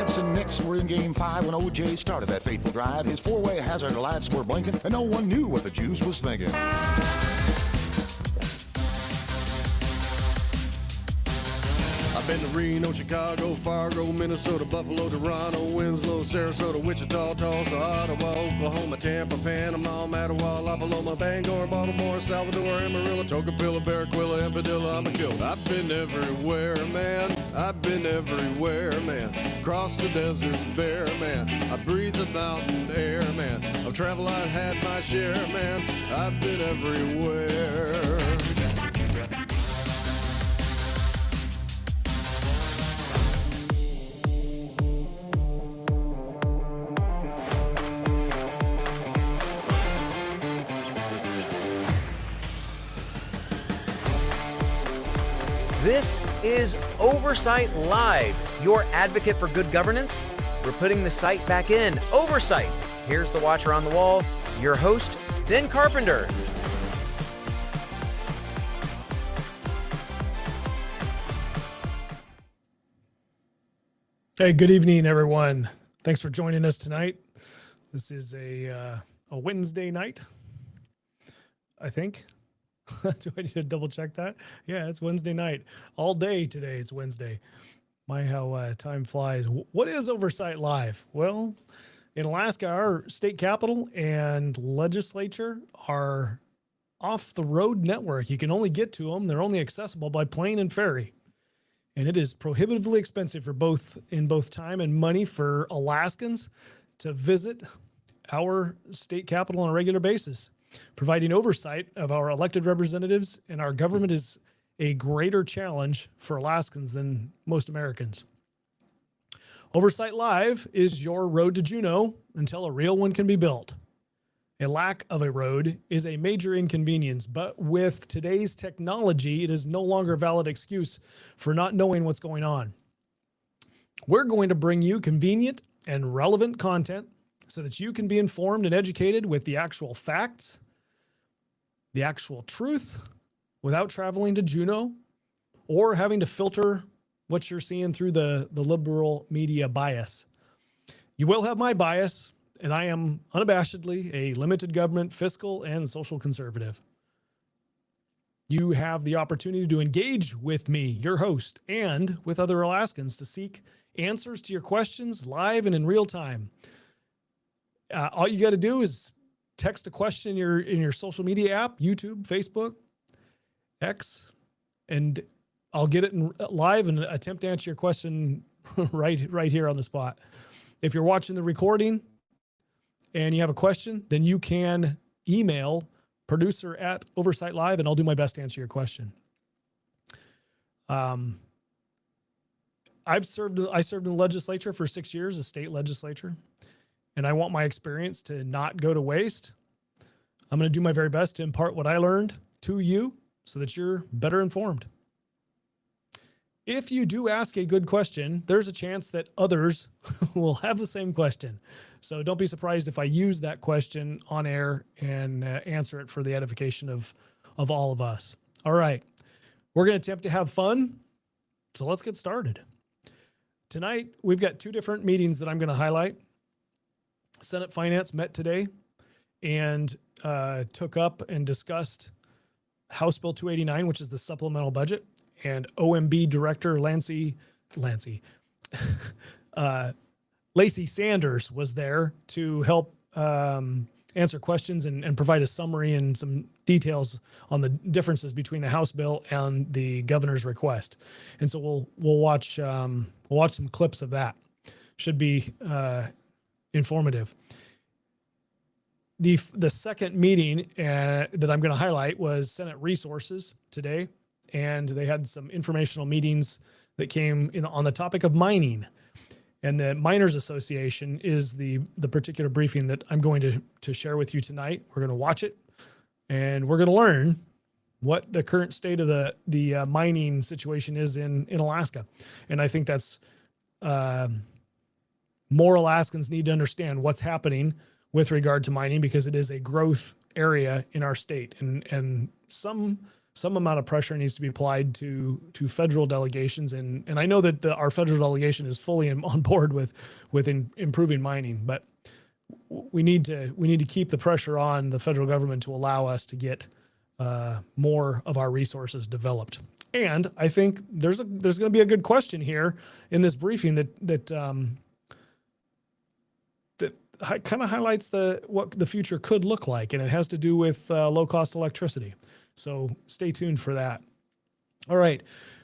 Nets and Knicks were in Game 5 when OJ started that fateful drive. His four-way hazard lights were blinking, and no one knew what the juice was thinking. I've been to Reno, Chicago, Fargo, Minnesota, Buffalo, Toronto, Winslow, Sarasota, Wichita, Tulsa, Ottawa, Oklahoma, Tampa, Panama, Mattawa, La Paloma, Bangor, Baltimore, Salvador, Amarillo, Tocopilla, Barranquilla, and Padilla. I'm a killer. I've been everywhere, man. I've been everywhere, man. Across the desert bare, man. I breathe the mountain air, man. I've traveled, I've had my share, man. I've been everywhere. This is Oversight Live, your advocate for good governance. We're putting the site back in. Oversight. Here's the watcher on the wall, your host, Ben Carpenter. Hey, good evening, everyone. Thanks for joining us tonight. This is a Wednesday night, I think. Do I need to double check that? Yeah, it's Wednesday night. All day today, it's Wednesday. My, how time flies. What is Oversight Live? Well, in Alaska, our state capital and legislature are off the road network. You can only get to them. They're only accessible by plane and ferry. And it is prohibitively expensive for both time and money for Alaskans to visit our state capital on a regular basis. Providing oversight of our elected representatives and our government is a greater challenge for Alaskans than most Americans. Oversight Live is your road to Juneau until a real one can be built. A lack of a road is a major inconvenience, but with today's technology, it is no longer a valid excuse for not knowing what's going on. We're going to bring you convenient and relevant content so that you can be informed and educated with the actual facts, the actual truth, without traveling to Juneau or having to filter what you're seeing through the liberal media bias. You will have my bias, and I am unabashedly a limited government, fiscal, and social conservative. You have the opportunity to engage with me, your host, and with other Alaskans to seek answers to your questions live and in real time. All you got to do is text a question in your social media app, YouTube, Facebook, X, and I'll get it live and attempt to answer your question right here on the spot. If you're watching the recording and you have a question, then you can email producer@OversightLive, and I'll do my best to answer your question. I served in the legislature for 6 years, the state legislature. And I want my experience to not go to waste. I'm going to do my very best to impart what I learned to you so that you're better informed. If you do ask a good question, there's a chance that others will have the same question. So don't be surprised if I use that question on air and answer it for the edification of all of us. All right. We're going to attempt to have fun. So let's get started. Tonight, we've got two different meetings that I'm going to highlight. Senate Finance met today and took up and discussed House Bill 289, which is the supplemental budget, and OMB Director Lacey Sanders was there to help answer questions and provide a summary and some details on the differences between the House bill and the governor's request. And so we'll watch some clips of that. Should be informative. The second meeting that I'm going to highlight was Senate Resources today, and they had some informational meetings that came on the topic of mining. And the Miners Association is the particular briefing that I'm going to share with you tonight. We're going to watch it, and we're going to learn what the current state of the mining situation is in Alaska. And I think that's more Alaskans need to understand what's happening with regard to mining, because it is a growth area in our state. And some some amount of pressure needs to be applied to federal delegations, and I know that our federal delegation is fully on board with improving mining, but we need to keep the pressure on the federal government to allow us to get more of our resources developed. And I think there's going to be a good question here in this briefing that kind of highlights what the future could look like, and it has to do with low cost electricity. So stay tuned for that. All right,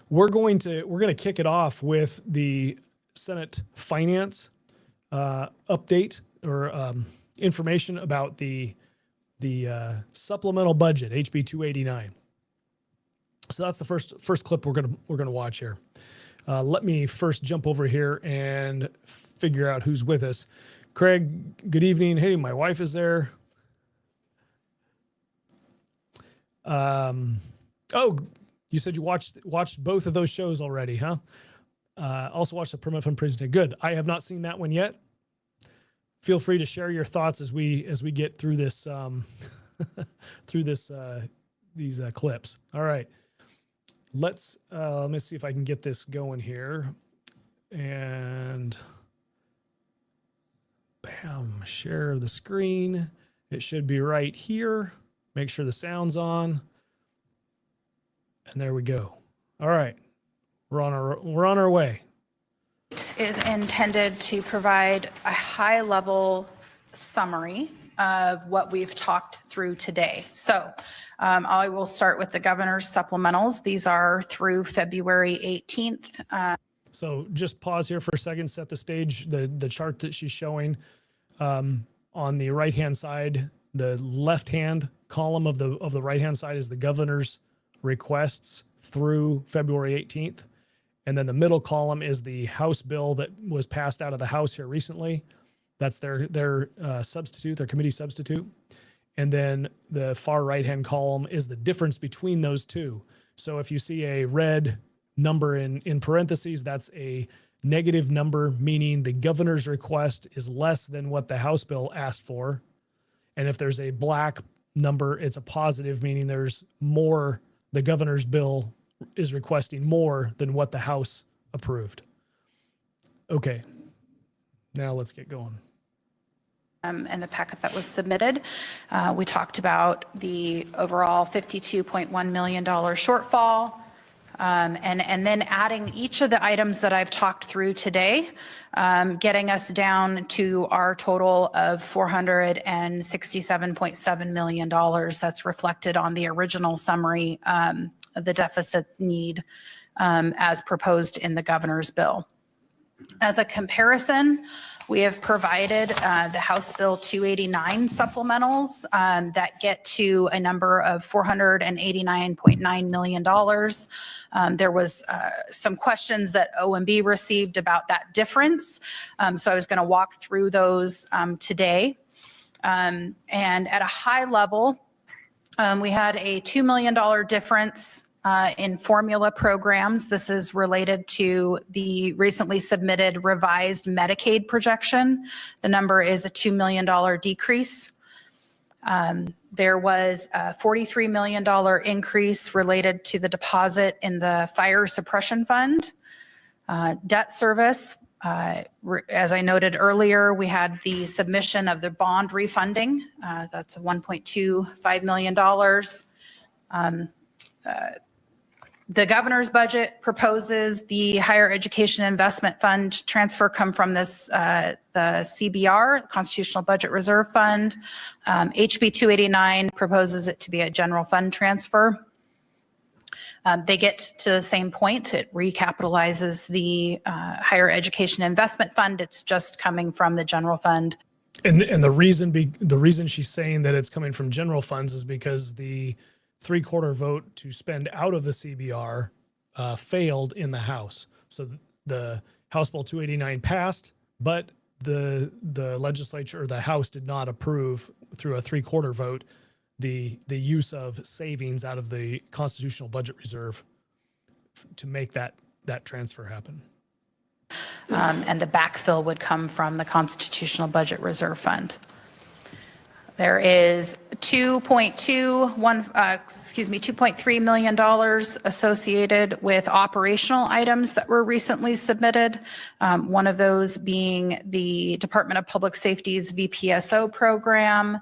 we're going to kick it off with the Senate Finance update or information about the supplemental budget, HB 289. So that's the first clip we're gonna watch here. Let me first jump over here and figure out who's with us. Craig, good evening. Hey, my wife is there. Oh, you said you watched both of those shows already, huh? Also watched the Permit Fund presentation. Good. I have not seen that one yet. Feel free to share your thoughts as we get through this these clips. All right. Let me see if I can get this going here. And bam, share the screen. It should be right here. Make sure the sound's on. And there we go. All right. We're on our way. Is intended to provide a high-level summary of what we've talked through today. So I will start with the governor's supplementals. These are through February 18th. So just pause here for a second, set the stage. The chart that she's showing on the right-hand side, the left-hand column of the right-hand side is the governor's requests through February 18th. And then the middle column is the House bill that was passed out of the House here recently. That's their substitute, their committee substitute. And then the far right-hand column is the difference between those two. So if you see a red number in parentheses, that's a negative number, meaning the governor's request is less than what the House bill asked for. And if there's a black number, it's a positive, meaning there's more, the governor's bill is requesting more than what the House approved. Okay, now let's get going. And the packet that was submitted, we talked about the overall $52.1 million shortfall, and then adding each of the items that I've talked through today, getting us down to our total of $467.7 million. That's reflected on the original summary of the deficit need as proposed in the governor's bill. As a comparison, we have provided the House Bill 289 supplementals that get to a number of $489.9 million. There was some questions that OMB received about that difference. So I was going to walk through those today. And at a high level, we had a $2 million difference in formula programs. This is related to the recently submitted revised Medicaid projection. The number is a $2 million decrease. There was a $43 million increase related to the deposit in the fire suppression fund. Debt service, as I noted earlier, we had the submission of the bond refunding. That's a $1.25 million. The governor's budget proposes the Higher Education Investment Fund transfer come from this, the CBR, Constitutional Budget Reserve Fund. HB 289 proposes it to be a general fund transfer. They get to the same point. It recapitalizes the Higher Education Investment Fund. It's just coming from the general fund. And the reason she's saying that it's coming from general funds is because the 3/4 vote to spend out of the CBR failed in the House. So the House Bill 289 passed, but the legislature or the House did not approve through a 3/4 vote the use of savings out of the Constitutional Budget Reserve to make that transfer happen. And the backfill would come from the Constitutional Budget Reserve Fund. There is $2.3 million associated with operational items that were recently submitted. One of those being the Department of Public Safety's VPSO program.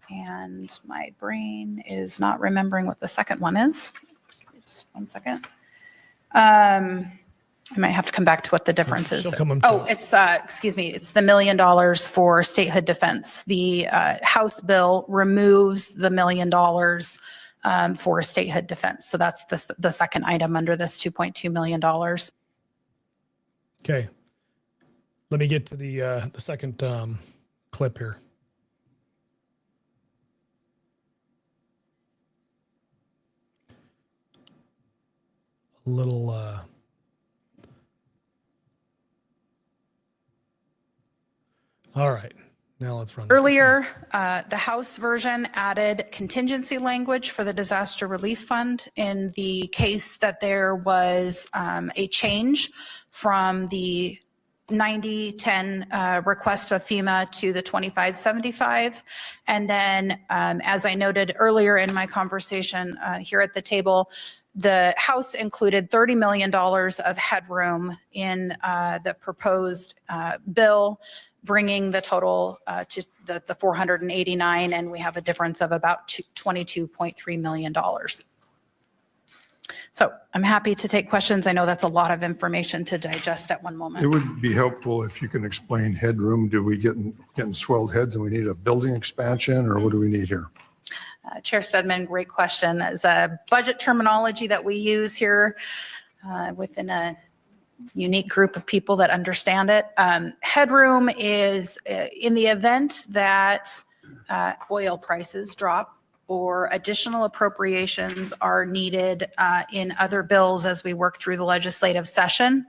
And my brain is not remembering what the second one is. Just 1 second. I might have to come back to what the difference is. It's it's the $1 million for statehood defense. The House bill removes the $1 million for statehood defense. So that's the second item under this $2.2 million. Okay. Let me get to the second clip here. A little all right, now let's run. Earlier, the House version added contingency language for the disaster relief fund in the case that there was a change from the 90-10 request of FEMA to the 25-75. And then, as I noted earlier in my conversation here at the table, the House included $30 million of headroom in the proposed bill, bringing the total to the 489, and we have a difference of about $22.3 million. So I'm happy to take questions. I know that's a lot of information to digest at one moment. It would be helpful if you can explain headroom. Do we getting swelled heads and we need a building expansion, or what do we need here? Chair Stedman, great question. As a budget terminology that we use here within a unique group of people that understand it. Headroom is in the event that oil prices drop or additional appropriations are needed in other bills as we work through the legislative session.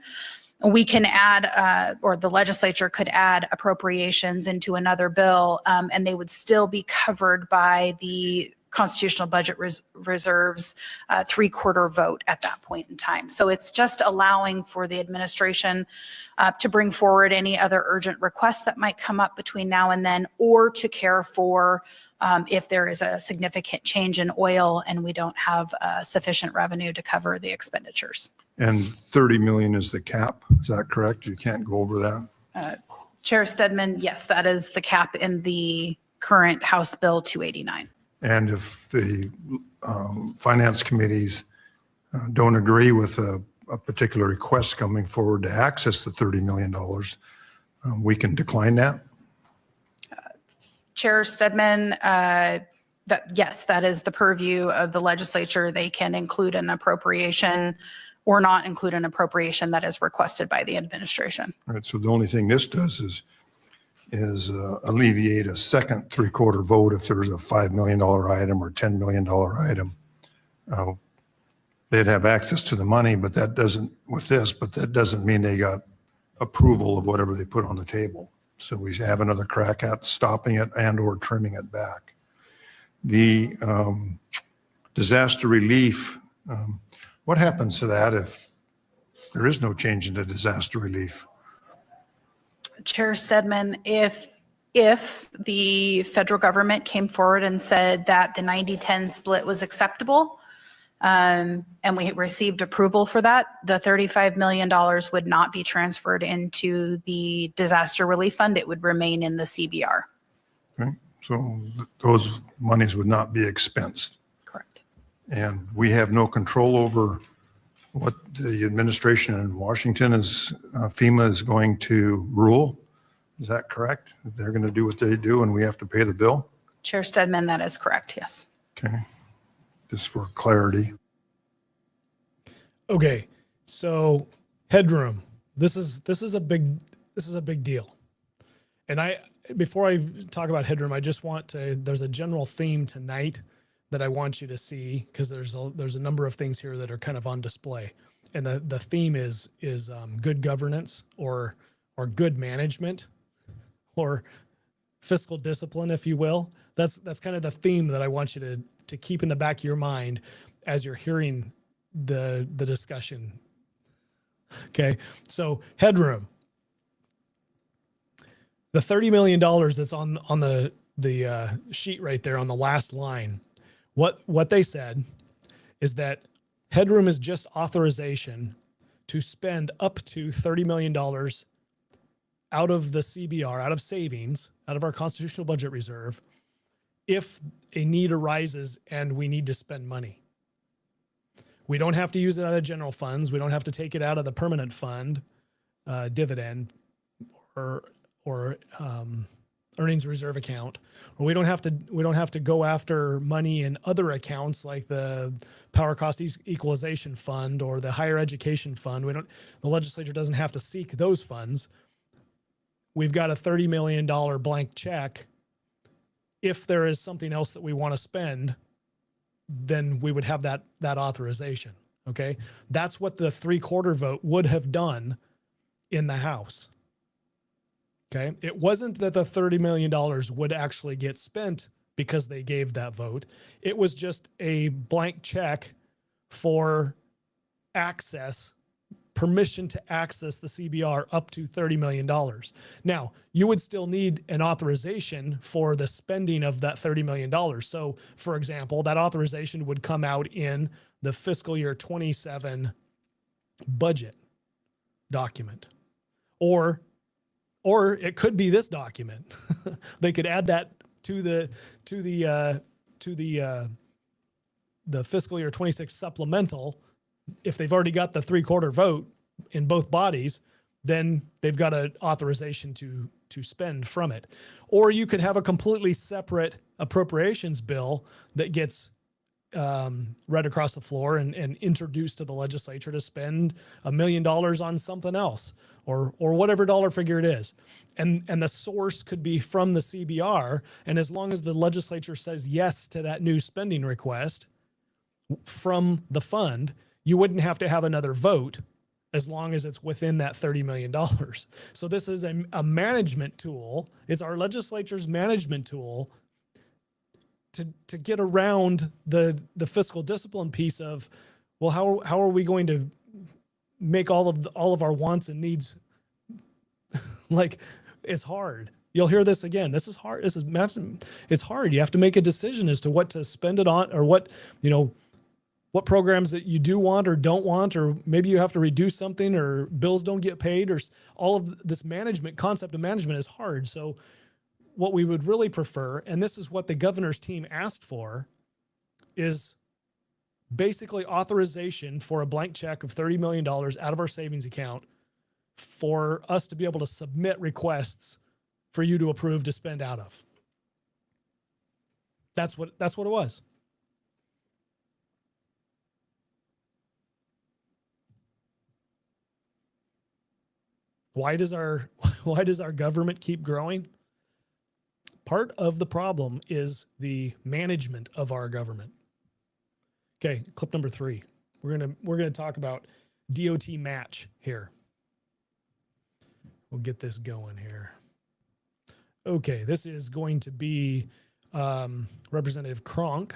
We can add, or the legislature could add appropriations into another bill, and they would still be covered by the constitutional budget reserves 3/4 vote at that point in time. So it's just allowing for the administration to bring forward any other urgent requests that might come up between now and then, or to care for if there is a significant change in oil and we don't have sufficient revenue to cover the expenditures. And 30 million is the cap. Is that correct? You can't go over that? Chair Stedman, yes, that is the cap in the current House Bill 289. And if the finance committees don't agree with a particular request coming forward to access the $30 million, we can decline that? Chair Stedman, yes, that is the purview of the legislature. They can include an appropriation or not include an appropriation that is requested by the administration. All right, so the only thing this does is alleviate a second 3/4 vote if there's a $5 million item or $10 million item. They'd have access to the money, but that doesn't, with this, but that doesn't mean they got approval of whatever they put on the table. So we have another crack at stopping it and or trimming it back. The disaster relief, what happens to that if there is no change in the disaster relief? Chair Stedman, if the federal government came forward and said that the 90-10 split was acceptable, and we received approval for that, the $35 million would not be transferred into the disaster relief fund. It would remain in the CBR. Okay, so those monies would not be expensed. Correct. And we have no control over what the administration in Washington is, FEMA is going to rule. Is that correct? They're going to do what they do and we have to pay the bill? Chair Stedman, that is correct, yes. Okay, just for clarity. Okay, so headroom. This is a big deal. And before I talk about headroom, I just want to, there's a general theme tonight that I want you to see, because there's a number of things here that are kind of on display. And the theme is good governance or good management or fiscal discipline, if you will. That's kind of the theme that I want you to keep in the back of your mind as you're hearing the discussion. Okay, so headroom. The $30 million that's on sheet right there on the last line. What they said is that headroom is just authorization to spend up to $30 million out of the CBR, out of savings, out of our constitutional budget reserve, if a need arises and we need to spend money. We don't have to use it out of general funds. We don't have to take it out of the permanent fund, dividend, or earnings reserve account, or we don't have to go after money in other accounts like the power cost equalization fund or the higher education fund. The legislature doesn't have to seek those funds. We've got a $30 million blank check. If there is something else that we want to spend, then we would have that authorization. Okay. That's what the 3/4 vote would have done in the House. Okay. It wasn't that the $30 million would actually get spent because they gave that vote. It was just a blank check for access, permission to access the CBR up to $30 million. Now, you would still need an authorization for the spending of that $30 million. So, for example, that authorization would come out in the fiscal year 27 budget document. Or it could be this document. They could add that to the fiscal year 26 supplemental. If they've already got the 3/4 vote in both bodies, then they've got an authorization to spend from it. Or you could have a completely separate appropriations bill that gets read across the floor and introduced to the legislature to spend $1 million on something else, or whatever dollar figure it is. And the source could be from the CBR. And as long as the legislature says yes to that new spending request from the fund, you wouldn't have to have another vote as long as it's within that $30 million. So this is a management tool. It's our legislature's management tool to get around the fiscal discipline piece of, well, how are we going to make all of our wants and needs like, it's hard. You'll hear this again. This is hard. This is massive. It's hard. You have to make a decision as to what to spend it on, or what programs that you do want or don't want, or maybe you have to reduce something, or bills don't get paid, or all of this concept of management is hard. So what we would really prefer, and this is what the governor's team asked for, is basically authorization for a blank check of $30 million out of our savings account for us to be able to submit requests for you to approve to spend out of. That's what it was. Why does our government keep growing? Part of the problem is the management of our government. Okay, clip number 3. We're gonna talk about DOT match here. We'll get this going here. Okay, this is going to be Representative Kronk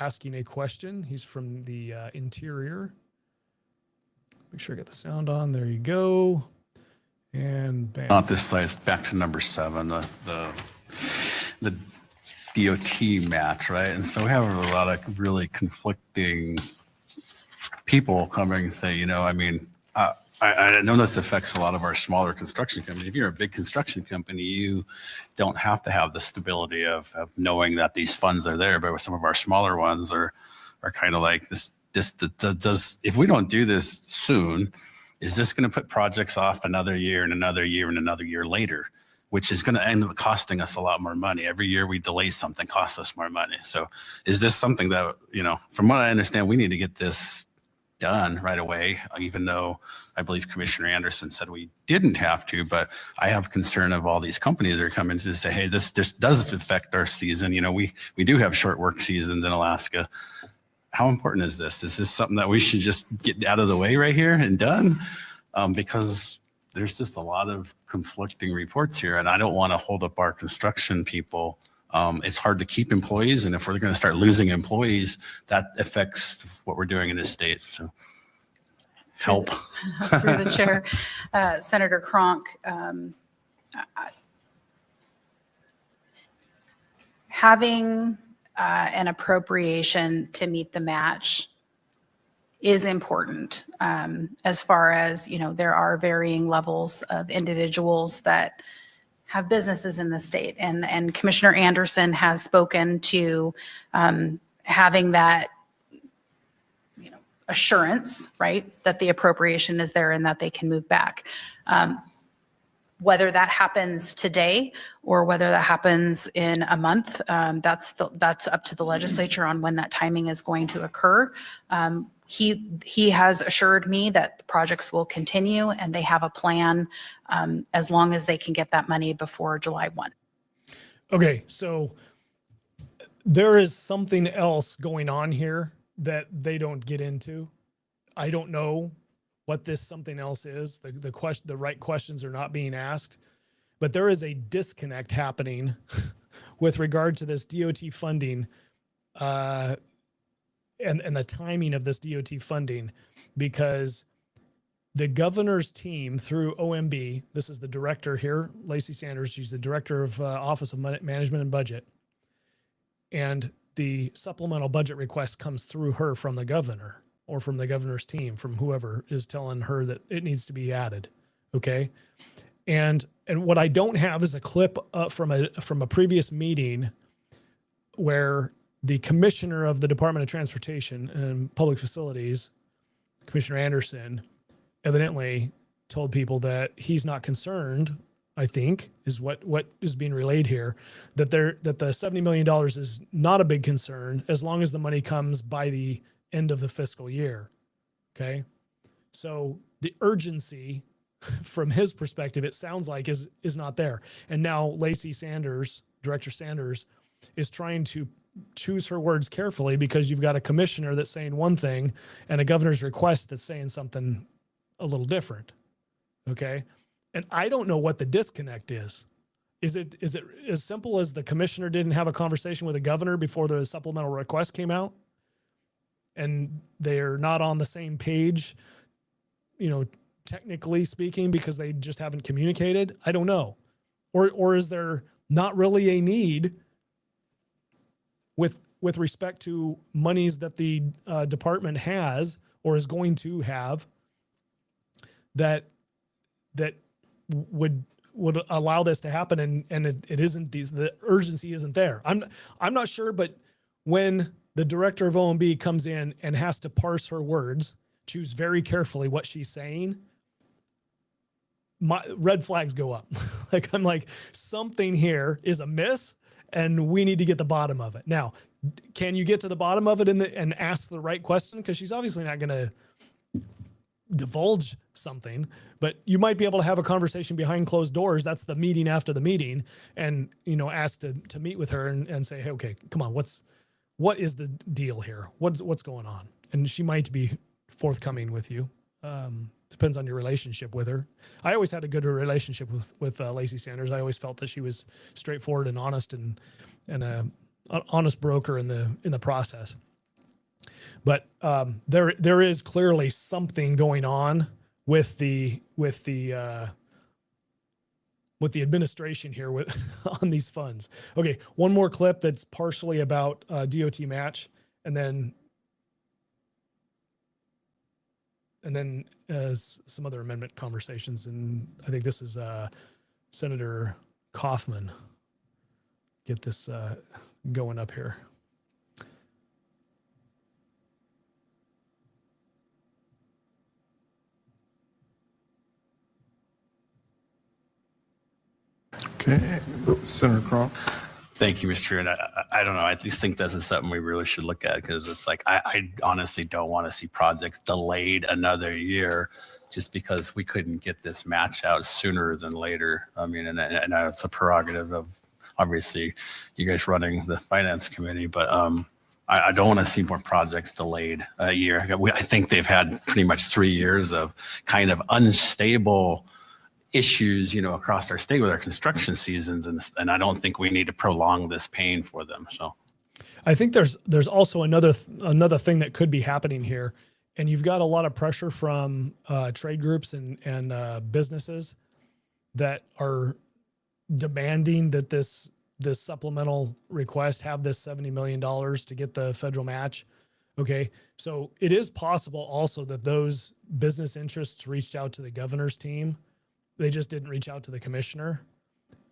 asking a question. He's from the Interior. Make sure I get the sound on. There you go. And bam. Not this slide. Back to number 7, the DOT match, right? And so we have a lot of really conflicting people coming and say, I know this affects a lot of our smaller construction companies. If you're a big construction company, you don't have to have the stability of knowing that these funds are there. But with some of our smaller ones are kind of like this. If we don't do this soon, is this going to put projects off another year and another year and another year later, which is going to end up costing us a lot more money. Every year we delay something costs us more money. So is this something that, from what I understand, we need to get this done right away, even though I believe Commissioner Anderson said we didn't have to, but I have concern of all these companies that are coming to say, hey, this does affect our season. We do have short work seasons in Alaska. How important is this? Is this something that we should just get out of the way right here and done? Because there's just a lot of conflicting reports here, and I don't want to hold up our construction people. It's hard to keep employees, and if we're going to start losing employees, that affects what we're doing in this state. So help. Through the chair, Senator Kronk, having an appropriation to meet the match is important. As far as, there are varying levels of individuals that have businesses in the state. And Commissioner Anderson has spoken to having that assurance, right, that the appropriation is there and that they can move back. Whether that happens today or whether that happens in a month, that's up to the legislature on when that timing is going to occur. He has assured me that the projects will continue and they have a plan as long as they can get that money before July 1. Okay, so there is something else going on here that they don't get into. I don't know what this something else is. The right questions are not being asked, but there is a disconnect happening with regard to this DOT funding and the timing of this DOT funding, because the governor's team through OMB, this is the director here, Lacey Sanders, she's the director of Office of Management and Budget, and the supplemental budget request comes through her from the governor or from the governor's team, from whoever is telling her that it needs to be added. Okay. And what I don't have is a clip from a previous meeting where the commissioner of the Department of Transportation and Public Facilities, Commissioner Anderson, evidently told people that he's not concerned, I think, is what is being relayed here, that the $70 million is not a big concern as long as the money comes by the end of the fiscal year. Okay. So the urgency from his perspective, it sounds like is not there. And now Lacey Sanders, Director Sanders, is trying to choose her words carefully, because you've got a commissioner that's saying one thing and a governor's request that's saying something a little different. Okay. And I don't know what the disconnect is. Is it as simple as the commissioner didn't have a conversation with the governor before the supplemental request came out, and they're not on the same page, technically speaking, because they just haven't communicated? I don't know. Or is there not really a need with respect to monies that the department has or is going to have that would allow this to happen, and it isn't, the urgency isn't there. I'm not sure, but when the director of OMB comes in and has to parse her words, choose very carefully what she's saying, my red flags go up. I'm like, something here is amiss and we need to get the bottom of it. Now, can you get to the bottom of it and ask the right question? Because she's obviously not going to divulge something, but you might be able to have a conversation behind closed doors. That's the meeting after the meeting, and ask to meet with her and say, hey, okay, come on, what is the deal here? What's going on? And she might be forthcoming with you. Depends on your relationship with her. I always had a good relationship with Lacey Sanders. I always felt that she was straightforward and honest and an honest broker in the process. But there is clearly something going on with the administration here on these funds. Okay, one more clip that's partially about DOT match, and then some other amendment conversations. And I think this is Senator Kaufman. Get this going up here. Okay, Senator Cron. Thank you, Mr. Chair. And I don't know. I just think this is something we really should look at, because it's like, I honestly don't want to see projects delayed another year just because we couldn't get this match out sooner than later. I mean, and it's a prerogative of obviously you guys running the finance committee, but I don't want to see more projects delayed a year. I think they've had pretty much 3 years of kind of unstable issues, across our state with our construction seasons, and I don't think we need to prolong this pain for them. So, I think there's also another thing that could be happening here, and you've got a lot of pressure from trade groups and businesses that are demanding that this this supplemental request, have this $70 million to get the federal match. Okay. So it is possible also that those business interests reached out to the governor's team. They just didn't reach out to the commissioner,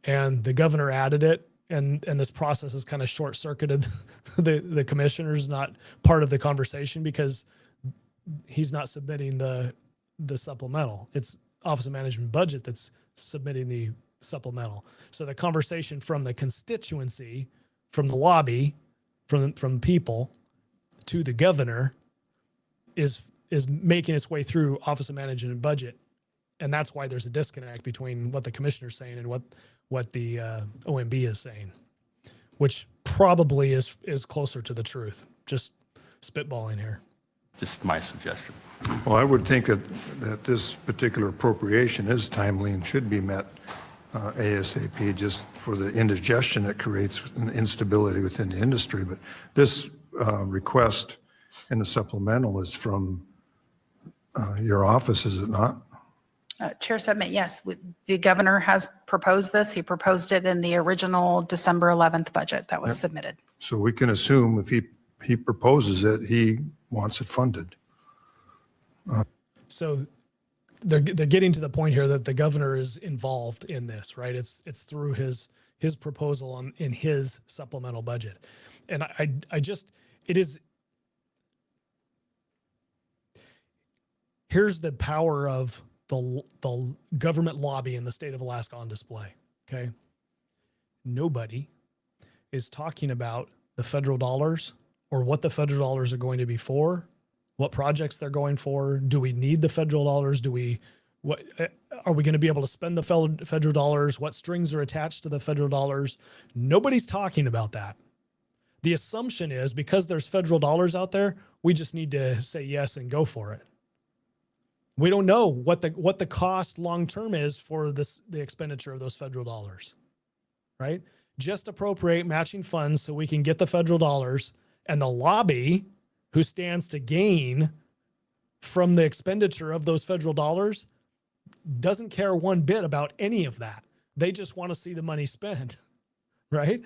and the governor added it. And this process is kind of short circuited. The commissioner's not part of the conversation because he's not submitting the supplemental. It's Office of Management Budget that's submitting the supplemental. So the conversation from the constituency, from the lobby, from people to the governor is making its way through Office of Management and Budget. And that's why there's a disconnect between what the commissioner's saying and what the OMB is saying, which probably is closer to the truth. Just spitballing here. Just my suggestion. Well, I would think that this particular appropriation is timely and should be met ASAP, just for the indigestion it creates and instability within the industry. But this request in the supplemental is from your office, is it not? Chair Submit, yes, the governor has proposed this. He proposed it in the original December 11th budget that was submitted. So we can assume if he proposes it, he wants it funded. So they're getting to the point here that the governor is involved in this, right? It's through his proposal in his supplemental budget. And here's the power of the government lobby in the state of Alaska on display. Okay. Nobody is talking about the federal dollars or what the federal dollars are going to be for, what projects they're going for. Do we need the federal dollars? Are we going to be able to spend the federal dollars? What strings are attached to the federal dollars? Nobody's talking about that. The assumption is because there's federal dollars out there, we just need to say yes and go for it. We don't know what the cost long-term is for the expenditure of those federal dollars, right? Just appropriate matching funds so we can get the federal dollars, and the lobby who stands to gain from the expenditure of those federal dollars doesn't care one bit about any of that. They just want to see the money spent, right?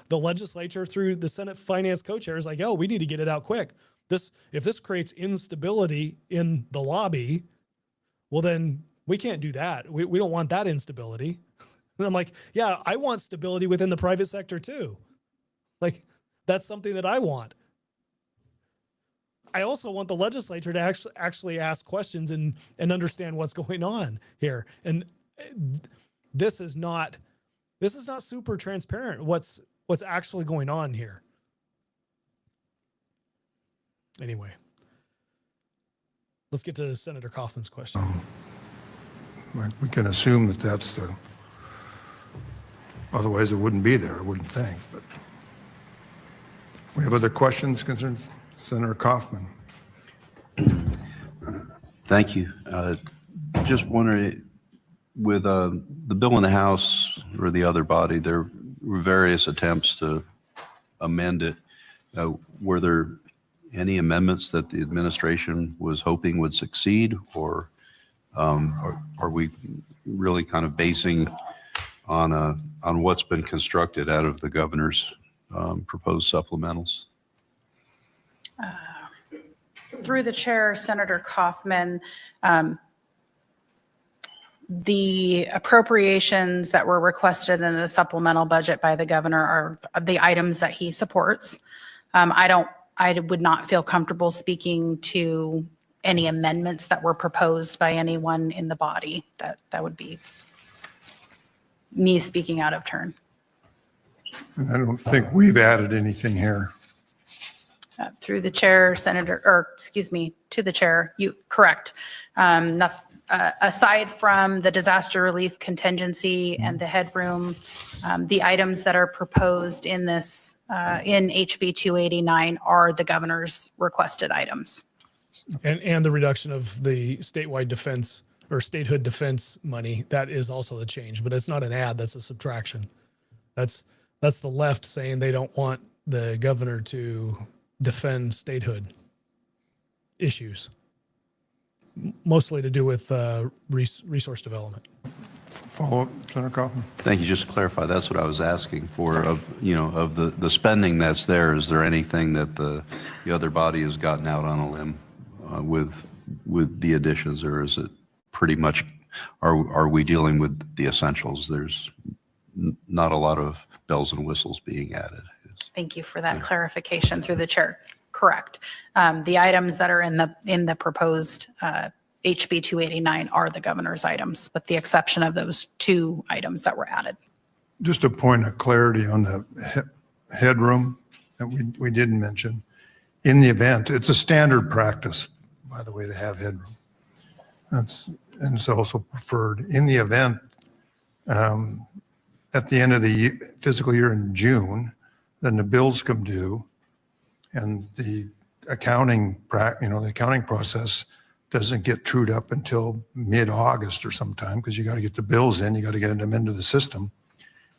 The legislature through the Senate Finance Co-Chair is like, oh, we need to get it out quick. If this creates instability in the lobby, well, then we can't do that. We don't want that instability. And I'm like, yeah, I want stability within the private sector too. Like, that's something that I want. I also want the legislature to actually ask questions and understand what's going on here. And this is not super transparent. What's actually going on here. Anyway. Let's get to Senator Kaufman's question. We can assume that that's the, otherwise it wouldn't be there, I wouldn't think. But we have other questions concerning Senator Kaufman. Thank you. Just wondering, with the bill in the House or the other body, there were various attempts to amend it. Were there any amendments that the administration was hoping would succeed, or are we really kind of basing on what's been constructed out of the governor's proposed supplementals? Through the chair, Senator Kaufman, the appropriations that were requested in the supplemental budget by the governor are the items that he supports. I would not feel comfortable speaking to any amendments that were proposed by anyone in the body. That would be me speaking out of turn. And I don't think we've added anything here. Through the chair, to the chair, correct. Aside from the disaster relief contingency and the headroom, the items that are proposed in this, in HB 289 are the governor's requested items. And the reduction of the statewide defense or statehood defense money, that is also the change, but it's not an add, that's a subtraction. That's the left saying they don't want the governor to defend statehood issues, mostly to do with resource development. Follow up, Senator Kaufman? Thank you. Just to clarify, that's what I was asking for. Of the spending that's there, is there anything that the other body has gotten out on a limb with the additions, or is it pretty much, are we dealing with the essentials? There's not a lot of bells and whistles being added. Thank you for that clarification through the chair. Correct. The items that are in the proposed HB 289 are the governor's items, with the exception of those 2 items that were added. Just a point of clarity on the headroom that we didn't mention. In the event, it's a standard practice, by the way, to have headroom. And it's also preferred. In the event, at the end of the fiscal year in June, then the bills come due, and the accounting process doesn't get trued up until mid-August or sometime, because you got to get the bills in, you got to get them into the system.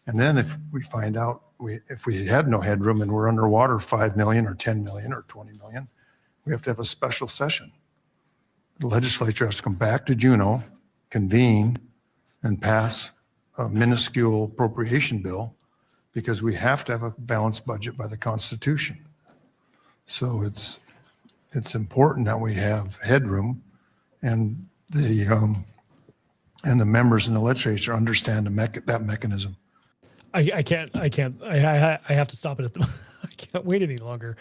And then if we find out if we had no headroom and we're underwater 5 million or 10 million or 20 million, we have to have a special session. The legislature has to come back to Juneau, convene, and pass a minuscule appropriation bill, because we have to have a balanced budget by the Constitution. So it's important that we have headroom, and the members in the legislature understand that mechanism. I have to stop it at the, I can't wait any longer.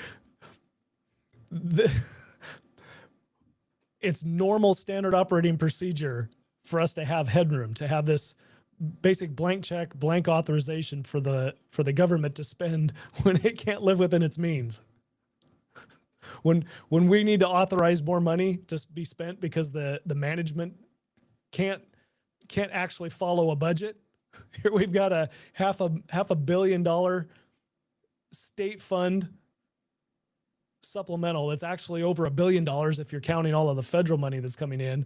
It's normal standard operating procedure for us to have headroom, to have this basic blank check, blank authorization for the government to spend when it can't live within its means. When we need to authorize more money to be spent because the management can't actually follow a budget. Here we've got a half a billion dollar state fund supplemental that's actually over $1 billion if you're counting all of the federal money that's coming in,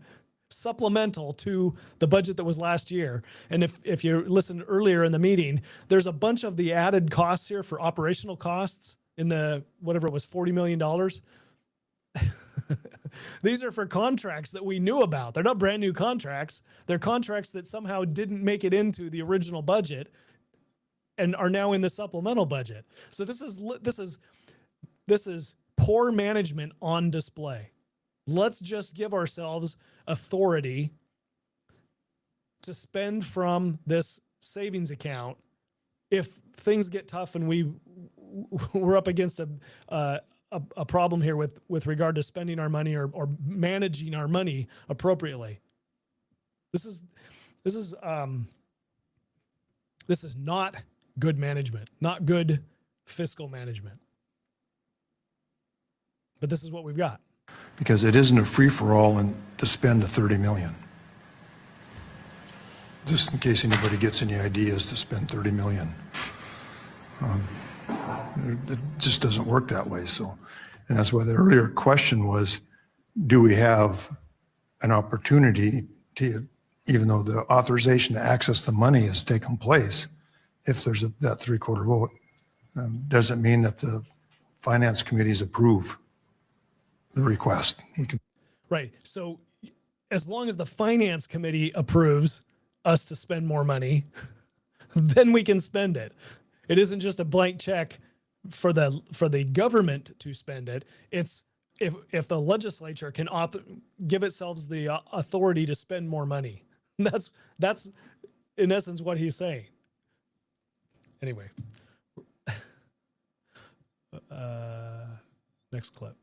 supplemental to the budget that was last year. And if you listened earlier in the meeting, there's a bunch of the added costs here for operational costs in the, whatever it was, $40 million. These are for contracts that we knew about. They're not brand new contracts. They're contracts that somehow didn't make it into the original budget and are now in the supplemental budget. So this is poor management on display. Let's just give ourselves authority to spend from this savings account if things get tough and we're up against a problem here with regard to spending our money or managing our money appropriately. This is not good management, not good fiscal management. But this is what we've got. Because it isn't a free-for-all and to spend the 30 million. Just in case anybody gets any ideas to spend 30 million. It just doesn't work that way. So, and that's why the earlier question was, do we have an opportunity to, even though the authorization to access the money has taken place, if there's that 3/4 vote, doesn't mean that the finance committees approve the request. Right. So as long as the finance committee approves us to spend more money, then we can spend it. It isn't just a blank check for the government to spend it. It's if the legislature can give itself the authority to spend more money. That's in essence what he's saying. Anyway, next clip.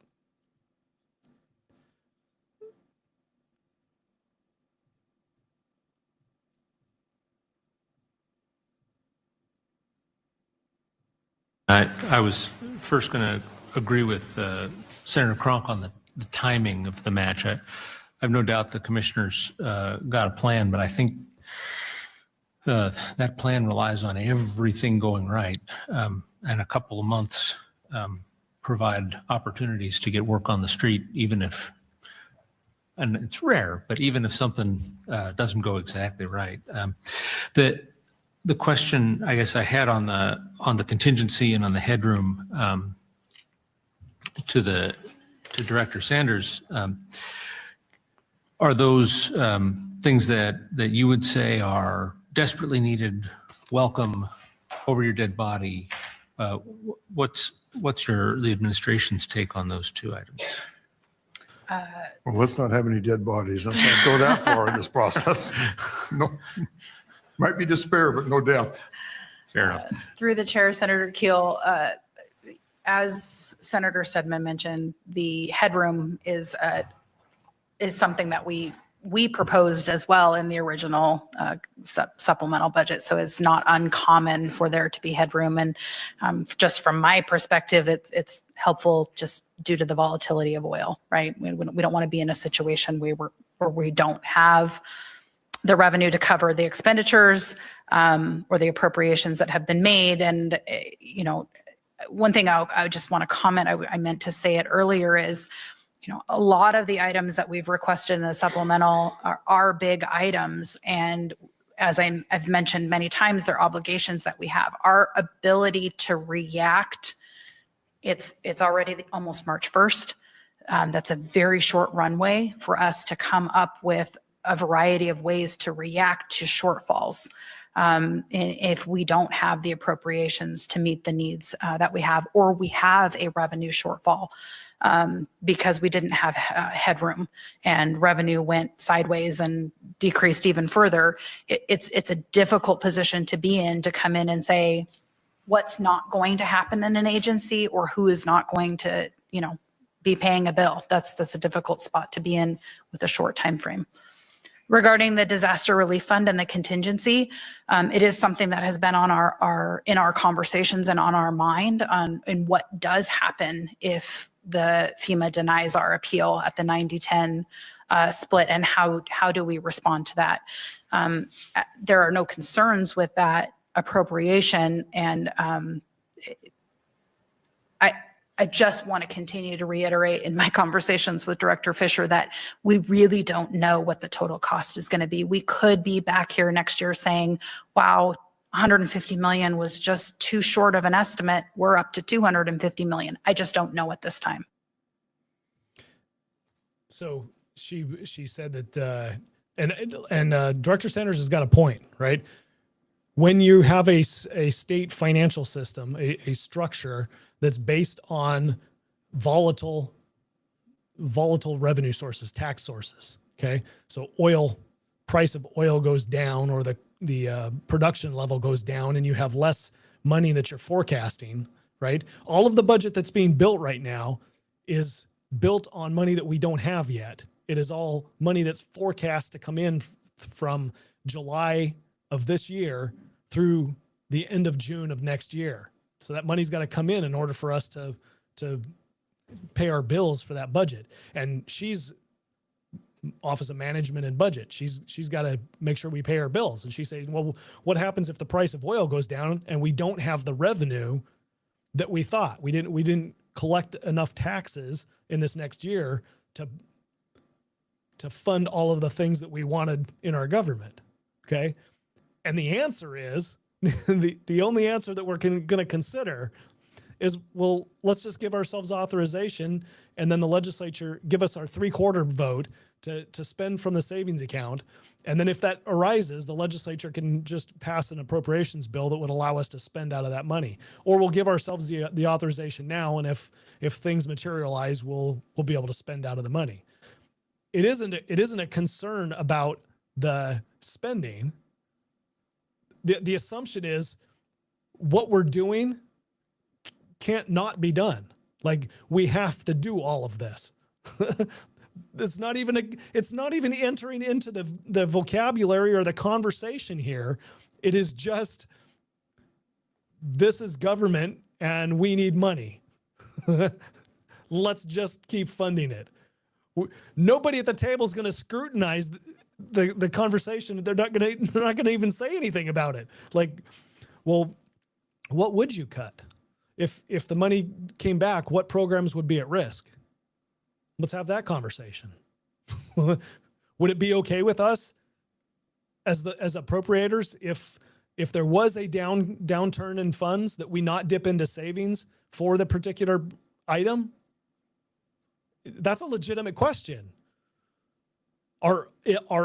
I was first going to agree with Senator Cronk on the timing of the match. I have no doubt the commissioners got a plan, but I think that plan relies on everything going right, and a couple of months provide opportunities to get work on the street, even if, and it's rare, but even if something doesn't go exactly right. The question I guess I had on the contingency and on the headroom to Director Sanders, are those things that you would say are desperately needed, welcome, over your dead body. What's the administration's take on those two items? Well, let's not have any dead bodies. Let's not go that far in this process. No, might be despair, but no death. Fair enough. Through the chair, Senator Keel, as Senator Stedman mentioned, the headroom is something that we proposed as well in the original supplemental budget. So it's not uncommon for there to be headroom. And just from my perspective, it's helpful just due to the volatility of oil, right? We don't want to be in a situation where we don't have the revenue to cover the expenditures or the appropriations that have been made. And, one thing I just want to comment, I meant to say it earlier, is a lot of the items that we've requested in the supplemental are big items. And as I've mentioned many times, they're obligations that we have. Our ability to react, it's already almost March 1st. That's a very short runway for us to come up with a variety of ways to react to shortfalls. If we don't have the appropriations to meet the needs that we have, or we have a revenue shortfall, because we didn't have headroom and revenue went sideways and decreased even further. It's a difficult position to be in, to come in and say what's not going to happen in an agency or who is not going to, be paying a bill. That's a difficult spot to be in with a short time frame. Regarding the disaster relief fund and the contingency, it is something that has been on our conversations and on our mind in what does happen if the FEMA denies our appeal at the 90-10 split, and how do we respond to that? There are no concerns with that appropriation, and I just want to continue to reiterate in my conversations with Director Fisher that we really don't know what the total cost is going to be. We could be back here next year saying, wow, 150 million was just too short of an estimate. We're up to 250 million. I just don't know at this time. So she said that, and Director Sanders has got a point, right? When you have a state financial system, a structure that's based on volatile revenue sources, tax sources. Okay. So price of oil goes down, or the production level goes down, and you have less money that you're forecasting, right? All of the budget that's being built right now is built on money that we don't have yet. It is all money that's forecast to come in from July of this year through the end of June of next year. So that money's got to come in order for us to pay our bills for that budget. And she's Office of Management and Budget. She's got to make sure we pay our bills. And she's saying, well, what happens if the price of oil goes down and we don't have the revenue that we thought? We didn't collect enough taxes in this next year to fund all of the things that we wanted in our government. Okay. And the answer is, the only answer that we're going to consider is, well, let's just give ourselves authorization, and then the legislature give us our 3/4 vote to spend from the savings account. And then if that arises, the legislature can just pass an appropriations bill that would allow us to spend out of that money. Or we'll give ourselves the authorization now, and if things materialize, we'll be able to spend out of the money. It isn't a concern about the spending. The assumption is what we're doing can't not be done. Like, we have to do all of this. It's not even entering into the vocabulary or the conversation here. It is just, this is government and we need money. Let's just keep funding it. Nobody at the table is going to scrutinize the conversation. They're not going to even say anything about it. Like, well, what would you cut if the money came back? What programs would be at risk? Let's have that conversation. Would it be okay with us as appropriators if there was a downturn in funds that we not dip into savings for the particular item? That's a legitimate question. Are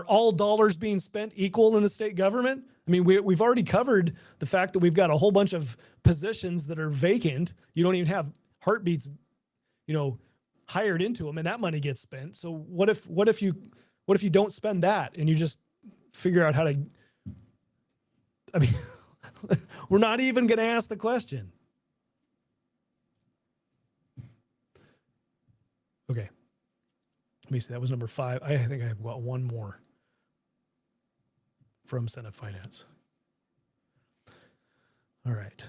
all dollars being spent equal in the state government? I mean, we've already covered the fact that we've got a whole bunch of positions that are vacant. You don't even have heartbeats, hired into them, and that money gets spent. So what if you don't spend that and you just figure out how to? I mean, we're not even going to ask the question. Okay. Let me see. That was number 5. I think I've got one more from Senate Finance. All right.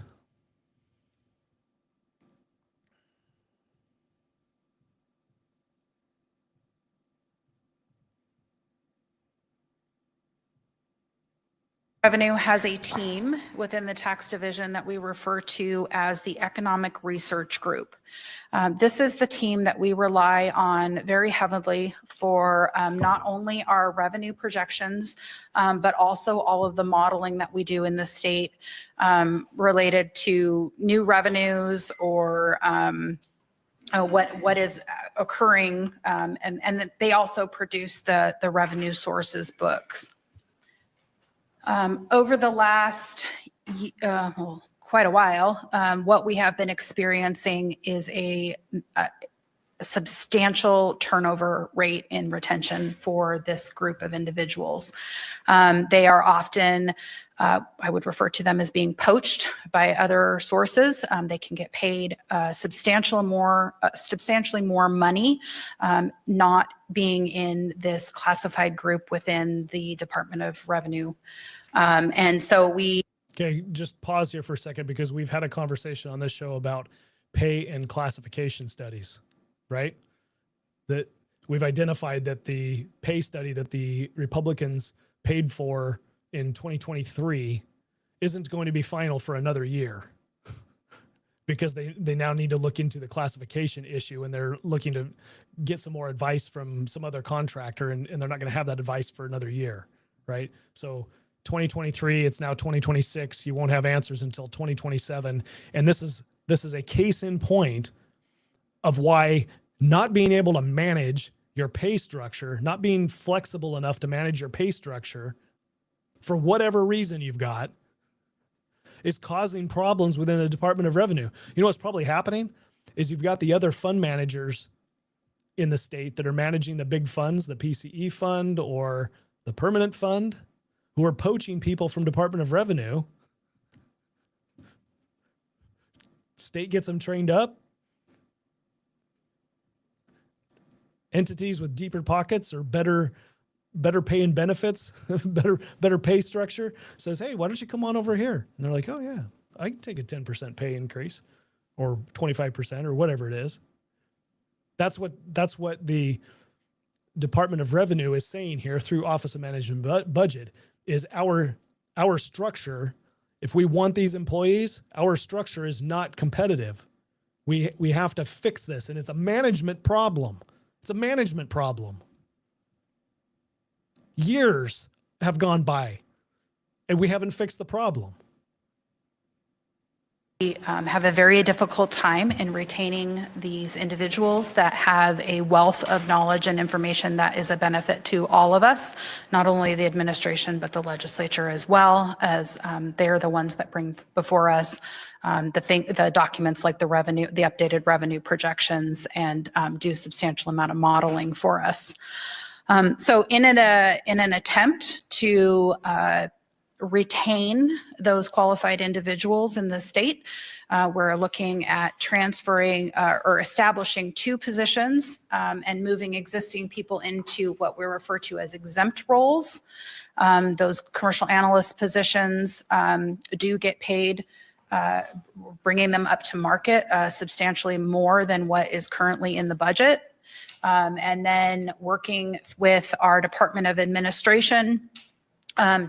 Revenue has a team within the tax division that we refer to as the Economic Research Group. This is the team that we rely on very heavily for not only our revenue projections, but also all of the modeling that we do in the state related to new revenues or what is occurring. And they also produce the revenue sources books. Over the last quite a while, what we have been experiencing is a substantial turnover rate in retention for this group of individuals. They are often, I would refer to them as being poached by other sources. They can get paid substantially more money, not being in this classified group within the Department of Revenue. And so Okay, just pause here for a second because we've had a conversation on this show about pay and classification studies, right? That we've identified that the pay study that the Republicans paid for in 2023 isn't going to be final for another year because they now need to look into the classification issue and they're looking to get some more advice from some other contractor and they're not going to have that advice for another year, right? So 2023, it's now 2026. You won't have answers until 2027. And this is a case in point of why not being able to manage your pay structure, not being flexible enough to manage your pay structure for whatever reason you've got is causing problems within the Department of Revenue. You know what's probably happening is you've got the other fund managers in the state that are managing the big funds, the PCE fund or the permanent fund, who are poaching people from Department of Revenue. State gets them trained up. Entities with deeper pockets or better pay and benefits, better pay structure says, hey, why don't you come on over here? And they're like, oh yeah, I can take a 10% pay increase or 25% or whatever it is. That's what the Department of Revenue is saying here through Office of Management Budget is our structure. If we want these employees, our structure is not competitive. We have to fix this. And it's a management problem. It's a management problem. Years have gone by and we haven't fixed the problem. We have a very difficult time in retaining these individuals that have a wealth of knowledge and information that is a benefit to all of us, not only the administration, but the legislature as well, as they're the ones that bring before us the documents like the updated revenue projections and do substantial amount of modeling for us. So in an attempt to retain those qualified individuals in the state, we're looking at transferring or establishing 2 positions and moving existing people into what we refer to as exempt roles. Those commercial analyst positions do get paid, bringing them up to market substantially more than what is currently in the budget. And then working with our Department of Administration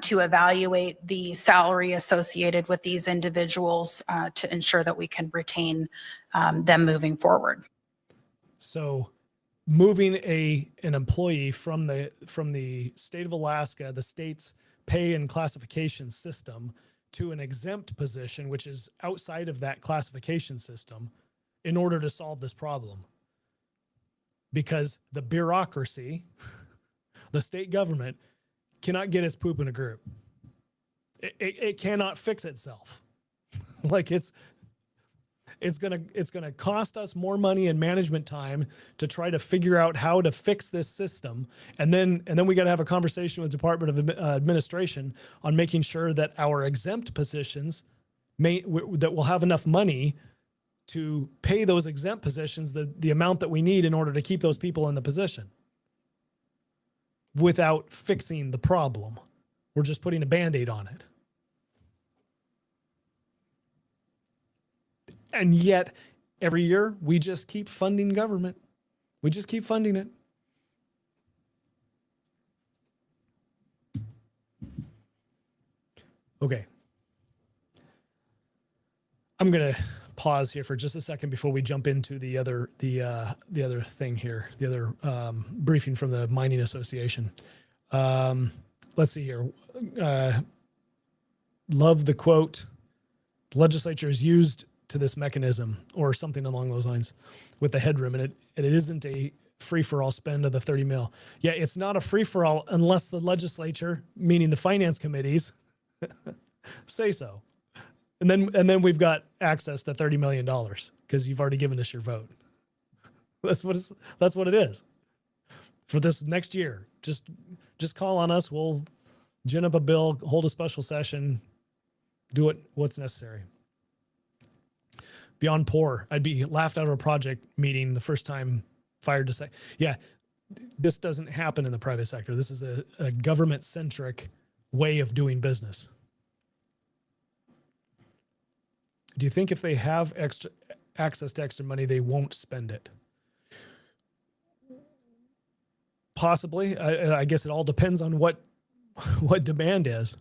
to evaluate the salary associated with these individuals to ensure that we can retain them moving forward. So moving an employee from the state of Alaska, the state's pay and classification system, to an exempt position, which is outside of that classification system, in order to solve this problem. Because the bureaucracy the state government cannot get its poop in a group. It cannot fix itself. Like it's gonna cost us more money and management time to try to figure out how to fix this system, and then we got to have a conversation with Department of Administration on making sure that our exempt positions that we'll have enough money to pay those exempt positions the amount that we need in order to keep those people in the position without fixing the problem. We're just putting a Band-Aid on it. And yet, every year, we just keep funding government. We just keep funding it. Okay. I'm going to pause here for just a second before we jump into the other thing here, the other briefing from the Mining Association. Let's see here. Love the quote, legislature is used to this mechanism, or something along those lines, with the headroom, and it isn't a free-for-all spend of the 30 mil. Yeah, it's not a free-for-all unless the legislature, meaning the finance committees, say so. And then we've got access to $30 million because you've already given us your vote. That's what it is for this next year. Just call on us. We'll gin up a bill, hold a special session, do what's necessary. Beyond poor, I'd be laughed out of a project meeting the first time fired to say, yeah, this doesn't happen in the private sector. This is a government-centric way of doing business. Do you think if they have extra access to extra money, they won't spend it? Possibly. I guess it all depends on what demand is.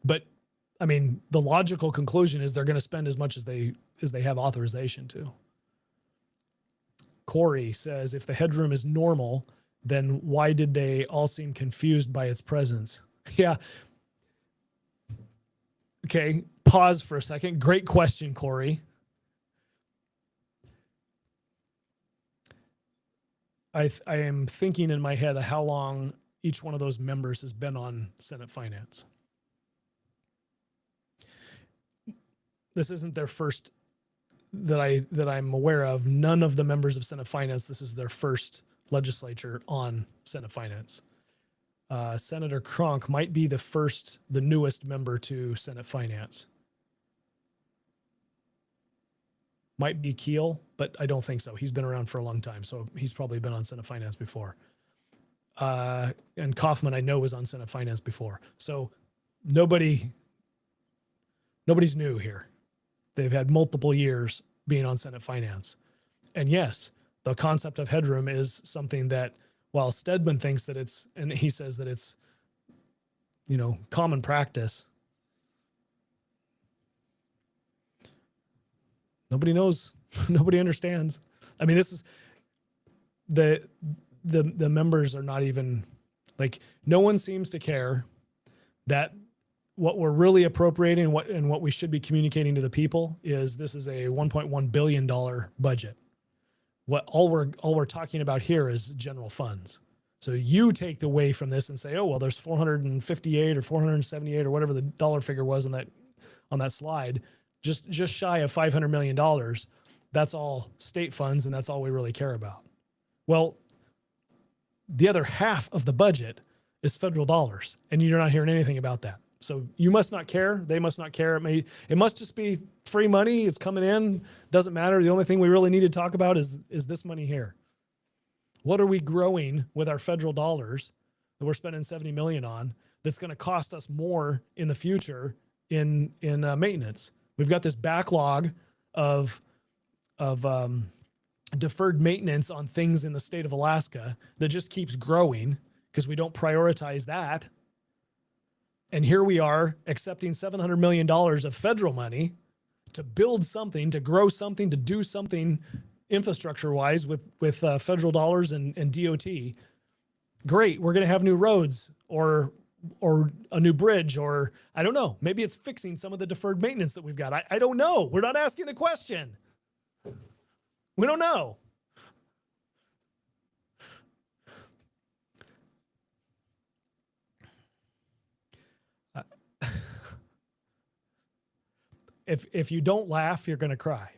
But I mean, the logical conclusion is they're going to spend as much as they have authorization to. Corey says, if the headroom is normal, then why did they all seem confused by its presence? Yeah. Okay, pause for a second. Great question, Corey. I am thinking in my head of how long each one of those members has been on Senate Finance. This isn't their first that I'm aware of. None of the members of Senate Finance, this is their first legislature on Senate Finance. Senator Cronk might be the newest member to Senate Finance. Might be Keel, but I don't think so. He's been around for a long time, so he's probably been on Senate Finance before. And Kaufman, I know, was on Senate Finance before. So nobody's new here. They've had multiple years being on Senate Finance. And yes, the concept of headroom is something that, while Stedman thinks that and he says that it's, common practice, nobody knows, nobody understands. I mean, this is the members are not even, like, no one seems to care that what we're really appropriating and what we should be communicating to the people is this is a $1.1 billion budget. All we're talking about here is general funds. So you take away from this and say, oh, well, there's 458 or 478 or whatever the dollar figure was on that slide, just shy of $500 million. That's all state funds, and that's all we really care about. Well, the other half of the budget is federal dollars, and you're not hearing anything about that. So you must not care. They must not care. It must just be free money. It's coming in. Doesn't matter. The only thing we really need to talk about is this money here. What are we growing with our federal dollars that we're spending $70 million on that's going to cost us more in the future in maintenance? We've got this backlog of deferred maintenance on things in the state of Alaska that just keeps growing because we don't prioritize that. And here we are accepting $700 million of federal money to build something, to grow something, to do something infrastructure-wise with federal dollars and DOT. Great, we're going to have new roads or a new bridge, or I don't know. Maybe it's fixing some of the deferred maintenance that we've got. I don't know. We're not asking the question. We don't know. if you don't laugh, you're going to cry.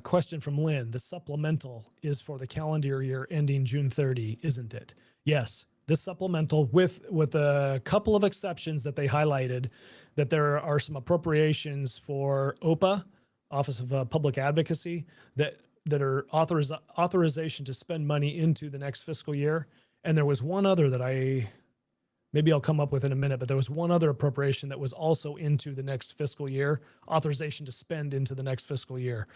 Question from Lynn. The supplemental is for the calendar year ending June 30, isn't it? Yes. This supplemental, with a couple of exceptions that they highlighted, that there are some appropriations for OPA, Office of Public Advocacy, that are authorization to spend money into the next fiscal year. And there was one other that maybe I'll come up with in a minute, but there was one other appropriation that was also into the next fiscal year, authorization to spend into the next fiscal year.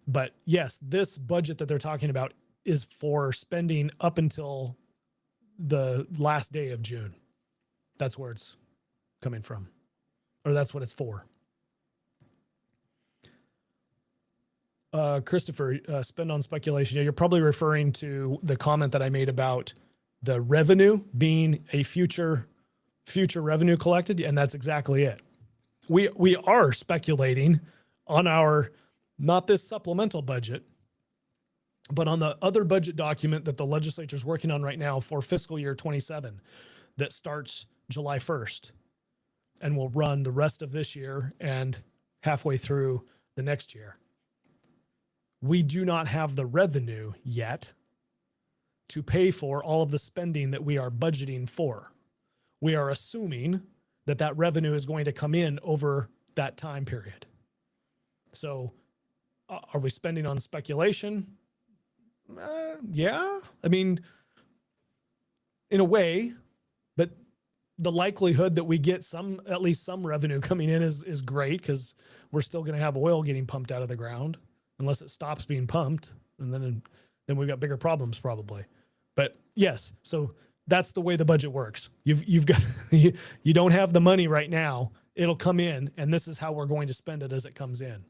But yes, this budget that they're talking about is for spending up until the last day of June. That's where it's coming from, or that's what it's for. Christopher, spend on speculation. Yeah, you're probably referring to the comment that I made about the revenue being a future revenue collected, and that's exactly it. We are speculating on our, not this supplemental budget, but on the other budget document that the legislature is working on right now for fiscal year 27 that starts July 1st and will run the rest of this year and halfway through the next year. We do not have the revenue yet to pay for all of the spending that we are budgeting for. We are assuming that that revenue is going to come in over that time period. So are we spending on speculation? Yeah, I mean, in a way, but the likelihood that we get at least some revenue coming in is great, because we're still going to have oil getting pumped out of the ground unless it stops being pumped, and then we've got bigger problems probably. But yes, so that's the way the budget works. You've got you don't have the money right now. It'll come in, and this is how we're going to spend it as it comes in.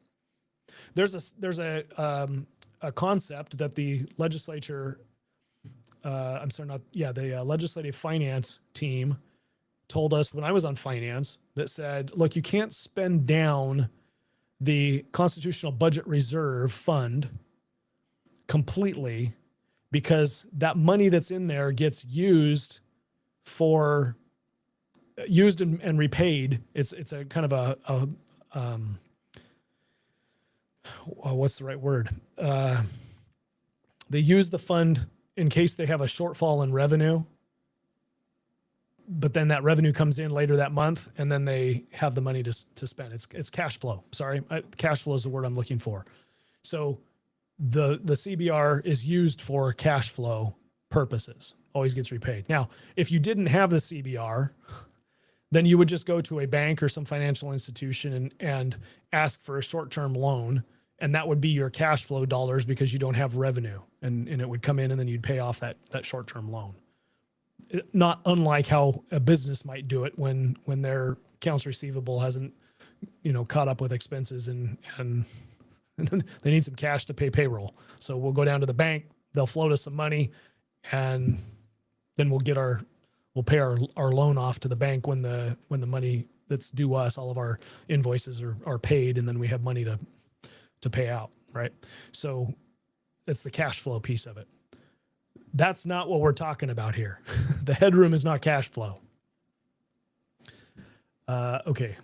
There's a concept that the legislature, the legislative finance team told us when I was on finance, that said, look, you can't spend down the constitutional budget reserve fund completely, because that money that's in there gets used and repaid. It's a kind of what's the right word? They use the fund in case they have a shortfall in revenue, but then that revenue comes in later that month, and then they have the money to spend. It's cash flow. Sorry, cash flow is the word I'm looking for. So the CBR is used for cash flow purposes, always gets repaid. Now, if you didn't have the CBR, then you would just go to a bank or some financial institution and ask for a short-term loan, and that would be your cash flow dollars, because you don't have revenue, and it would come in, and then you'd pay off that short-term loan. Not unlike how a business might do it when their accounts receivable hasn't, caught up with expenses, and they need some cash to pay payroll. So we'll go down to the bank, they'll float us some money, and then we'll pay our loan off to the bank when the money that's due us, all of our invoices are paid, and then we have money to pay out, right? So it's the cash flow piece of it. That's not what we're talking about here. The headroom is not cash flow. Okay.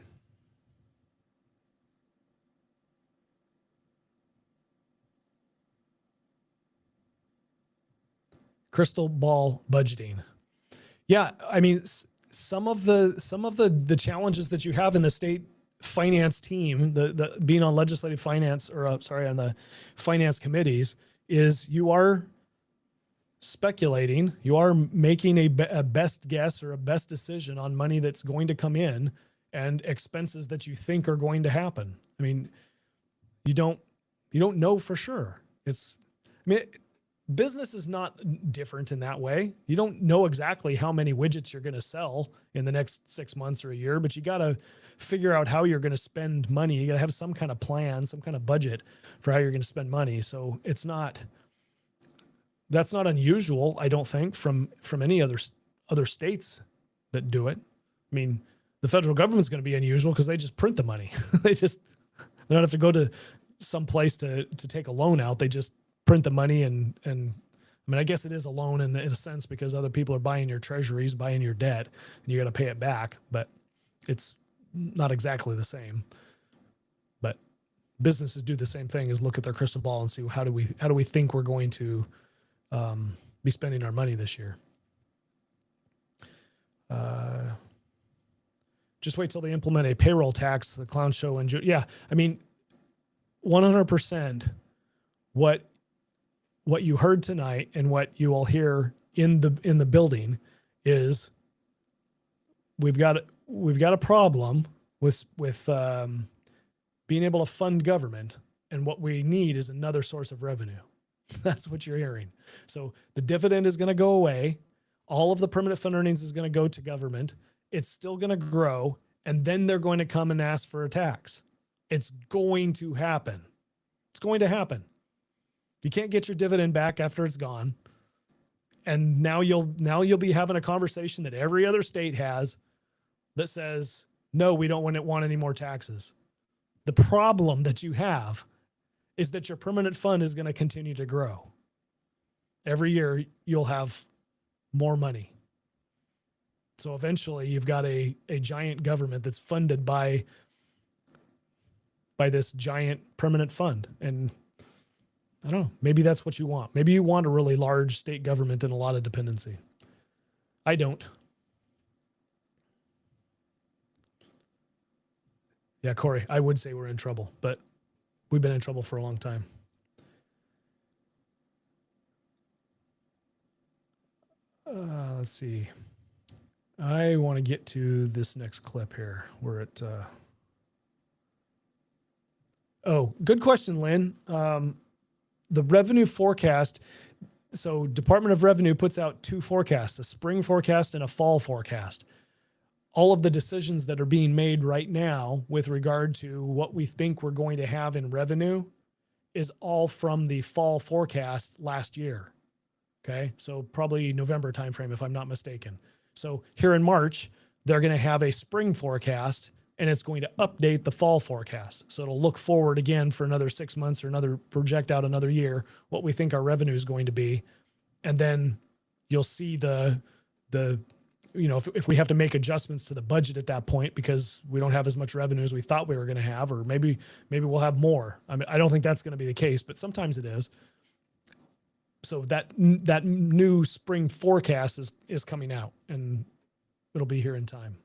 Crystal ball budgeting. Yeah, I mean, some of the challenges that you have in the state finance team, the being on legislative finance, on the finance committees, is you are speculating, you are making a best guess or a best decision on money that's going to come in and expenses that you think are going to happen. I mean, you don't know for sure. Business is not different in that way. You don't know exactly how many widgets you're going to sell in the next 6 months or a year, but you got to figure out how you're going to spend money. You got to have some kind of plan, some kind of budget for how you're going to spend money. So that's not unusual, I don't think, from any other states that do it. I mean, the federal government's going to be unusual because they just print the money. They don't have to go to some place to take a loan out. They just print the money, and I mean, I guess it is a loan in a sense, because other people are buying your treasuries, buying your debt, and you got to pay it back. But it's not exactly the same, but businesses do the same thing, is look at their crystal ball and see how do we think we're going to be spending our money this year. Just wait till they implement a payroll tax, the clown show in June. Yeah, I mean, 100% what you heard tonight and what you all hear in the building is we've got a problem with being able to fund government, and what we need is another source of revenue. That's what you're hearing. So the dividend is going to go away. All of the permanent fund earnings is going to go to government. It's still going to grow, and then they're going to come and ask for a tax. It's going to happen. It's going to happen. You can't get your dividend back after it's gone. And now you'll be having a conversation that every other state has that says, no, we don't want any more taxes. The problem that you have is that your permanent fund is going to continue to grow. Every year you'll have more money. So eventually you've got a giant government that's funded by this giant permanent fund. And I don't know, maybe that's what you want. Maybe you want a really large state government and a lot of dependency. I don't. Yeah, Corey, I would say we're in trouble, but we've been in trouble for a long time. Let's see. I want to get to this next clip here. We're at... Oh, good question, Lynn. The revenue forecast. So Department of Revenue puts out two forecasts, a spring forecast and a fall forecast. All of the decisions that are being made right now with regard to what we think we're going to have in revenue is all from the fall forecast last year. Okay. So probably November timeframe, if I'm not mistaken. So here in March, they're going to have a spring forecast, and it's going to update the fall forecast. So it'll look forward again for another 6 months or project out another year, what we think our revenue is going to be. And then you'll see if we have to make adjustments to the budget at that point because we don't have as much revenue as we thought we were going to have, or maybe we'll have more. I mean, I don't think that's going to be the case, but sometimes it is. So that new spring forecast is coming out, and it'll be here in time.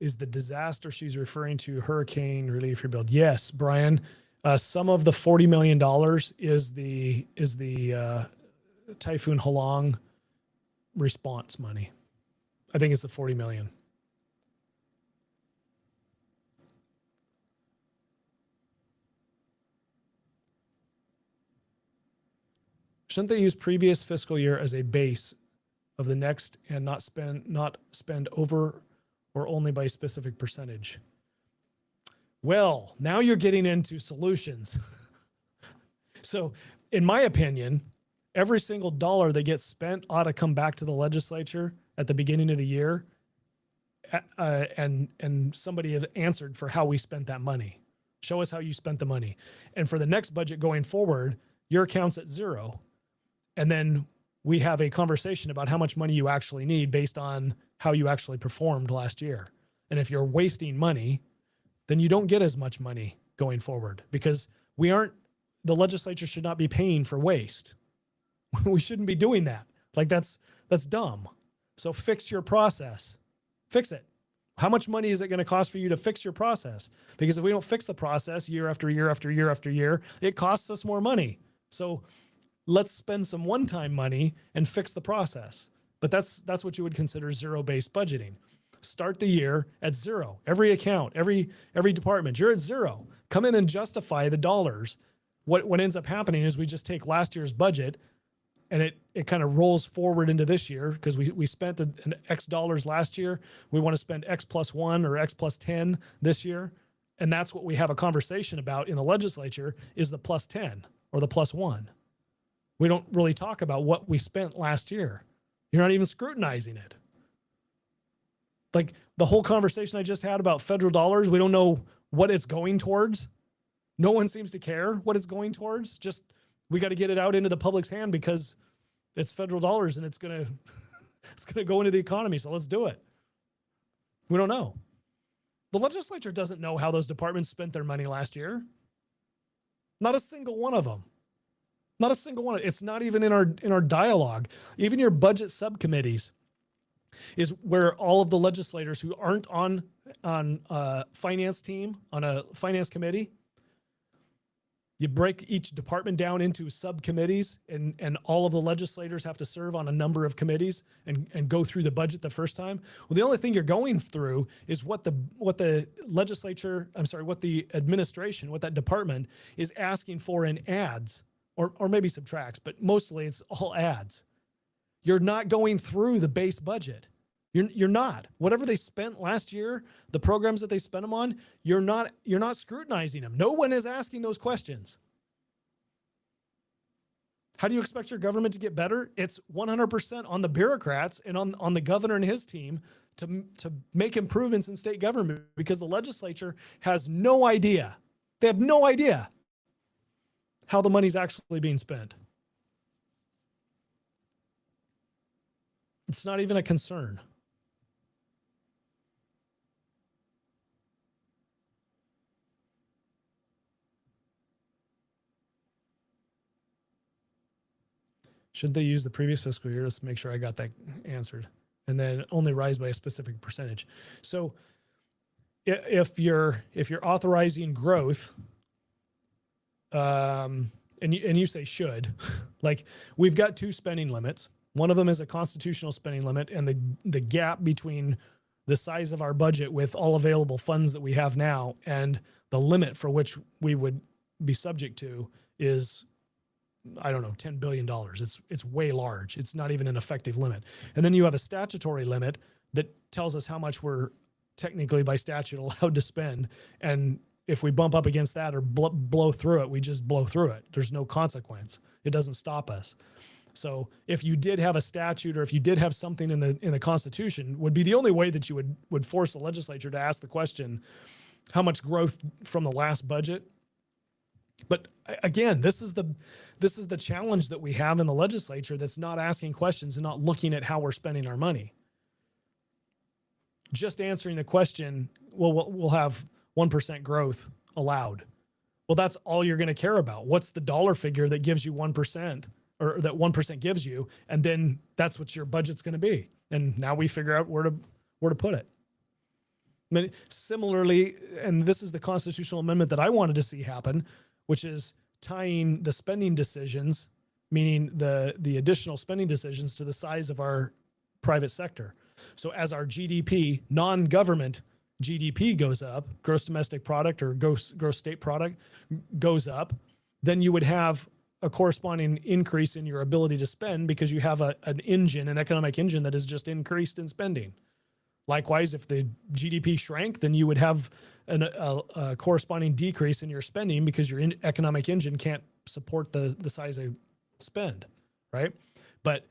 Is the disaster she's referring to hurricane relief rebuild? Yes, Brian. Some of the $40 million is the Typhoon Halong response money. I think it's the $40 million. Shouldn't they use previous fiscal year as a base of the next and not spend over or only by a specific percentage? Well, now you're getting into solutions. So in my opinion, every single dollar that gets spent ought to come back to the legislature at the beginning of the year, and somebody has answered for how we spent that money. Show us how you spent the money. And for the next budget going forward, your account's at zero. And then we have a conversation about how much money you actually need based on how you actually performed last year. And if you're wasting money, then you don't get as much money going forward, because the legislature should not be paying for waste. We shouldn't be doing that. Like that's dumb. So fix your process. Fix it. How much money is it going to cost for you to fix your process? Because if we don't fix the process year after year after year after year, it costs us more money. So let's spend some one-time money and fix the process. But that's what you would consider zero-based budgeting. Start the year at zero. Every account, every department, you're at zero. Come in and justify the dollars. What ends up happening is we just take last year's budget and it kind of rolls forward into this year because we spent an X dollars last year. We want to spend X plus 1 or X plus 10 this year. And that's what we have a conversation about in the legislature is the plus 10 or the plus 1. We don't really talk about what we spent last year. You're not even scrutinizing it. Like the whole conversation I just had about federal dollars, we don't know what it's going towards. No one seems to care what it's going towards. Just we got to get it out into the public's hand because It's federal dollars and it's going to go into the economy. So let's do it. We don't know. The legislature doesn't know how those departments spent their money last year. Not a single one of them. Not a single one. It's not even in our dialogue. Even your budget subcommittees is where all of the legislators who aren't on a finance team, on a finance committee, you break each department down into subcommittees, and all of the legislators have to serve on a number of committees and go through the budget the first time. Well, the only thing you're going through is what the legislature, what the administration, what that department is asking for in ads, or maybe subtracts, but mostly it's all ads. You're not going through the base budget. You're not. Whatever they spent last year, the programs that they spent them on, you're not scrutinizing them. No one is asking those questions. How do you expect your government to get better? It's 100% on the bureaucrats and on the governor and his team to make improvements in state government, because the legislature has no idea. They have no idea how the money's actually being spent. It's not even a concern. Should they use the previous fiscal year? Let's make sure I got that answered. And then only rise by a specific percentage. So if you're authorizing growth, and you say should, like we've got two spending limits. One of them is a constitutional spending limit, and the gap between the size of our budget with all available funds that we have now and the limit for which we would be subject to is, I don't know, $10 billion. It's way large. It's not even an effective limit. And then you have a statutory limit that tells us how much we're technically by statute allowed to spend. And if we bump up against that or blow through it, we just blow through it. There's no consequence. It doesn't stop us. So if you did have a statute, or if you did have something in the Constitution, would be the only way that you would force the legislature to ask the question, how much growth from the last budget? But again, this is the challenge that we have in the legislature that's not asking questions and not looking at how we're spending our money. Just answering the question, well, we'll have 1% growth allowed. Well, that's all you're going to care about. What's the dollar figure that gives you 1%, or that 1% gives you? And then that's what your budget's going to be. And now we figure out where to put it. I mean, similarly, and this is the constitutional amendment that I wanted to see happen, which is tying the spending decisions, meaning the additional spending decisions, to the size of our private sector. So as our GDP, non-government GDP goes up, gross domestic product or gross state product goes up, then you would have a corresponding increase in your ability to spend, because you have an economic engine that is just increased in spending. Likewise, if the GDP shrank, then you would have a corresponding decrease in your spending, because your economic engine can't support the size of spend, right? But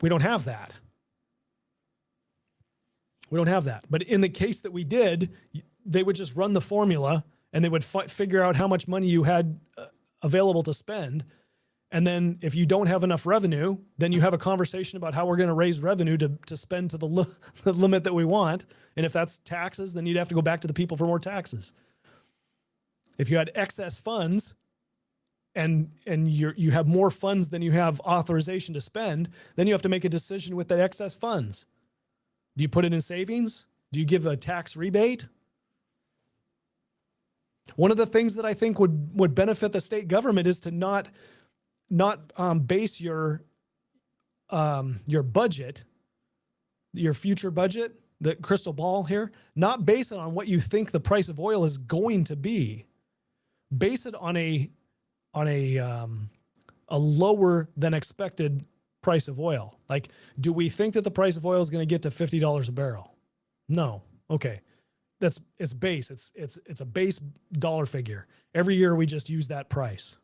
we don't have that. We don't have that. But in the case that we did, they would just run the formula and they would figure out how much money you had available to spend. And then if you don't have enough revenue, then you have a conversation about how we're going to raise revenue to spend to the limit that we want. And if that's taxes, then you'd have to go back to the people for more taxes. If you had excess funds and you have more funds than you have authorization to spend, then you have to make a decision with that excess funds. Do you put it in savings? Do you give a tax rebate? One of the things that I think would benefit the state government is to not base your budget, your future budget, the crystal ball here, not base it on what you think the price of oil is going to be. Base it on a lower than expected price of oil. Like, do we think that the price of oil is going to get to $50 a barrel? No. Okay. It's base. It's a base dollar figure. Every year we just use that price.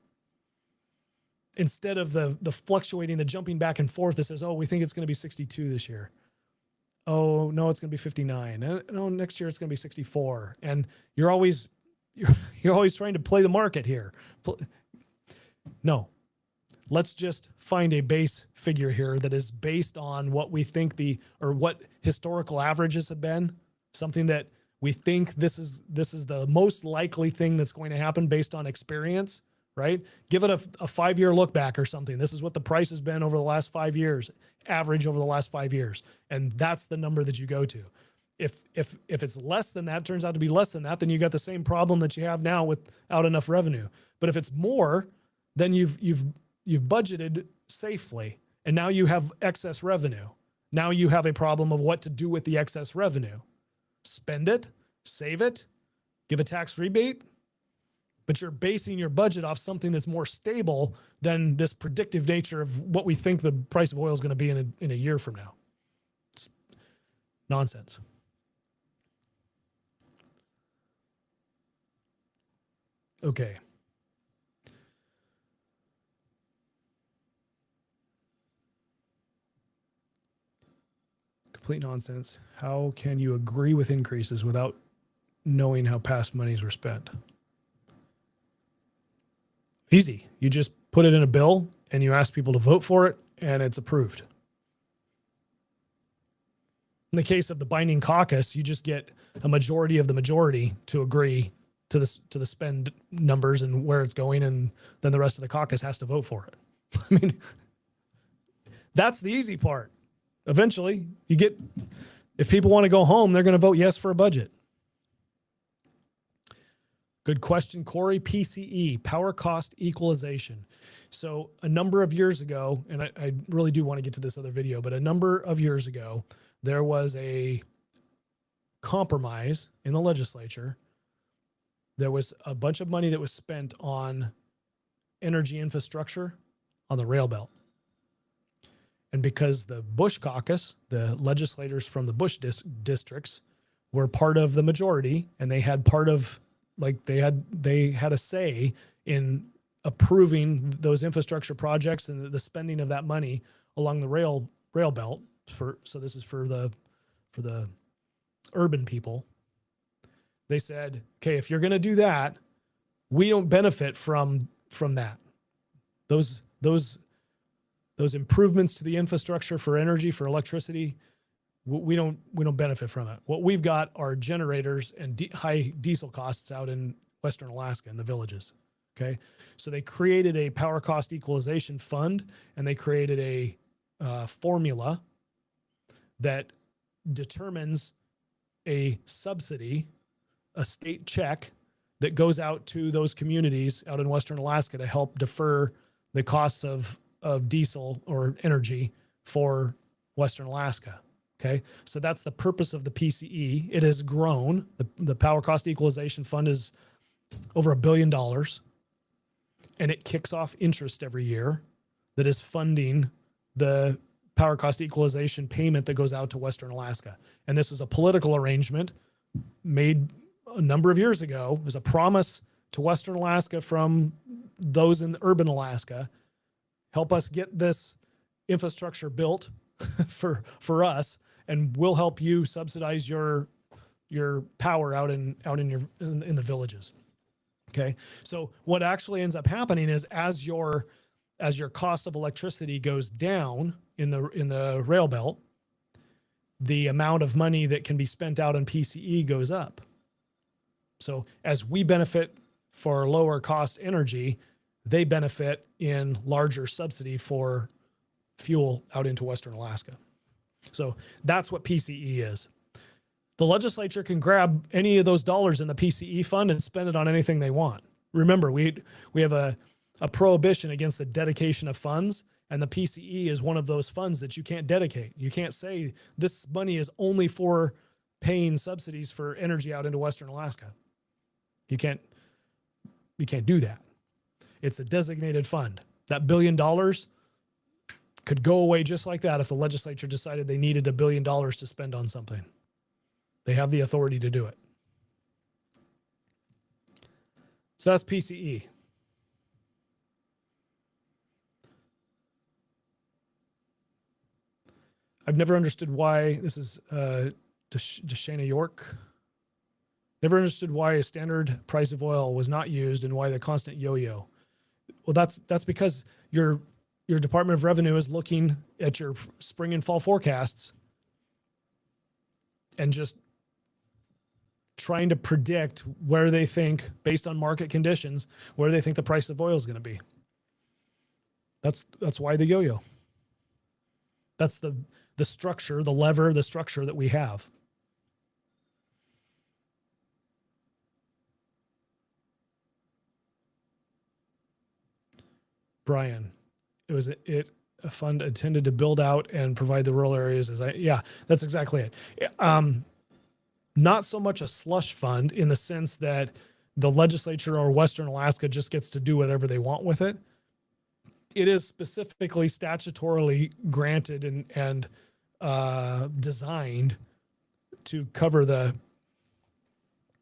Instead of the fluctuating, the jumping back and forth that says, oh, we think it's going to be 62 this year. Oh, no, it's going to be 59. No, next year it's going to be 64. And you're always trying to play the market here. No. let's just find a base figure here that is based on what we think what historical averages have been, something that we think this is the most likely thing that's going to happen based on experience, right? Give it a 5-year look back or something. This is what the price has been over the last 5 years, average over the last 5 years. And that's the number that you go to. If it's less than that, turns out to be less than that, then you got the same problem that you have now without enough revenue. But if it's more, then you've budgeted safely, and now you have excess revenue. Now you have a problem of what to do with the excess revenue. Spend it, save it, give a tax rebate, but you're basing your budget off something that's more stable than this predictive nature of what we think the price of oil is going to be in a year from now. It's nonsense. Okay. Complete nonsense. How can you agree with increases without knowing how past monies were spent? Easy. You just put it in a bill and you ask people to vote for it and it's approved. In the case of the binding caucus, you just get a majority of the majority to agree to the spend numbers and where it's going, and then the rest of the caucus has to vote for it. I mean, that's the easy part. Eventually, if people want to go home, they're going to vote yes for a budget. Good question, Corey. PCE, power cost equalization. So a number of years ago, and I really do want to get to this other video, but a number of years ago, there was a compromise in the legislature. There was a bunch of money that was spent on energy infrastructure on the rail belt. And because the Bush caucus, the legislators from the Bush districts, were part of the majority, and they had they had a say in approving those infrastructure projects and the spending of that money along the rail belt. So this is for the urban people. They said, okay, if you're going to do that, we don't benefit from that. Those improvements to the infrastructure for energy, for electricity, we don't benefit from it. What we've got are generators and high diesel costs out in Western Alaska in the villages. Okay. So they created a power cost equalization fund, and they created a formula that determines a subsidy, a state check that goes out to those communities out in Western Alaska to help defer the costs of diesel or energy for Western Alaska. Okay. So that's the purpose of the PCE. It has grown. The Power Cost Equalization Fund is over $1 billion, and it kicks off interest every year that is funding the power cost equalization payment that goes out to Western Alaska. And this was a political arrangement made a number of years ago as a promise to Western Alaska from those in urban Alaska. Help us get this infrastructure built for us, and we'll help you subsidize your power out in the villages. Okay. So what actually ends up happening is as your cost of electricity goes down in the rail belt, the amount of money that can be spent out on PCE goes up. So as we benefit for lower cost energy, they benefit in larger subsidy for fuel out into Western Alaska. So that's what PCE is. The legislature can grab any of those dollars in the PCE fund and spend it on anything they want. Remember, we have a prohibition against the dedication of funds, and the PCE is one of those funds that you can't dedicate. You can't say this money is only for paying subsidies for energy out into Western Alaska. You can't do that. It's a designated fund. That $1 billion could go away just like that if the legislature decided they needed $1 billion to spend on something. They have the authority to do it. So that's PCE. I've never understood why, this is Deshana York. Never understood why a standard price of oil was not used and why the constant yo-yo. Well, that's because you're your Department of Revenue is looking at your spring and fall forecasts and just trying to predict where they think, based on market conditions, where they think the price of oil is going to be. That's why the yo-yo. That's the structure, the lever, the structure that we have. Brian, it was a fund intended to build out and provide the rural areas yeah, that's exactly it. Not so much a slush fund in the sense that the legislature or Western Alaska just gets to do whatever they want with it. It is specifically statutorily granted and designed to cover the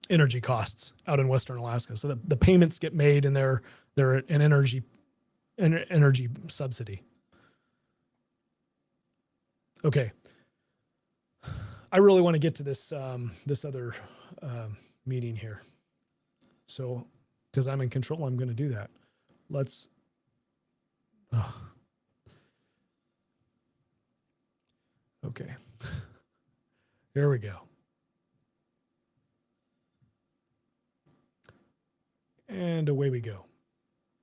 energy costs out in Western Alaska. So the payments get made and they're an energy subsidy. Okay. I really want to get to this this other meeting here. So, because I'm in control, I'm going to do that. Let's. Okay. Here we go. And away we go.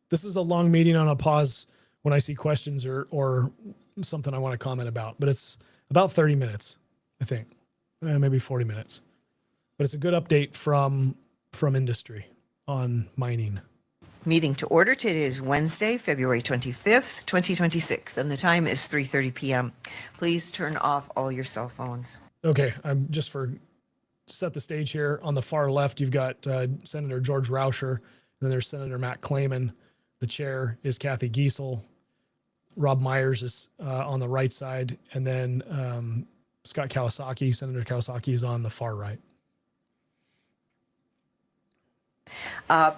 This is a long meeting on a pause when I see questions or something I want to comment about, but it's about 30 minutes, I think. Maybe 40 minutes. But it's a good update from industry on mining. Meeting to order. Today is Wednesday, February 25th, 2026, and the time is 3:30 p.m. Please turn off all your cell phones. Okay, I'm just for set the stage here. On the far left, you've got Senator George Rauscher, and then there's Senator Matt Clayman. The chair is Kathy Giesel. Rob Myers is on the right side, and then Scott Kawasaki, Senator Kawasaki, is on the far right.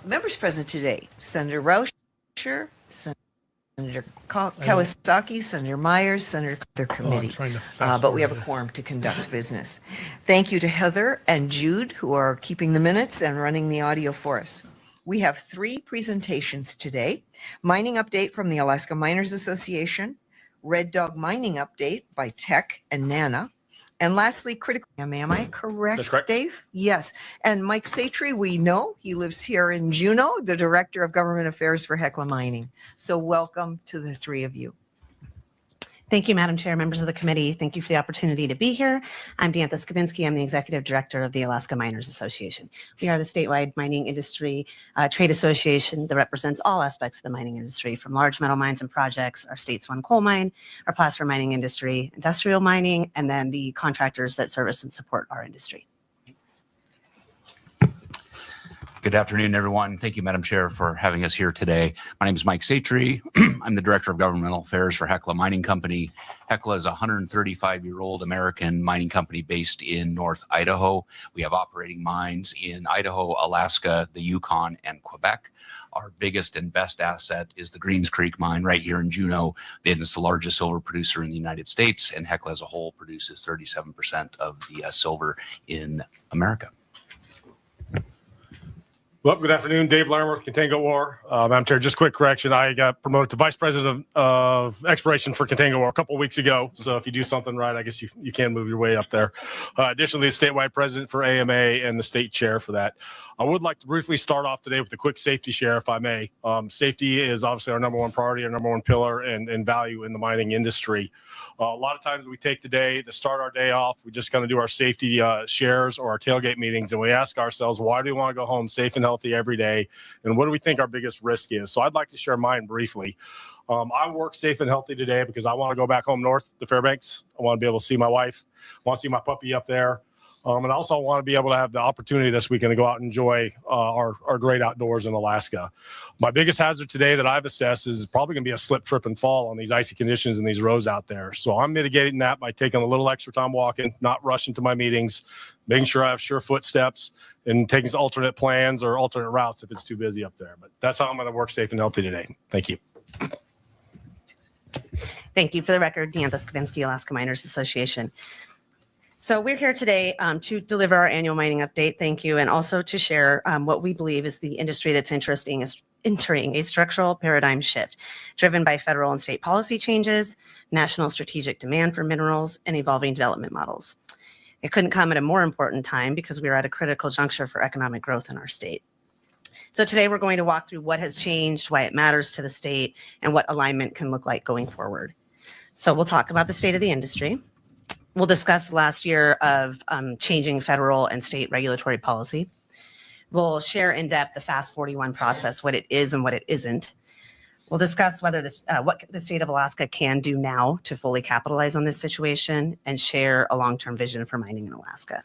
Members present today: Senator Rauscher, Senator Kawasaki, Senator Myers, Senator the committee. Trying to fast but we have a forward. quorum to conduct business. Thank you to Heather and Jude, who are keeping the minutes and running the audio for us. We have 3 presentations today: mining update from the Alaska Miners Association, Red Dog mining update by Tech and Nana, and lastly, critical. Am I correct? That's correct. Dave? Yes. And Mike Satry, we know he lives here in Juneau, the Director of Government Affairs for Hecla Mining. So welcome to the 3 of you. Thank you, Madam Chair, members of the committee. Thank you for the opportunity to be here. I'm Diantha Skabinski. I'm the Executive Director of the Alaska Miners Association. We are the statewide mining industry trade association that represents all aspects of the mining industry, from large metal mines and projects, our state's one coal mine, our placer mining industry, industrial mining, and then the contractors that service and support our industry. Good afternoon, everyone. Thank you, Madam Chair, for having us here today. My name is Mike Satry. I'm the Director of Governmental Affairs for Hecla Mining Company. Hecla is a 135-year-old American mining company based in North Idaho. We have operating mines in Idaho, Alaska, the Yukon, and Quebec. Our biggest and best asset is the Greens Creek mine right here in Juneau. It's the largest silver producer in the United States, and Hecla as a whole produces 37% of the silver in America. Well, good afternoon. Dave Larmer, Contango Ore. Madam Chair, just quick correction. I got promoted to Vice President of Exploration for Contango Ore a couple of weeks ago. So if you do something right, I guess you can move your way up there. Additionally, the statewide president for AMA and the state chair for that. I would like to briefly start off today with a quick safety share, if I may. Safety is obviously our number one priority, our number one pillar and value in the mining industry. A lot of times we take the day to start our day off. We just kind of do our safety shares or our tailgate meetings, and we ask ourselves, why do we want to go home safe and healthy every day? And what do we think our biggest risk is? So I'd like to share mine briefly. I work safe and healthy today because I want to go back home north to Fairbanks. I want to be able to see my wife. I want to see my puppy up there. And also want to be able to have the opportunity this weekend to go out and enjoy our great outdoors in Alaska. My biggest hazard today that I've assessed is probably going to be a slip, trip, and fall on these icy conditions and these roads out there. So I'm mitigating that by taking a little extra time walking, not rushing to my meetings, making sure I have sure footsteps, and taking some alternate plans or alternate routes if it's too busy up there. But that's how I'm going to work safe and healthy today. Thank you. Thank you. For the record, Diantha Skabinski, Alaska Miners Association. So we're here today to deliver our annual mining update. Thank you. And also to share what we believe is the industry that's entering a structural paradigm shift driven by federal and state policy changes, national strategic demand for minerals, and evolving development models. It couldn't come at a more important time because we are at a critical juncture for economic growth in our state. So today we're going to walk through what has changed, why it matters to the state, and what alignment can look like going forward. So we'll talk about the state of the industry. We'll discuss last year of changing federal and state regulatory policy. We'll share in depth the Fast 41 process, what it is and what it isn't. We'll discuss whether what the state of Alaska can do now to fully capitalize on this situation and share a long-term vision for mining in Alaska.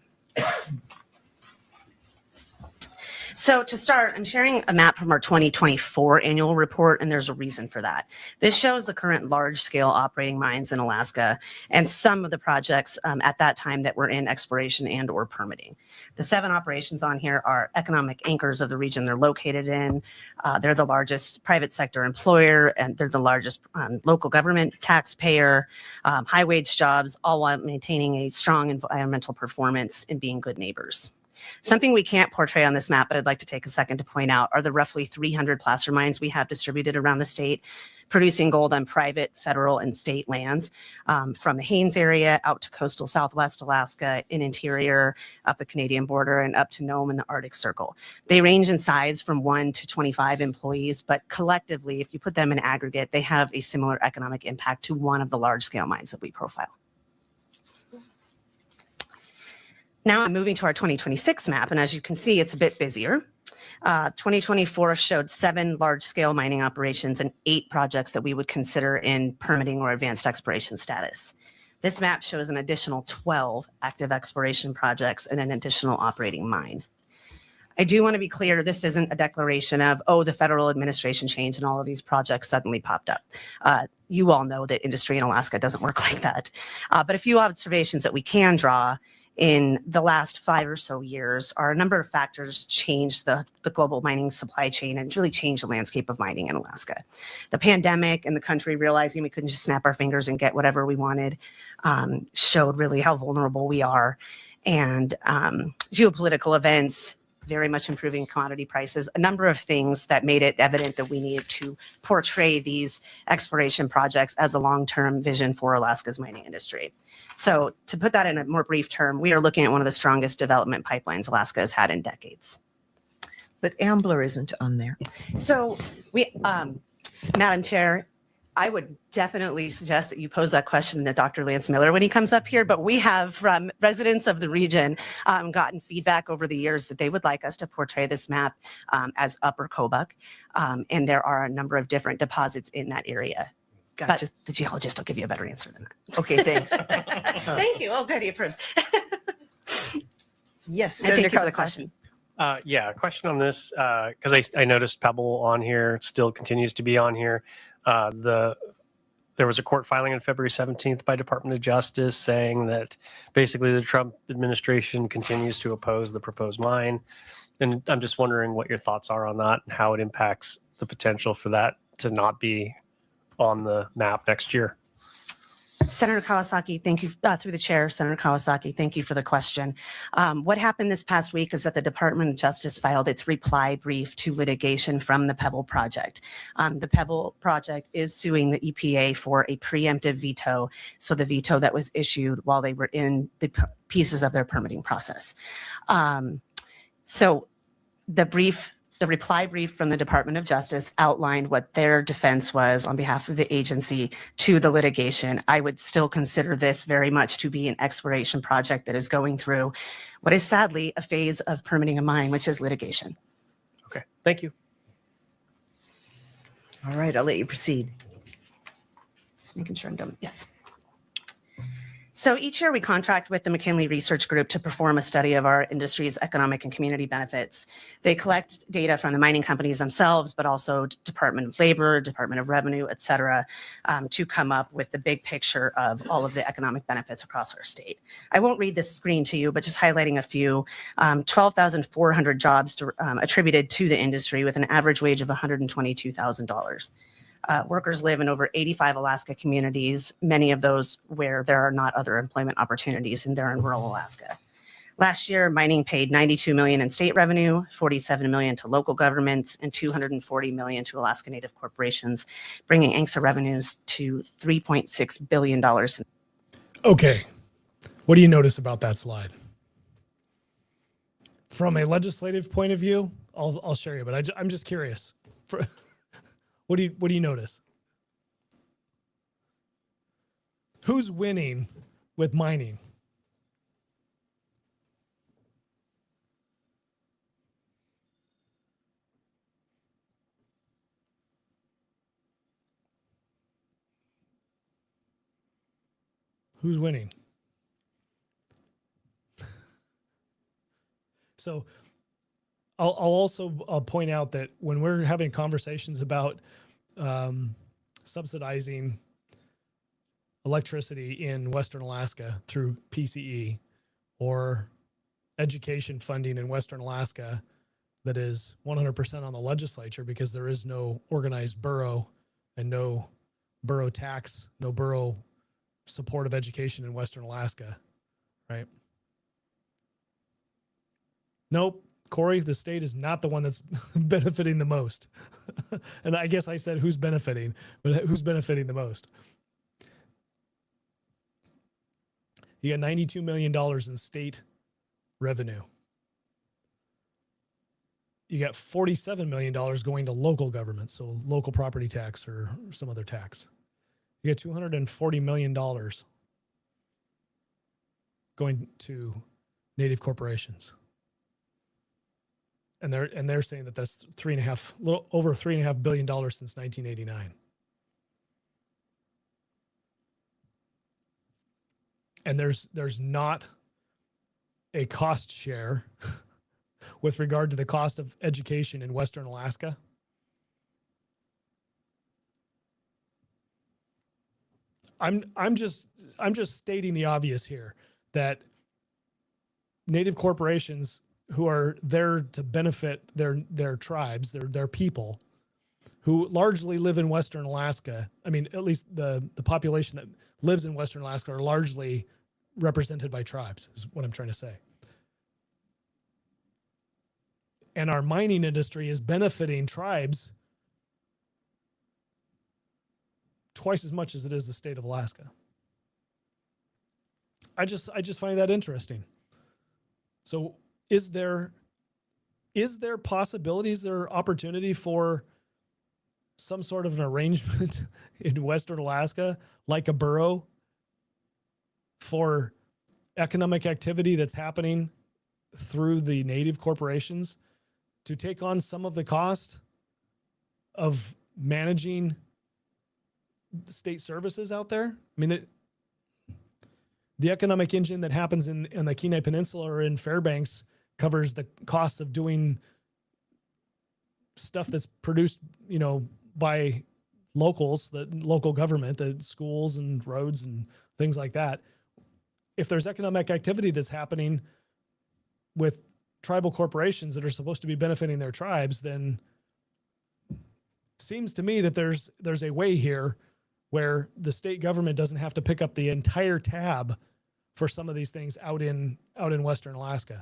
So to start, I'm sharing a map from our 2024 annual report, and there's a reason for that. This shows the current large-scale operating mines in Alaska and some of the projects at that time that were in exploration and or permitting. The 7 operations on here are economic anchors of the region they're located in. They're the largest private sector employer, and they're the largest local government taxpayer, high-wage jobs, all while maintaining a strong environmental performance and being good neighbors. Something we can't portray on this map, but I'd like to take a second to point out, are the roughly 300 placer mines we have distributed around the state, producing gold on private, federal, and state lands, from the Haines area out to coastal Southwest Alaska, in interior, up the Canadian border, and up to Nome in the Arctic Circle. They range in size from 1 to 25 employees, but collectively, if you put them in aggregate, they have a similar economic impact to one of the large-scale mines that we profile. Now I'm moving to our 2026 map, and as you can see, it's a bit busier. 2024 showed 7 large-scale mining operations and 8 projects that we would consider in permitting or advanced exploration status. This map shows an additional 12 active exploration projects and an additional operating mine. I do want to be clear, this isn't a declaration of, oh, the federal administration changed and all of these projects suddenly popped up. You all know that industry in Alaska doesn't work like that. But a few observations that we can draw in the last 5 or so years are a number of factors changed the global mining supply chain and really changed the landscape of mining in Alaska. The pandemic and the country realizing we couldn't just snap our fingers and get whatever we wanted showed really how vulnerable we are. And geopolitical events, very much improving commodity prices, a number of things that made it evident that we needed to portray these exploration projects as a long-term vision for Alaska's mining industry. So to put that in a more brief term, we are looking at one of the strongest development pipelines Alaska has had in decades. But Ambler isn't on there. So we, Madam Chair, I would definitely suggest that you pose that question to Dr. Lance Miller when he comes up here, but we have from residents of the region gotten feedback over the years that they would like us to portray this map as Upper Kobuk, and there are a number of different deposits in that area. Gotcha. But the geologist will give you a better answer than that. Okay, thanks. Thank you. Oh, good, he approves. Yes, And thank Senator you for the Kawasaki. question. Yeah, a question on this, because I noticed Pebble on here, still continues to be on here. There was a court filing on February 17th by Department of Justice saying that basically the Trump administration continues to oppose the proposed mine. And I'm just wondering what your thoughts are on that and how it impacts the potential for that to not be on the map next year. Senator Kawasaki, thank you, through the chair, Senator Kawasaki, thank you for the question. What happened this past week is that the Department of Justice filed its reply brief to litigation from the Pebble project. The Pebble project is suing the EPA for a preemptive veto, so the veto that was issued while they were in the pieces of their permitting process. So the reply brief from the Department of Justice outlined what their defense was on behalf of the agency to the litigation. I would still consider this very much to be an exploration project that is going through what is sadly a phase of permitting a mine, which is litigation. Okay, thank you. All right, I'll let you proceed. Just making sure I'm done. Yes. So each year we contract with the McKinley Research Group to perform a study of our industry's economic and community benefits. They collect data from the mining companies themselves, but also Department of Labor, Department of Revenue, et cetera, to come up with the big picture of all of the economic benefits across our state. I won't read this screen to you, but just highlighting a few, 12,400 jobs attributed to the industry with an average wage of $122,000. Workers live in over 85 Alaska communities, many of those where there are not other employment opportunities, and they're in rural Alaska. Last year, mining paid $92 million in state revenue, $47 million to local governments, and $240 million to Alaska Native corporations, bringing ANCSA revenues to $3.6 billion. Okay. What do you notice about that slide? From a legislative point of view, I'll share you, but I'm just curious. What do you notice? Who's winning with mining? Who's winning? So I'll also point out that when we're having conversations about subsidizing electricity in Western Alaska through PCE or education funding in Western Alaska that is 100% on the legislature because there is no organized borough and no borough tax, no borough support of education in Western Alaska, right? Nope. Corey, the state is not the one that's benefiting the most. And I guess I said who's benefiting, but who's benefiting the most? You got $92 million in state revenue. You got $47 million going to local governments, so local property tax or some other tax. You got $240 million going to Native corporations. And they're saying that that's over $3.5 billion since 1989. And there's not a cost share with regard to the cost of education in Western Alaska. I'm just stating the obvious here that Native corporations who are there to benefit their tribes, their people, who largely live in Western Alaska. I mean, at least the population that lives in Western Alaska are largely represented by tribes, is what I'm trying to say. And our mining industry is benefiting tribes twice as much as it is the state of Alaska. I just find that interesting. So is there possibility, is there opportunity for some sort of an arrangement in Western Alaska, like a borough, for economic activity that's happening through the Native corporations to take on some of the cost of managing state services out there? I mean, the economic engine that happens in the Kenai Peninsula or in Fairbanks covers the costs of doing stuff that's produced, by locals, the local government, the schools and roads and things like that. If there's economic activity that's happening with tribal corporations that are supposed to be benefiting their tribes, then it seems to me that there's a way here where the state government doesn't have to pick up the entire tab for some of these things out in Western Alaska.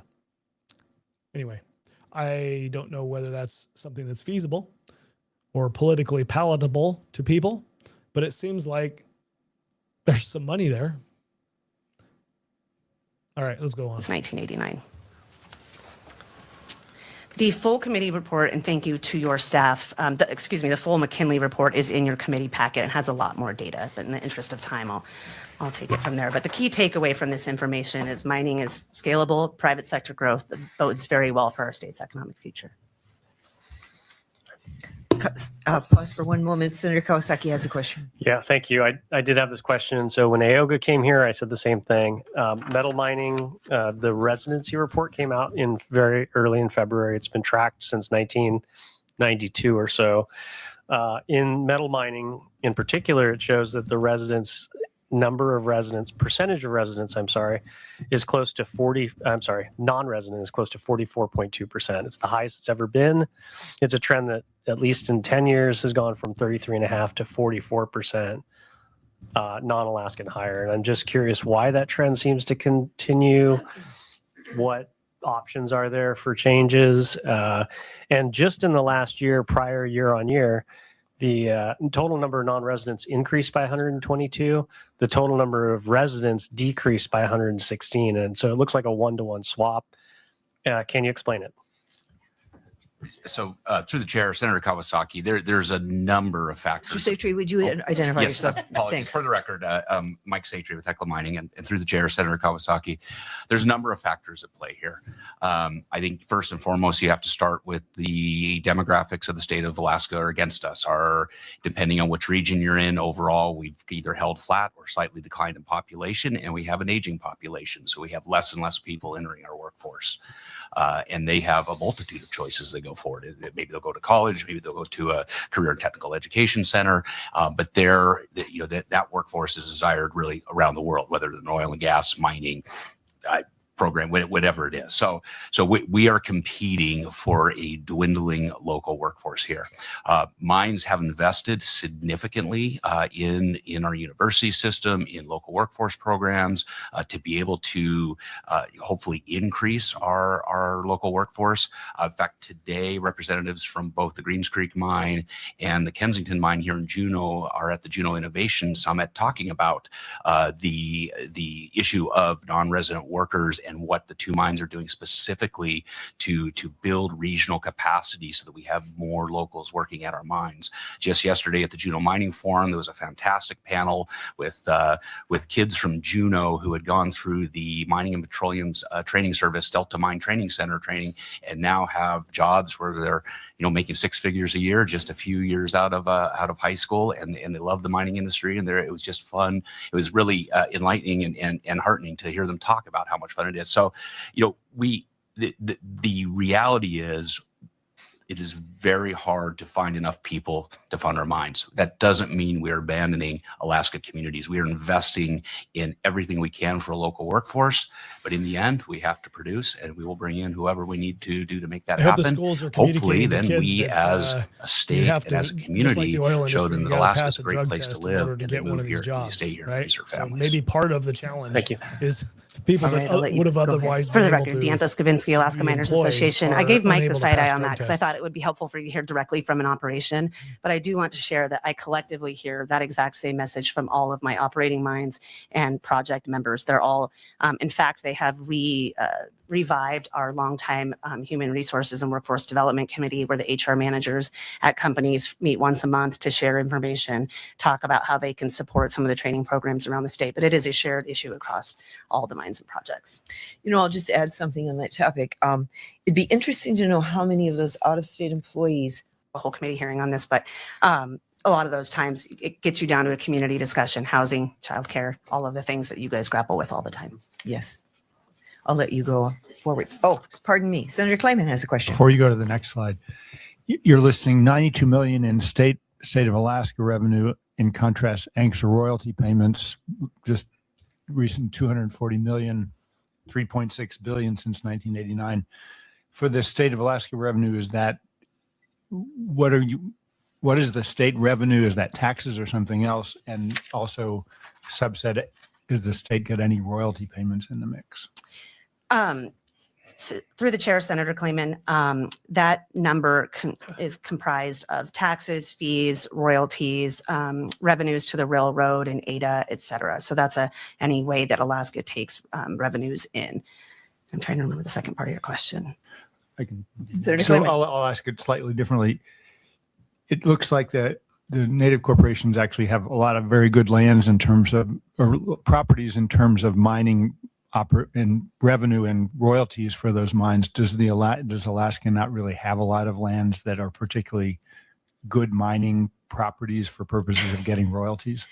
Anyway, I don't know whether that's something that's feasible or politically palatable to people, but it seems like there's some money there. All right, let's go on. It's 1989. The full committee report, and thank you to your staff, the full McKinley report is in your committee packet and has a lot more data, but in the interest of time, I'll take it from there. But the key takeaway from this information is mining is scalable, private sector growth that bodes very well for our state's economic future. Pause for one moment. Senator Kawasaki has a question. Yeah, thank you. I did have this question. So when AOGA came here, I said the same thing. Metal mining, the residency report came out in very early in February. It's been tracked since 1992 or so. In metal mining in particular, it shows that the percentage of residents, is close to non-resident is close to 44.2%. It's the highest it's ever been. It's a trend that at least in 10 years has gone from 33.5% to 44% non-Alaskan hire. And I'm just curious why that trend seems to continue what options are there for changes? And just in the last year, prior year on year, the total number of non-residents increased by 122. The total number of residents decreased by 116. And so it looks like a one-to-one swap. Can you explain it? So through the chair, Senator Kawasaki, there's a number of factors. Mr. Satry, would you identify Yes, yourself? apologies. Thanks. For the record, Mike Satry with Hecla Mining, and through the chair, Senator Kawasaki, there's a number of factors at play here. I think first and foremost, you have to start with the demographics of the state of Alaska are against us. Depending on which region you're in, overall, we've either held flat or slightly declined in population, and we have an aging population. So we have less and less people entering our workforce. And they have a multitude of choices they go forward. Maybe they'll go to college, maybe they'll go to a career and technical education center, but that workforce is desired really around the world, whether it's in oil and gas, mining, program, whatever it is. So we are competing for a dwindling local workforce here. Mines have invested significantly in our university system, in local workforce programs, to be able to hopefully increase our local workforce. In fact, today, representatives from both the Greens Creek mine and the Kensington mine here in Juneau are at the Juneau Innovation Summit talking about the issue of non-resident workers and what the two mines are doing specifically to build regional capacity so that we have more locals working at our mines. Just yesterday at the Juneau Mining Forum, there was a fantastic panel with kids from Juneau who had gone through the Mining and Petroleum's training service, Delta Mine Training Center training, and now have jobs where they're making six figures a year, just a few years out of high school, and they love the mining industry, and it was just fun. It was really enlightening and heartening to hear them talk about how much fun it is. So, the reality is, it is very hard to find enough people to fund our mines. That doesn't mean we're abandoning Alaska communities. We are investing in everything we can for a local workforce, but in the end, we have to produce, and we will bring in whoever we need to do to make that happen. Hopefully, then we as a state and as a community show them that Alaska is a great place to live, and they move here, and they stay here, and raise their families. So maybe part of the challenge Thank you. is people that would have otherwise For the been able record, to Diantha Skabinski, Alaska Miners employed Association. I are gave Mike the unable to side eye pass on drug that because I tests. thought it would be helpful for you to hear directly from an operation. But I do want to share that I collectively hear that exact same message from all of my operating mines and project members. They're all, in fact, they have revived our longtime Human Resources and Workforce Development Committee, where the HR managers at companies meet once a month to share information, talk about how they can support some of the training programs around the state. But it is a shared issue across all the mines and projects. I'll just add something on that topic. It'd be interesting to know how many of those out-of-state employees. A whole committee hearing on this, but a lot of those times it gets you down to a community discussion, housing, childcare, all of the things that you guys grapple with all the time. Yes. I'll let you go forward. Oh, pardon me. Senator Kleiman has a question. Before you go to the next slide, you're listing $92 million in state of Alaska revenue. In contrast, extra royalty payments, just recent $240 million, $3.6 billion since 1989. For the state of Alaska revenue, is that what is the state revenue? Is that taxes or something else? And also, subset, does the state get any royalty payments in the mix? Through the chair, Senator Kleiman, that number is comprised of taxes, fees, royalties, revenues to the railroad and ADA, et cetera. So that's any way that Alaska takes revenues in. I'm trying to remember the second part of your question. I can. Senator So Kleiman. I'll ask it slightly differently. It looks like the native corporations actually have a lot of very good lands in terms of, or properties in terms of mining and revenue and royalties for those mines. Does Alaska not really have a lot of lands that are particularly good mining properties for purposes of getting royalties?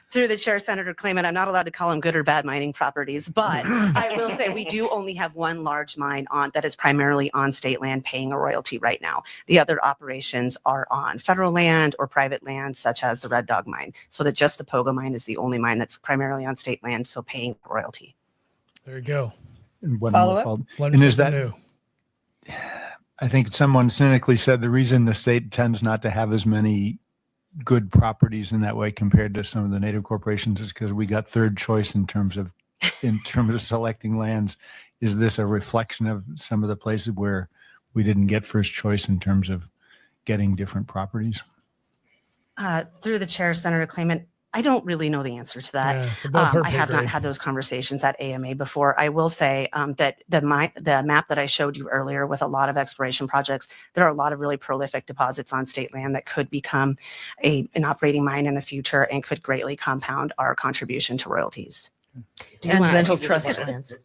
Through the chair, Senator Kleiman, I'm not allowed to call them good or bad mining properties, but I will say we do only have one large mine that is primarily on state land paying a royalty right now. The other operations are on federal land or private land, such as the Red Dog mine. So that just the Pogo mine is the only mine that's primarily on state land, so paying royalty. There you go. And one Follow more up? follow- Learn And is something that, new. I think someone cynically said the reason the state tends not to have as many good properties in that way compared to some of the native corporations is because we got third choice in terms of in terms of selecting lands. Is this a reflection of some of the places where we didn't get first choice in terms of getting different properties? Through the chair, Senator Clayman, I don't really know the answer to that. Yeah, it's above her I pay have not grade. had those conversations at AMA before. I will say that the map that I showed you earlier with a lot of exploration projects, there are a lot of really prolific deposits on state land that could become an operating mine in the future and could greatly compound our contribution to royalties. And mental trust lands.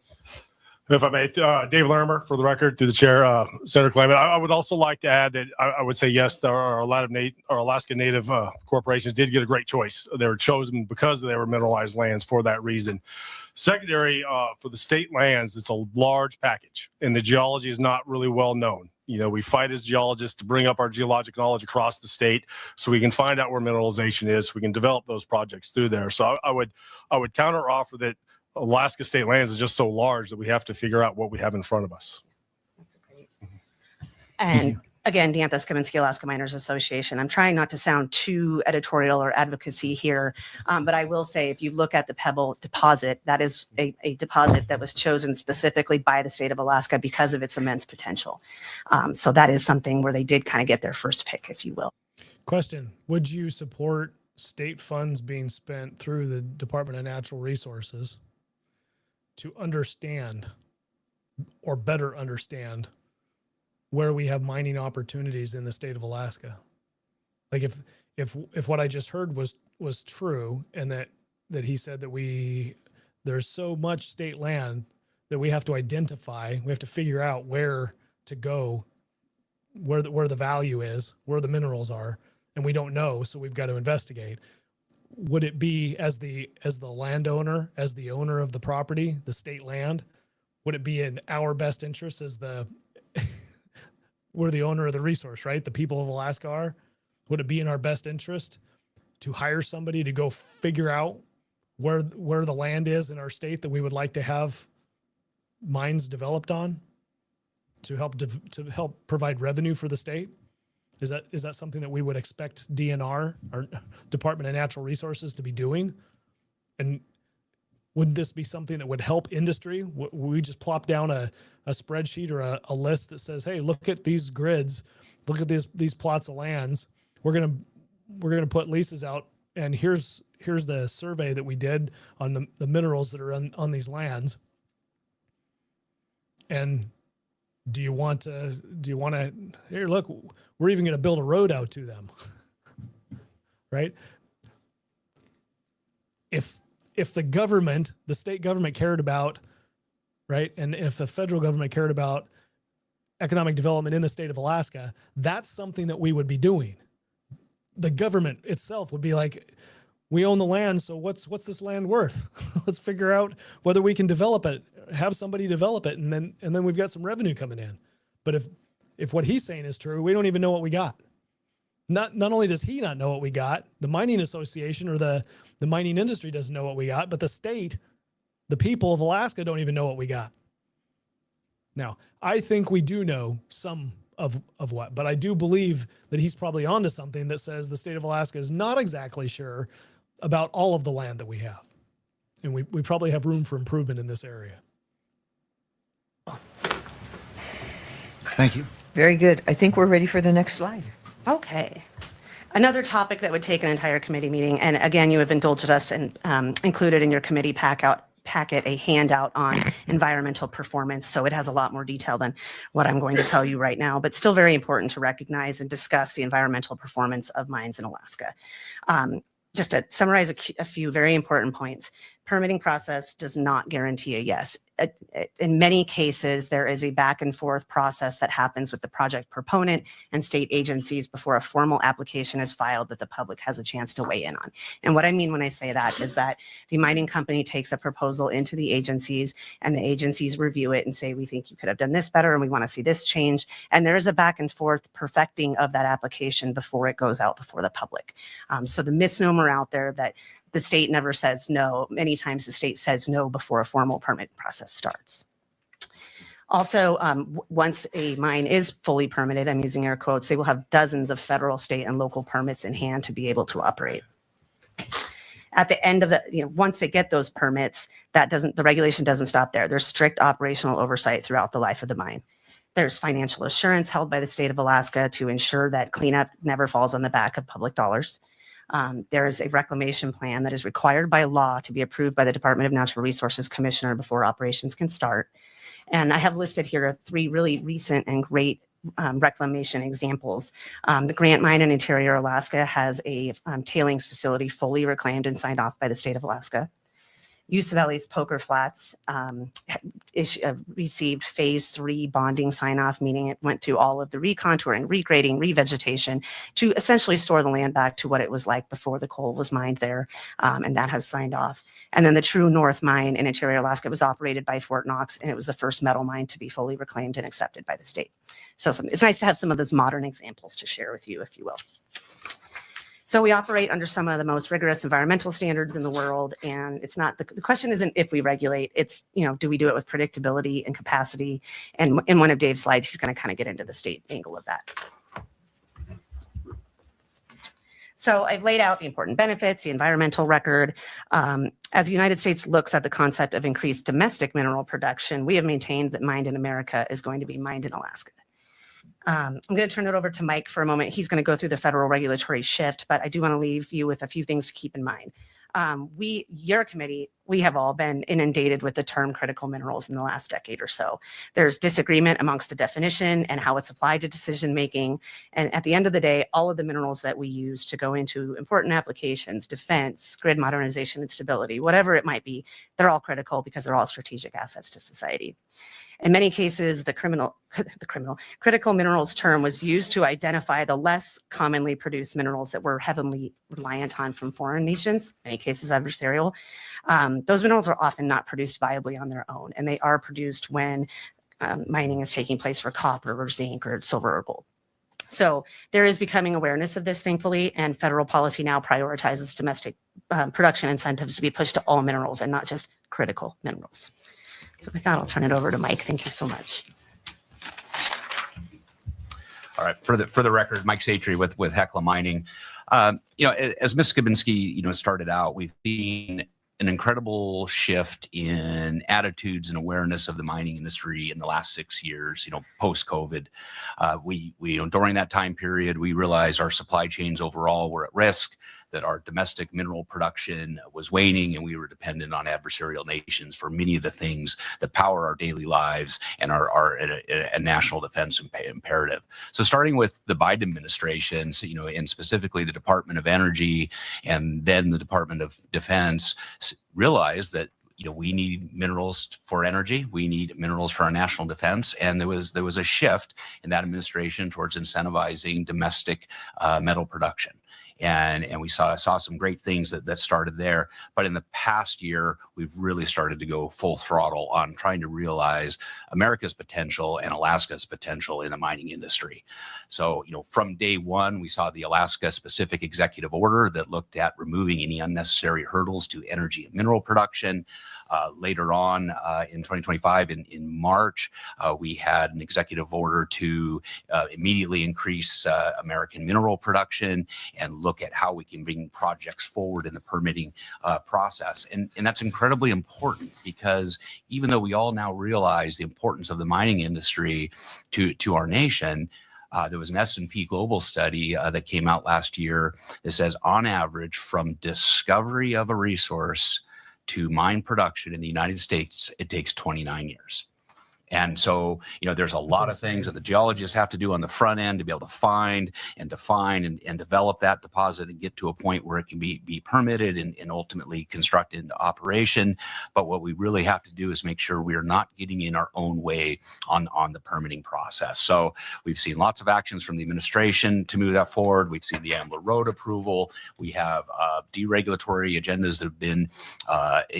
If I may, Dave Larimer, for the record, through the chair, Senator Clayman. I would also like to add that I would say, yes, there are a lot of Alaska Native corporations did get a great choice. They were chosen because they were mineralized lands for that reason. Secondary, for the state lands, it's a large package, and the geology is not really well known. You know, we fight as geologists to bring up our geologic knowledge across the state so we can find out where mineralization is, so we can develop those projects through there. So I would counter offer that Alaska state lands is just so large that we have to figure out what we have in front of us. That's great. And again, Diantha Skabinski, Alaska Miners Association. I'm trying not to sound too editorial or advocacy here, but I will say if you look at the Pebble deposit, that is a deposit that was chosen specifically by the state of Alaska because of its immense potential. So that is something where they did kind of get their first pick, if you will. Question: would you support state funds being spent through the Department of Natural Resources to understand or better understand where we have mining opportunities in the state of Alaska? Like if what I just heard was true, and that he said that there's so much state land that we have to identify, we have to figure out where to go, where the value is, where the minerals are, and we don't know, so we've got to investigate. Would it be as the landowner, as the owner of the property, the state land, would it be in our best interest as we're the owner of the resource, right? The people of Alaska are. Would it be in our best interest to hire somebody to go figure out where the land is in our state that we would like to have mines developed on, to help provide revenue for the state? Is that something that we would expect DNR, or Department of Natural Resources, to be doing? And would this be something that would help industry? Would we just plop down a spreadsheet or a list that says, hey, look at these grids, look at these plots of lands. We're gonna put leases out, and here's the survey that we did on the minerals that are on these lands. And do you want to, here, look, we're even going to build a road out to them, right? If the government, the state government cared about, right, and if the federal government cared about economic development in the state of Alaska, that's something that we would be doing. The government itself would be like, we own the land, so what's this land worth? Let's figure out whether we can develop it, have somebody develop it, and then we've got some revenue coming in. But if what he's saying is true, we don't even know what we got. Not only does he not know what we got, the mining association or the mining industry doesn't know what we got, but the state, the people of Alaska don't even know what we got. Now, I think we do know some of what, but I do believe that he's probably onto something that says the state of Alaska is not exactly sure about all of the land that we have. And we probably have room for improvement in this area. Thank you. Very good. I think we're ready for the next slide. Okay. Another topic that would take an entire committee meeting, and again, you have indulged us and included in your committee packet a handout on environmental performance. So it has a lot more detail than what I'm going to tell you right now, but still very important to recognize and discuss the environmental performance of mines in Alaska. Just to summarize a few very important points, permitting process does not guarantee a yes. In many cases, there is a back and forth process that happens with the project proponent and state agencies before a formal application is filed that the public has a chance to weigh in on. And what I mean when I say that is that the mining company takes a proposal into the agencies, and the agencies review it and say, we think you could have done this better and we want to see this change. And there is a back and forth perfecting of that application before it goes out before the public. So the misnomer out there that the state never says no. Many times the state says no before a formal permit process starts. Also, once a mine is fully permitted, I'm using air quotes, they will have dozens of federal, state, and local permits in hand to be able to operate. At the end of once they get those permits, the regulation doesn't stop there. There's strict operational oversight throughout the life of the mine. There's financial assurance held by the state of Alaska to ensure that cleanup never falls on the back of public dollars. There is a reclamation plan that is required by law to be approved by the Department of Natural Resources Commissioner before operations can start. And I have listed here 3 really recent and great reclamation examples. The Grant Mine in Interior Alaska has a tailings facility fully reclaimed and signed off by the state of Alaska. Use Valley's Poker Flats received phase 3 bonding sign-off, meaning it went through all of the recontouring, regrading, revegetation to essentially store the land back to what it was like before the coal was mined there, and that has signed off. And then the True North Mine in Interior Alaska was operated by Fort Knox, and it was the first metal mine to be fully reclaimed and accepted by the state. So it's nice to have some of those modern examples to share with you, if you will. So we operate under some of the most rigorous environmental standards in the world, and it's not the question isn't if we regulate, it's do we do it with predictability and capacity? And in one of Dave's slides, he's going to kind of get into the state angle of that. So I've laid out the important benefits, the environmental record. As the United States looks at the concept of increased domestic mineral production, we have maintained that mined in America is going to be mined in Alaska. I'm going to turn it over to Mike for a moment. He's going to go through the federal regulatory shift, but I do want to leave you with a few things to keep in mind. Your committee, we have all been inundated with the term critical minerals in the last decade or so. There's disagreement amongst the definition and how it's applied to decision making. And at the end of the day, all of the minerals that we use to go into important applications, defense, grid modernization and stability, whatever it might be, they're all critical because they're all strategic assets to society. In many cases, the critical minerals term was used to identify the less commonly produced minerals that we're heavily reliant on from foreign nations, in many cases adversarial. Those minerals are often not produced viably on their own, and they are produced when mining is taking place for copper or zinc or silver or gold. So there is becoming awareness of this, thankfully, and federal policy now prioritizes domestic production incentives to be pushed to all minerals and not just critical minerals. So with that, I'll turn it over to Mike. Thank you so much. All right, for the record, Mike Satry with Hecla Mining. As Ms. Skibinski, started out, we've seen an incredible shift in attitudes and awareness of the mining industry in the last 6 years, post-COVID. We during that time period, we realized our supply chains overall were at risk, that our domestic mineral production was waning, and we were dependent on adversarial nations for many of the things that power our daily lives and our national defense imperative. So starting with the Biden administration, and specifically the Department of Energy and then the Department of Defense, realized that we need minerals for energy. We need minerals for our national defense. And there was a shift in that administration towards incentivizing domestic metal production. And we saw some great things that started there. But in the past year, we've really started to go full throttle on trying to realize America's potential and Alaska's potential in the mining industry. So, from day one, we saw the Alaska specific executive order that looked at removing any unnecessary hurdles to energy and mineral production. Later on in 2025, in March, we had an executive order to immediately increase American mineral production and look at how we can bring projects forward in the permitting process. And that's incredibly important because even though we all now realize the importance of the mining industry to our nation, there was an S&P Global study that came out last year that says on average from discovery of a resource to mine production in the United States, it takes 29 years. And so, there's a lot of things that the geologists have to do on the front end to be able to find and define and develop that deposit and get to a point where it can be permitted and ultimately constructed into operation. But what we really have to do is make sure we are not getting in our own way on the permitting process. So we've seen lots of actions from the administration to move that forward. We've seen the Ambler Road approval. We have deregulatory agendas that have been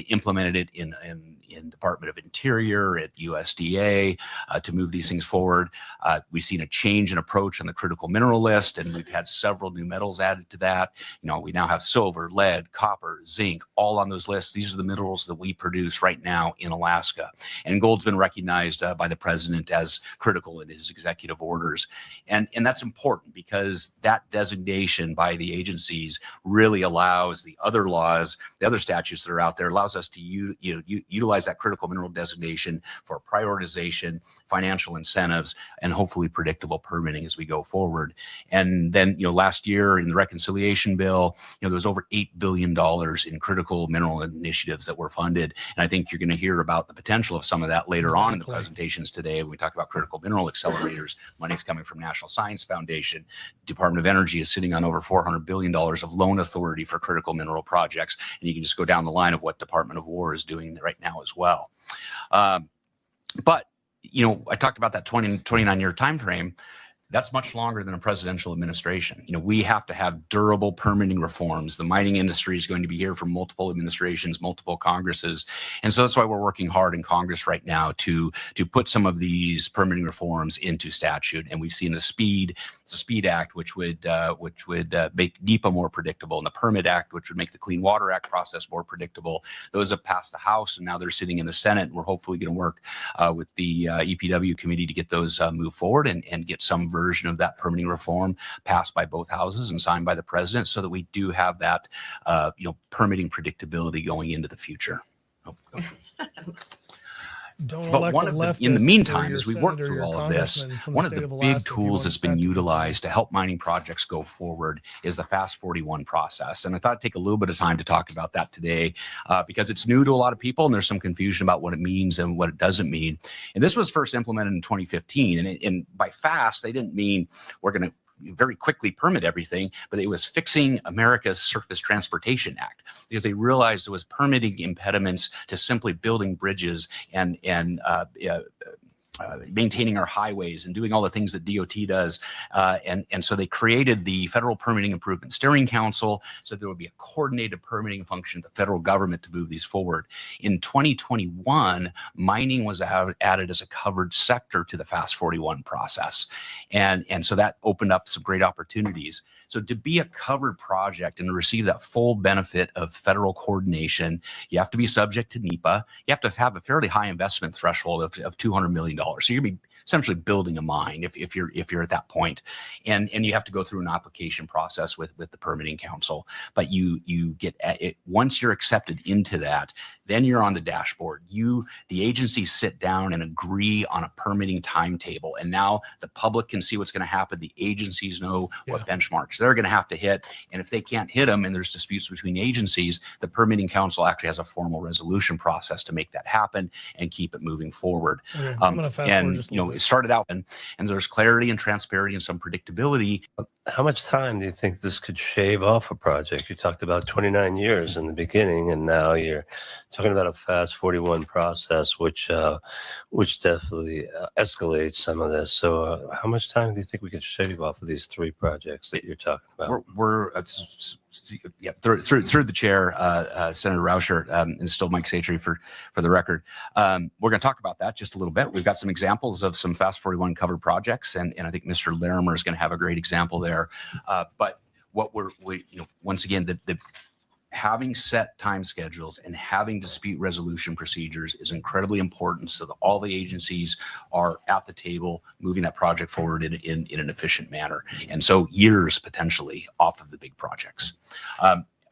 implemented in Department of Interior, at USDA, EPA to move these things forward. We've seen a change in approach on the critical mineral list, and we've had several new metals added to that. We now have silver, lead, copper, zinc, all on those lists. These are the minerals that we produce right now in Alaska. And gold's been recognized by the president as critical in his executive orders. And that's important because that designation by the agencies really allows the other laws, the other statutes that are out there, allows us to utilize that critical mineral designation for prioritization, financial incentives, and hopefully predictable permitting as we go forward. And then, last year in the reconciliation bill, there was over $8 billion in critical mineral initiatives that were funded. And I think you're going to hear about the potential of some of that later on in the presentations today. When we talk about critical mineral accelerators, money's coming from National Science Foundation. Department of Energy is sitting on over $400 billion of loan authority for critical mineral projects. And you can just go down the line of what Department of War is doing right now as well. But I talked about that 29-year time frame. That's much longer than a presidential administration. We have to have durable permitting reforms. The mining industry is going to be here for multiple administrations, multiple Congresses. And so that's why we're working hard in Congress right now to put some of these permitting reforms into statute. And we've seen the SPEED Act, which would make NEPA more predictable, and the Permit Act, which would make the Clean Water Act process more predictable. Those have passed the House, and now they're sitting in the Senate. And we're hopefully going to work with the EPW committee to get those moved forward and get some version of that permitting reform passed by both houses and signed by the president, so that we do have that permitting predictability going into the future. In the meantime, as we work through all of this, one of the big tools that's been utilized to help mining projects go forward is the Fast 41 process. And I thought I'd take a little bit of time to talk about that today because it's new to a lot of people, and there's some confusion about what it means and what it doesn't mean. And this was first implemented in 2015. And by fast, they didn't mean we're going to very quickly permit everything, but it was fixing America's Surface Transportation Act, because they realized there was permitting impediments to simply building bridges and maintaining our highways and doing all the things that DOT does. And so they created the Federal Permitting Improvement Steering Council, so there would be a coordinated permitting function of the federal government to move these forward. In 2021, mining was added as a covered sector to the Fast 41 process. And so that opened up some great opportunities. So to be a covered project and to receive that full benefit of federal coordination, you have to be subject to NEPA. You have to have a fairly high investment threshold of $200 million. So you're going to be essentially building a mine if you're at that point. And you have to go through an application process with the permitting council. But you get it once you're accepted into that, then you're on the dashboard. The agencies sit down and agree on a permitting timetable. And now the public can see what's going to happen. The agencies know what benchmarks they're going to have to hit. And if they can't hit them and there's disputes between agencies, the permitting council actually has a formal resolution process to make that happen and keep it moving forward. Okay, I'm going to fast forward just a little bit. It started out and there's clarity and transparency and some predictability. How much time do you think this could shave off a project? You talked about 29 years in the beginning, and now you're talking about a Fast 41 process, which definitely escalates some of this. So how much time do you think we could shave off of these three projects that you're talking about? We're through the chair, Senator Rauscher, and still Mike Satry for the record. We're going to talk about that just a little bit. We've got some examples of some Fast 41 covered projects, and I think Mr. Larimer is going to have a great example there. But what we once again, the having set time schedules and having dispute resolution procedures is incredibly important, so that all the agencies are at the table moving that project forward in an efficient manner. And so years potentially off of the big projects.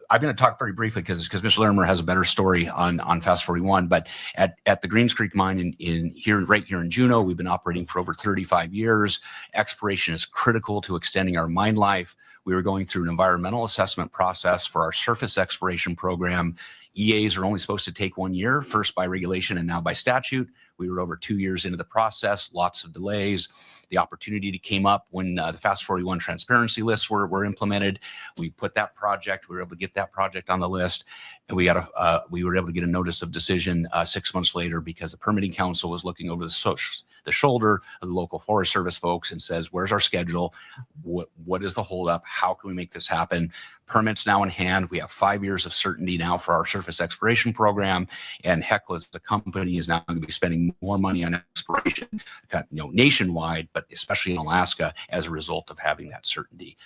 I'm going to talk very briefly because Mr. Larimer has a better story on Fast 41. But at the Greens Creek mine right here in Juneau, we've been operating for over 35 years. Exploration is critical to extending our mine life. We were going through an environmental assessment process for our surface exploration program. EAs are only supposed to take 1 year, first by regulation and now by statute. We were over 2 years into the process, lots of delays. The opportunity came up when the Fast 41 transparency lists were implemented. We put that project, we were able to get that project on the list, and we were able to get a notice of decision 6 months later because the permitting council was looking over the the shoulder of the local Forest Service folks and says, where's our schedule? What is the holdup? How can we make this happen? Permits now in hand. We have 5 years of certainty now for our surface exploration program, and Hecla as a company is now going to be spending more money on exploration, nationwide, but especially in Alaska as a result of having that certainty.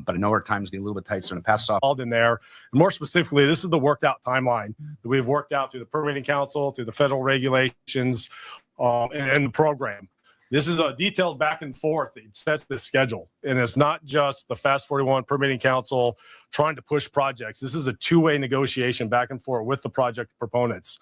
But I know our time's getting a little bit tight, so I'm going to pass it off. All in there. And more specifically, this is the worked out timeline that we've worked out through the permitting council, through the federal regulations, and the program. This is a detailed back and forth. It sets the schedule. And it's not just the Fast 41 Permitting Council trying to push projects. This is a two-way negotiation back and forth with the project proponents.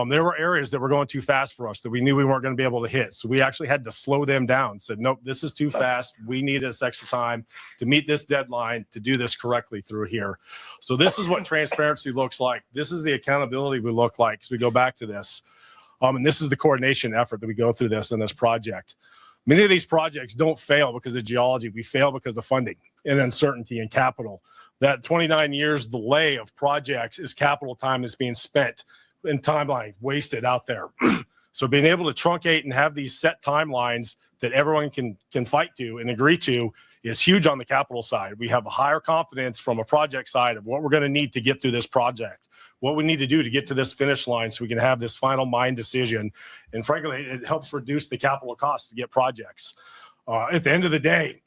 There were areas that were going too fast for us that we knew we weren't going to be able to hit. So we actually had to slow them down. Said, nope, this is too fast. We need this extra time to meet this deadline to do this correctly through here. So this is what transparency looks like. This is the accountability we look like as we go back to this. And this is the coordination effort that we go through this in this project. Many of these projects don't fail because of geology. We fail because of funding and uncertainty and capital. That 29 years delay of projects is capital time that's being spent and timeline wasted out there. So being able to truncate and have these set timelines that everyone can fight to and agree to is huge on the capital side. We have a higher confidence from a project side of what we're going to need to get through this project, what we need to do to get to this finish line so we can have this final mine decision. And frankly, it helps reduce the capital costs to get projects. At the end of the day,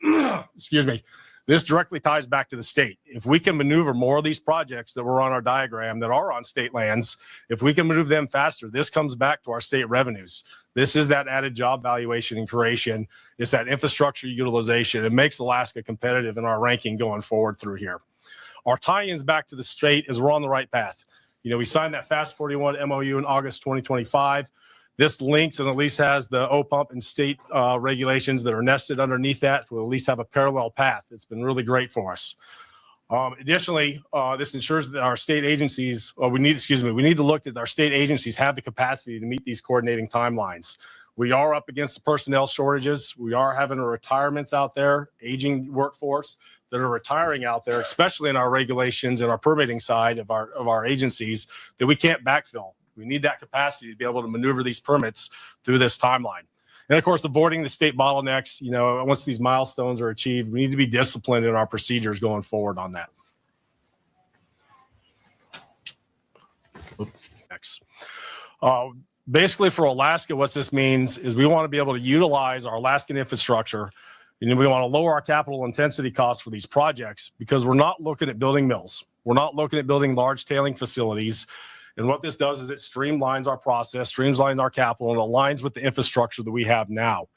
excuse me, this directly ties back to the state. If we can maneuver more of these projects that were on our diagram that are on state lands, if we can move them faster, this comes back to our state revenues. This is that added job valuation and creation. It's that infrastructure utilization. It makes Alaska competitive in our ranking going forward through here. Our tie-ins back to the state is we're on the right path. We signed that Fast 41 MOU in August 2025. This links and at least has the OPUMP and state regulations that are nested underneath that. We'll at least have a parallel path. It's been really great for us. Additionally, this ensures that our state agencies, we need to look that our state agencies have the capacity to meet these coordinating timelines. We are up against the personnel shortages. We are having retirements out there, aging workforce that are retiring out there, especially in our regulations and our permitting side of our agencies that we can't backfill. We need that capacity to be able to maneuver these permits through this timeline. And of course, avoiding the state bottlenecks, once these milestones are achieved, we need to be disciplined in our procedures going forward on that. Next. Basically for Alaska, what this means is we want to be able to utilize our Alaskan infrastructure. We want to lower our capital intensity costs for these projects because we're not looking at building mills. We're not looking at building large tailing facilities. And what this does is it streamlines our process, streamlines our capital, and aligns with the infrastructure that we have now.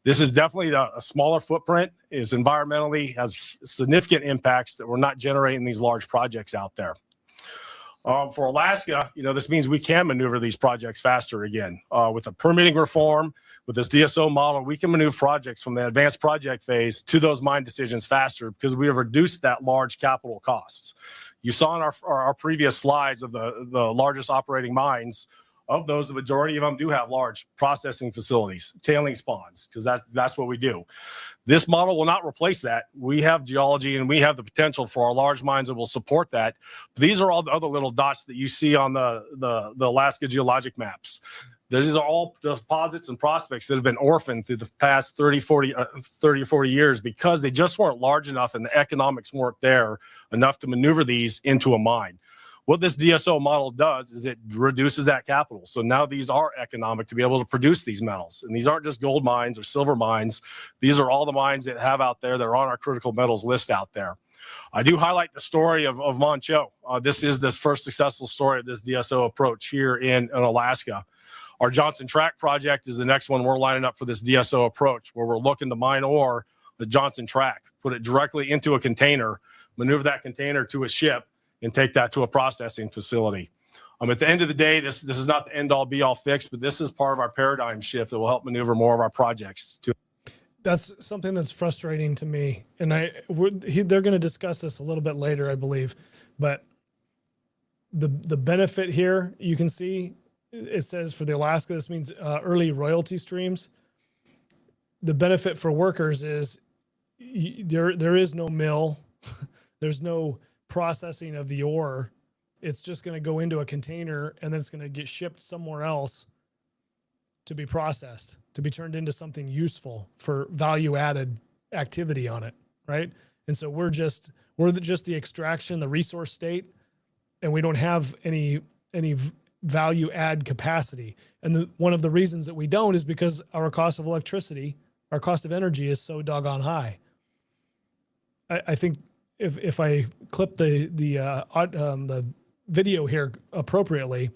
This is definitely a smaller footprint. Is environmentally has significant impacts that we're not generating these large projects out there. For Alaska, this means we can maneuver these projects faster again. With a permitting reform, with this DSO model, we can maneuver projects from the advanced project phase to those mine decisions faster because we have reduced that large capital costs. You saw in our previous slides of the largest operating mines. Of those, the majority of them do have large processing facilities, tailing ponds, because that's what we do. This model will not replace that. We have geology and we have the potential for our large mines that will support that. But these are all the other little dots that you see on the Alaska geologic maps. These are all deposits and prospects that have been orphaned through the past 30 or 40 years because they just weren't large enough and the economics weren't there enough to maneuver these into a mine. What this DSO model does is it reduces that capital. So now these are economic to be able to produce these metals. And these aren't just gold mines or silver mines. These are all the mines that have out there that are on our critical metals list out there. I do highlight the story of Manh Choh. This is this first successful story of this DSO approach here in Alaska. Our Johnson Tract project is the next one we're lining up for this DSO approach, where we're looking to mine ore, the Johnson Tract, put it directly into a container, maneuver that container to a ship, and take that to a processing facility. At the end of the day, this is not the end-all be-all fix, but this is part of our paradigm shift that will help maneuver more of our projects. That's something that's frustrating to me, and they're going to discuss this a little bit later, I believe. But the benefit here, you can see, it says for the Alaska, this means early royalty streams. The benefit for workers is there is no mill, there's no processing of the ore. It's just going to go into a container and then it's going to get shipped somewhere else to be processed, to be turned into something useful for value added activity on it, right? And so we're just the extraction, the resource state, and we don't have any value add capacity. And one of the reasons that we don't is because our cost of electricity, our cost of energy is so doggone high. I think if I clip the video here appropriately,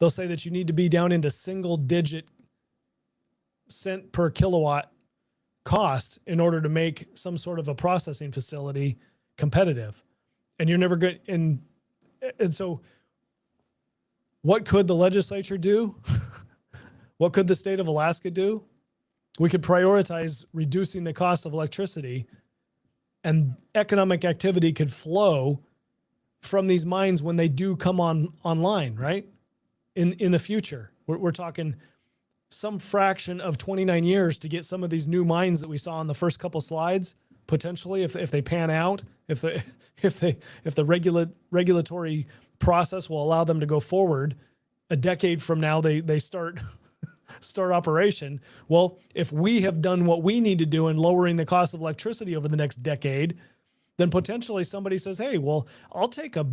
they'll say that you need to be down into single digit cent per kilowatt cost in order to make some sort of a processing facility competitive. And you're never good. And so what could the legislature do? What could the state of Alaska do? We could prioritize reducing the cost of electricity, and economic activity could flow from these mines when they do come online, right? In the future, we're talking some fraction of 29 years to get some of these new mines that we saw in the first couple slides, potentially, if they pan out, if the regulatory process will allow them to go forward. A decade from now, they start operation. Well, if we have done what we need to do in lowering the cost of electricity over the next decade, then potentially somebody says, hey, well, I'll take a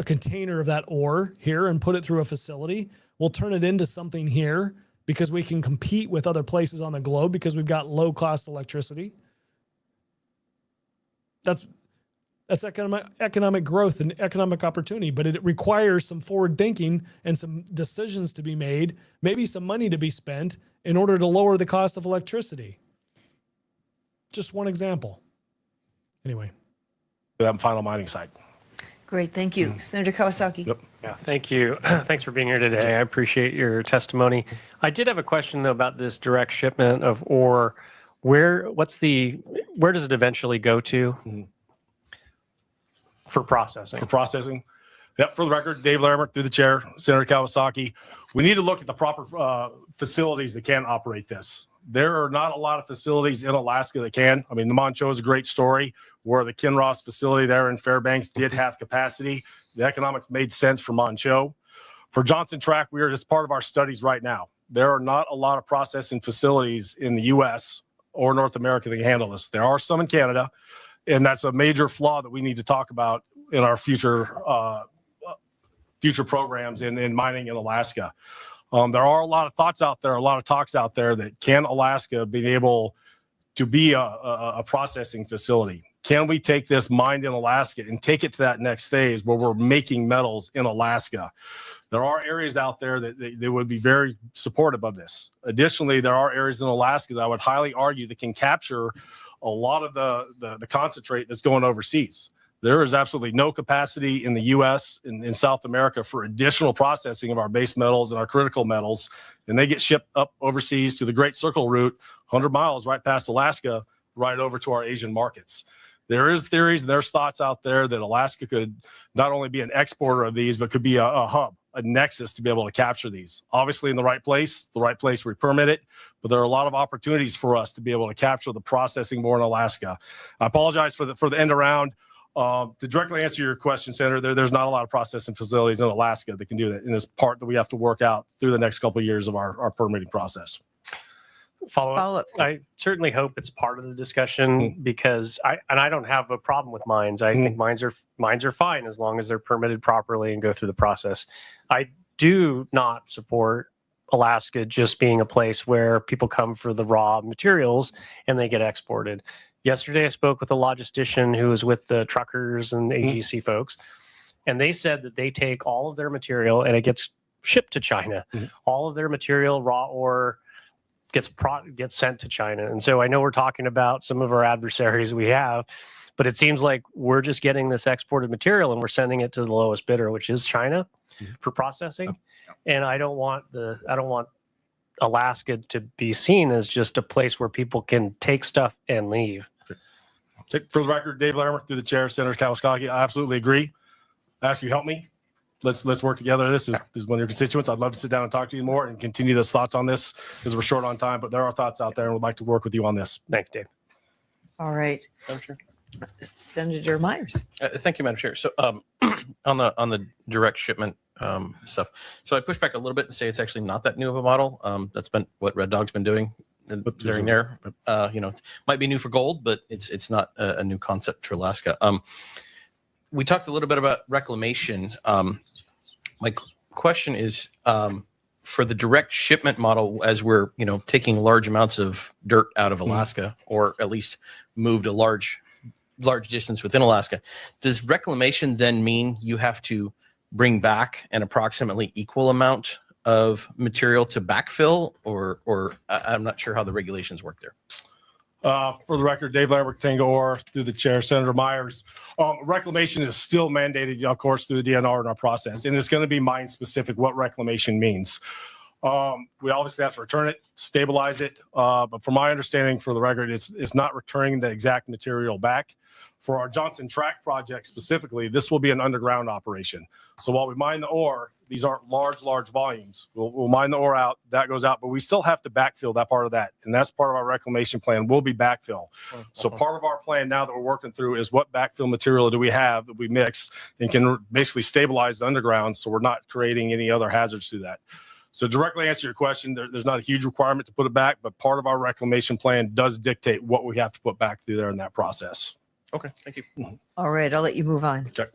container of that ore here and put it through a facility. We'll turn it into something here because we can compete with other places on the globe because we've got low cost electricity. That's economic growth and economic opportunity, but it requires some forward thinking and some decisions to be made, maybe some money to be spent in order to lower the cost of electricity. Just one example. Anyway. That final mining site. Great, thank you. Senator Kawasaki. Yep. Yeah, thank you. Thanks for being here today. I appreciate your testimony. I did have a question though about this direct shipment of ore. Where does it eventually go to for processing? For processing. Yep, for the record, Dave Larimer, through the chair, Senator Kawasaki. We need to look at the proper facilities that can operate this. There are not a lot of facilities in Alaska that can. I mean, the Manh Choh is a great story where the Kinross facility there in Fairbanks did have capacity. The economics made sense for Manh Choh. For Johnson Tract, we are just part of our studies right now. There are not a lot of processing facilities in the U.S. or North America that can handle this. There are some in Canada, and that's a major flaw that we need to talk about in our future programs in mining in Alaska. There are a lot of thoughts out there, a lot of talks out there that can Alaska be able to be a processing facility? Can we take this mined in Alaska and take it to that next phase where we're making metals in Alaska? There are areas out there that they would be very supportive of this. Additionally, there are areas in Alaska that I would highly argue that can capture a lot of the concentrate that's going overseas. There is absolutely no capacity in the U.S. and in South America for additional processing of our base metals and our critical metals, and they get shipped up overseas to the Great Circle route, 100 miles right past Alaska, right over to our Asian markets. There is theories and there's thoughts out there that Alaska could not only be an exporter of these, but could be a hub, a nexus to be able to capture these. Obviously in the right place where we permit it, but there are a lot of opportunities for us to be able to capture the processing more in Alaska. I apologize for the end around. To directly answer your question, Senator, there's not a lot of processing facilities in Alaska that can do that. And it's part that we have to work out through the next couple of years of our permitting process. Follow up. I certainly hope it's part of the discussion because I don't have a problem with mines. I think mines are fine as long as they're permitted properly and go through the process. I do not support Alaska just being a place where people come for the raw materials and they get exported. Yesterday, I spoke with a logistician who was with the truckers and AGC folks, and they said that they take all of their material and it gets shipped to China. All of their material, raw ore, gets sent to China. And so I know we're talking about some of our adversaries we have, but it seems like we're just getting this exported material and we're sending it to the lowest bidder, which is China, for processing. And I don't want Alaska to be seen as just a place where people can take stuff and leave. For the record, Dave Larimer, through the chair, Senator Kawasaki, I absolutely agree. I ask you help me. Let's work together. This is one of your constituents. I'd love to sit down and talk to you more and continue those thoughts on this because we're short on time, but there are thoughts out there and would like to work with you on this. Thanks, Dave. All right. Senator Myers. Thank you, Madam Chair. So on the direct shipment stuff. So I push back a little bit and say it's actually not that new of a model. That's been what Red Dog's been doing during there. Might be new for gold, but it's not a new concept for Alaska. We talked a little bit about reclamation. My question is, for the direct shipment model, as we're taking large amounts of dirt out of Alaska, or at least moved a large distance within Alaska, does reclamation then mean you have to bring back an approximately equal amount of material to backfill, or I'm not sure how the regulations work there? For the record, Dave Lambert, Tango Ore, through the chair, Senator Myers. Reclamation is still mandated, of course, through the DNR in our process, and it's going to be mine specific what reclamation means. We obviously have to return it, stabilize it, but from my understanding, for the record, it's not returning the exact material back. For our Johnson Tract project specifically, this will be an underground operation. So while we mine the ore, these aren't large volumes. We'll mine the ore out, that goes out, but we still have to backfill that part of that. And that's part of our reclamation plan will be backfill. So part of our plan now that we're working through is what backfill material do we have that we mix and can basically stabilize the underground so we're not creating any other hazards through that. So directly answer your question, there's not a huge requirement to put it back, but part of our reclamation plan does dictate what we have to put back through there in that process. Okay, thank you. All right, I'll let you move on. Check.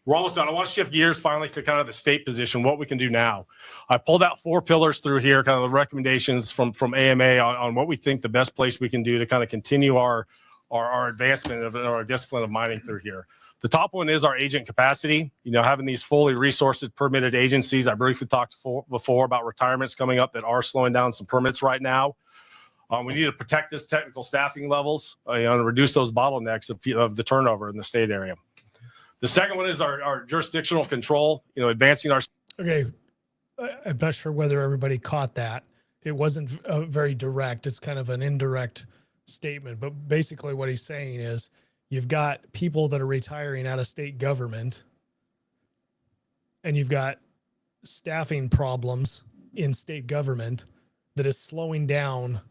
We're almost done. I want to shift gears finally to kind of the state position, what we can do now. I pulled out 4 pillars through here, kind of the recommendations from AMA on what we think the best place we can do to kind of continue our advancement of our discipline of mining through here. The top one is our agent capacity. Having these fully resourced, permitted agencies. I briefly talked before about retirements coming up that are slowing down some permits right now. We need to protect this technical staffing levels and reduce those bottlenecks of the turnover in the state area. The second one is our jurisdictional control, advancing our. Okay. I'm not sure whether everybody caught that. It wasn't very direct. It's kind of an indirect statement, but basically what he's saying is you've got people that are retiring out of state government and you've got staffing problems in state government that is slowing down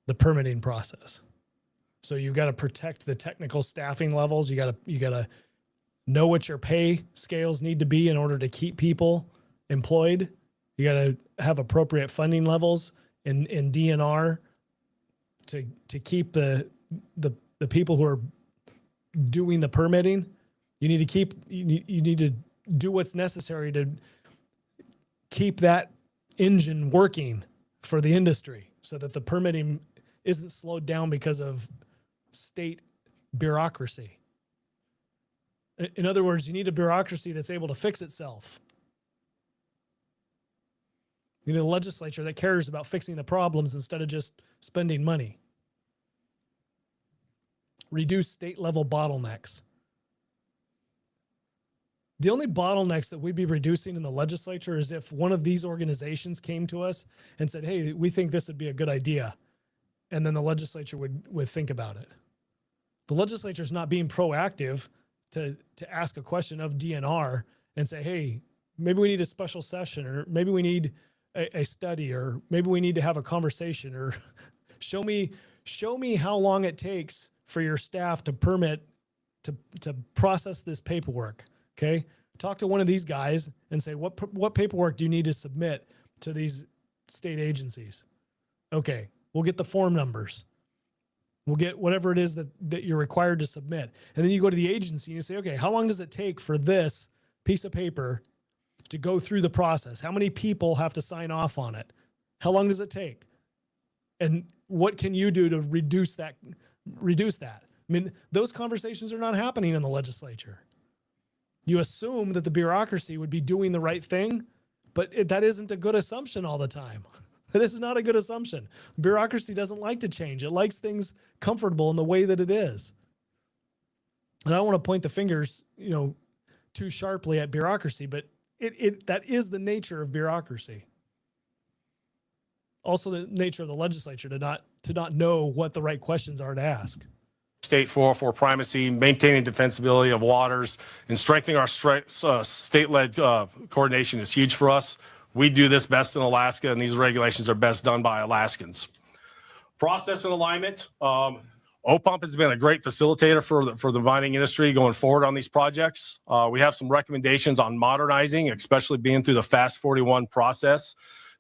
the permitting process. So you've got to protect the technical staffing levels. You got to know what your pay scales need to be in order to keep people employed. You got to have appropriate funding levels in DNR to keep the people who are doing the permitting. You need to do what's necessary to keep that engine working for the industry so that the permitting isn't slowed down because of state bureaucracy. In other words, you need a bureaucracy that's able to fix itself. You need a legislature that cares about fixing the problems instead of just spending money. Reduce state level bottlenecks. The only bottlenecks that we'd be reducing in the legislature is if one of these organizations came to us and said, hey, we think this would be a good idea. And then the legislature would think about it. The legislature is not being proactive to ask a question of DNR and say, hey, maybe we need a special session, or maybe we need a study, or maybe we need to have a conversation, or show me how long it takes for your staff to permit to process this paperwork. Okay. Talk to one of these guys and say, what paperwork do you need to submit to these state agencies? Okay. We'll get the form numbers. We'll get whatever it is that you're required to submit. And then you go to the agency and you say, okay, how long does it take for this piece of paper to go through the process? How many people have to sign off on it? How long does it take? And what can you do to reduce that? I mean, those conversations are not happening in the legislature. You assume that the bureaucracy would be doing the right thing, but that isn't a good assumption all the time. That is not a good assumption. Bureaucracy doesn't like to change. It likes things comfortable in the way that it is. And I don't want to point the fingers, too sharply at bureaucracy, but that is the nature of bureaucracy. Also the nature of the legislature to not know what the right questions are to ask. State 404 primacy, maintaining defensibility of waters, and strengthening our state-led coordination is huge for us. We do this best in Alaska, and these regulations are best done by Alaskans. Process and alignment. OPUMP has been a great facilitator for the mining industry going forward on these projects. We have some recommendations on modernizing, especially being through the FAST 41 process,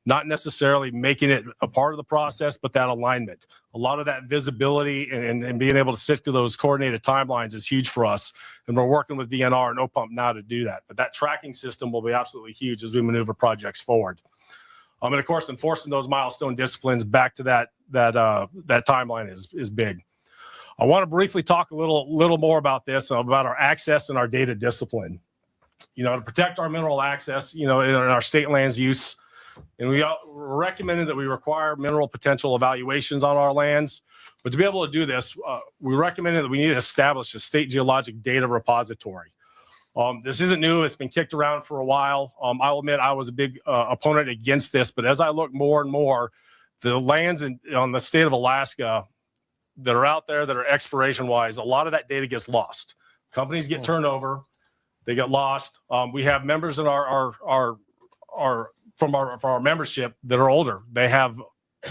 not necessarily making it a part of the process, but that alignment. A lot of that visibility and being able to sit to those coordinated timelines is huge for us. And we're working with DNR and OPUMP now to do that. But that tracking system will be absolutely huge as we maneuver projects forward. And of course, enforcing those milestone disciplines back to that timeline is big. I want to briefly talk a little more about this, about our access and our data discipline. To protect our mineral access, in our state lands use, and we recommended that we require mineral potential evaluations on our lands. But to be able to do this, we recommended that we need to establish a state geologic data repository. This isn't new. It's been kicked around for a while. I'll admit I was a big opponent against this, but as I look more and more, the lands on the state of Alaska that are out there that are exploration wise, a lot of that data gets lost. Companies get turned over, they get lost. We have members in our membership that are older. They have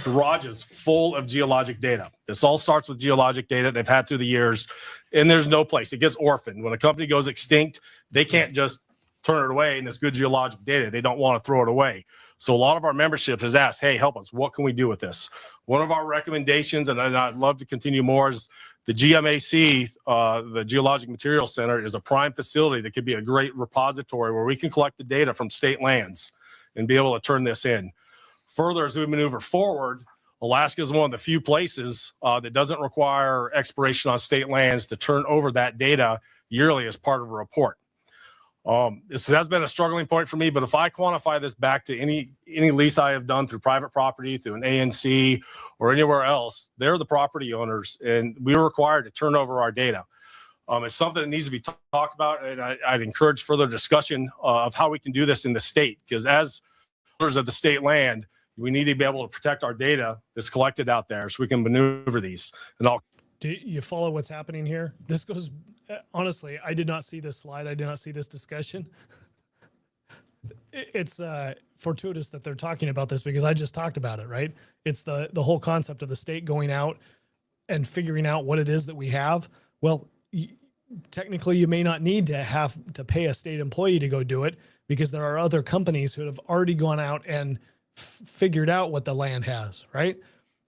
garages full of geologic data. This all starts with geologic data they've had through the years, and there's no place. It gets orphaned. When a company goes extinct, they can't just turn it away, and it's good geologic data. They don't want to throw it away. So a lot of our membership has asked, hey, help us. What can we do with this? One of our recommendations, and I'd love to continue more, is the GMAC, the Geologic Materials Center, is a prime facility that could be a great repository where we can collect the data from state lands and be able to turn this in. Further, as we maneuver forward, Alaska is one of the few places that doesn't require exploration on state lands to turn over that data yearly as part of a report. This has been a struggling point for me, but if I quantify this back to any lease I have done through private property, through an ANC or anywhere else, they're the property owners, and we are required to turn over our data. It's something that needs to be talked about, and I'd encourage further discussion of how we can do this in the state, because as owners of the state land, we need to be able to protect our data that's collected out there so we can maneuver these. And do you follow what's happening here? This goes, honestly, I did not see this slide. I did not see this discussion. It's fortuitous that they're talking about this because I just talked about it, right? It's the whole concept of the state going out and figuring out what it is that we have. Well, technically you may not need to have to pay a state employee to go do it because there are other companies who have already gone out and figured out what the land has, right?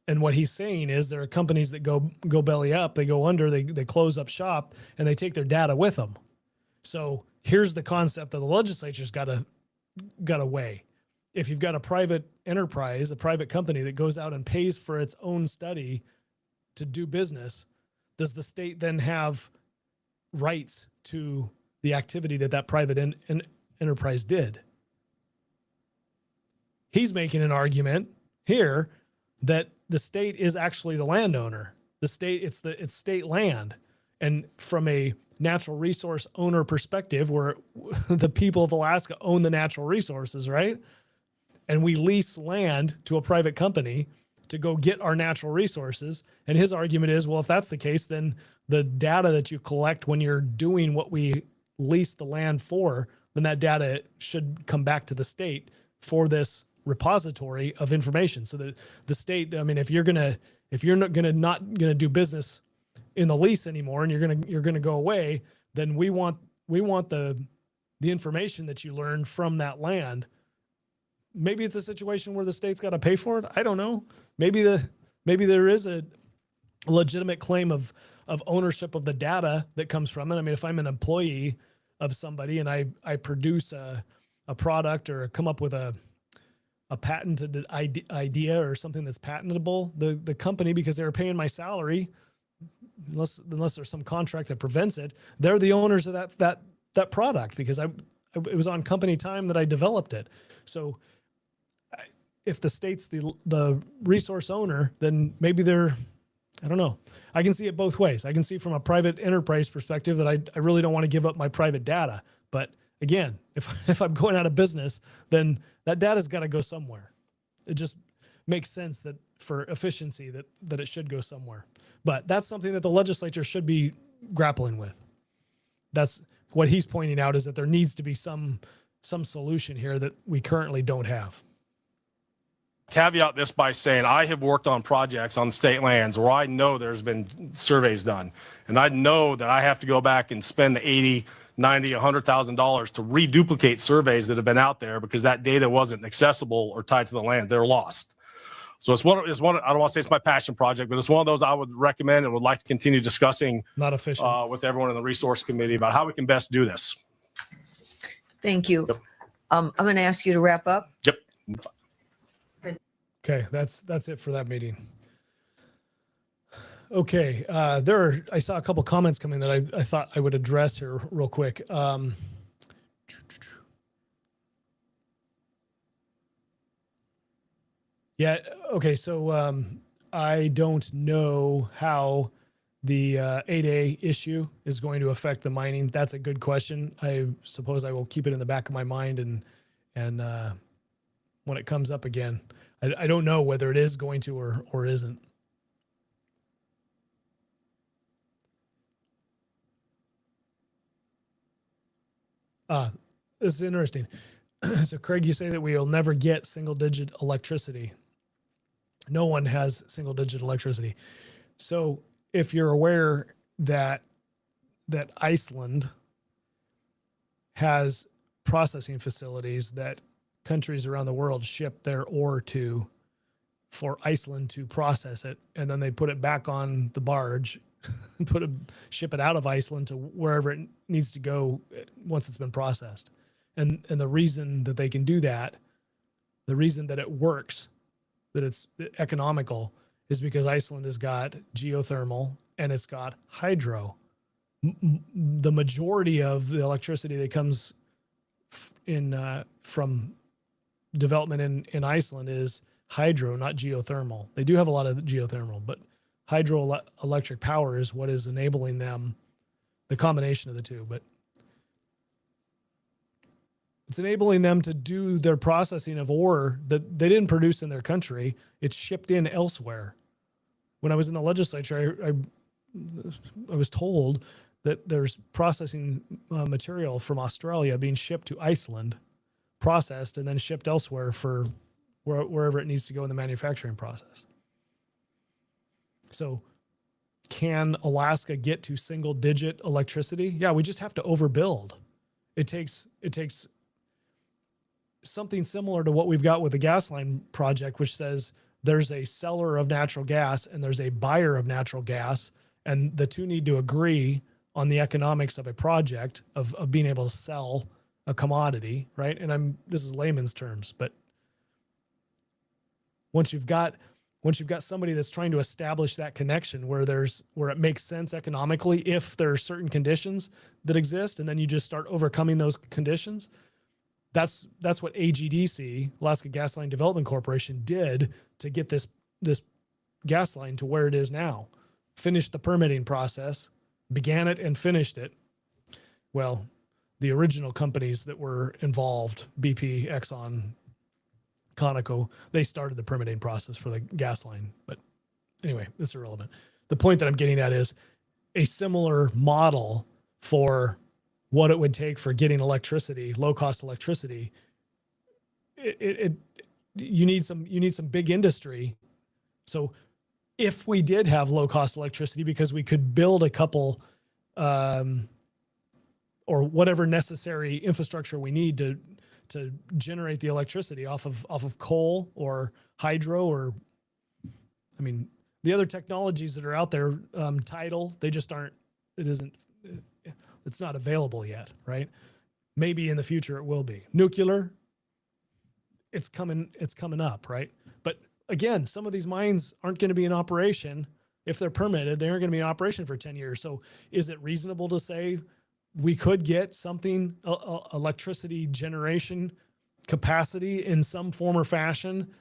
And what he's saying is there are companies that go belly up, they go under, they close up shop, and they take their data with them. So here's the concept that the legislature's got to weigh. If you've got a private enterprise, a private company that goes out and pays for its own study to do business, does the state then have rights to the activity that private enterprise did? He's making an argument here that the state is actually the landowner. The state, it's state land. And from a natural resource owner perspective, where the people of Alaska own the natural resources, right? And we lease land to a private company to go get our natural resources. And his argument is, well, if that's the case, then the data that you collect when you're doing what we lease the land for, then that data should come back to the state for this repository of information. So that the state, I mean, if you're not gonna do business in the lease anymore and you're gonna go away, then we want the information that you learned from that land. Maybe it's a situation where the state's got to pay for it. I don't know. Maybe there is a legitimate claim of ownership of the data that comes from it. I mean, if I'm an employee of somebody and I produce a product or come up with a patented idea or something that's patentable, the company, because they're paying my salary, unless there's some contract that prevents it, they're the owners of that product because it was on company time that I developed it. So if the state's the resource owner, then maybe I don't know. I can see it both ways. I can see from a private enterprise perspective that I really don't want to give up my private data. But again, if I'm going out of business, then that data's got to go somewhere. It just makes sense that for efficiency that it should go somewhere. But that's something that the legislature should be grappling with. That's what he's pointing out, is that there needs to be some solution here that we currently don't have. caveat this by saying I have worked on projects on state lands where I know there's been surveys done, and I know that I have to go back and spend the $80, $90, $100,000 to reduplicate surveys that have been out there because that data wasn't accessible or tied to the land. They're lost. So it's one. I don't want to say it's my passion project, but it's one of those I would recommend and would like to continue discussing. Not official. With everyone in the resource committee about how we can best do this. Thank you. I'm going to ask you to wrap up. Yep. Okay, that's it for that meeting. Okay, I saw a couple comments coming that I thought I would address here real quick. Yeah, okay, so I don't know how the 8A issue is going to affect the mining. That's a good question. I suppose I will keep it in the back of my mind and when it comes up again. I don't know whether it is going to or isn't. This is interesting. So Craig, you say that we will never get single-digit electricity. No one has single-digit electricity. So if you're aware that Iceland has processing facilities that countries around the world ship their ore to for Iceland to process it, and then they put it back on the barge, ship it out of Iceland to wherever it needs to go once it's been processed. And the reason that they can do that, the reason that it works, that it's economical, is because Iceland has got geothermal and it's got hydro. The majority of the electricity that comes from development in Iceland is hydro, not geothermal. They do have a lot of geothermal, but hydroelectric power is what is enabling them, the combination of the two. But it's enabling them to do their processing of ore that they didn't produce in their country. It's shipped in elsewhere. When I was in the legislature, I was told that there's processing material from Australia being shipped to Iceland, processed, and then shipped elsewhere for wherever it needs to go in the manufacturing process. So can Alaska get to single-digit electricity? Yeah, we just have to overbuild. It takes something similar to what we've got with the gas line project, which says there's a seller of natural gas and there's a buyer of natural gas, and the two need to agree on the economics of a project of being able to sell a commodity, right? And this is layman's terms, but once you've got somebody that's trying to establish that connection where it makes sense economically, if there are certain conditions that exist, and then you just start overcoming those conditions, that's what AGDC, Alaska Gas Line Development Corporation, did to get this gas line to where it is now. Finished the permitting process, began it and finished it. Well, the original companies that were involved, BP, Exxon, Conoco, they started the permitting process for the gas line. But anyway, it's irrelevant. The point that I'm getting at is a similar model for what it would take for getting electricity, low cost electricity. You need some big industry. So if we did have low cost electricity, because we could build a couple or whatever necessary infrastructure we need to generate the electricity off of coal or hydro, or the other technologies that are out there, tidal, they just aren't, it's not available yet, right? Maybe in the future it will be. Nuclear, it's coming up, right? But again, some of these mines aren't going to be in operation. If they're permitted, they aren't going to be in operation for 10 years. So is it reasonable to say we could get something, electricity generation capacity in some form or fashion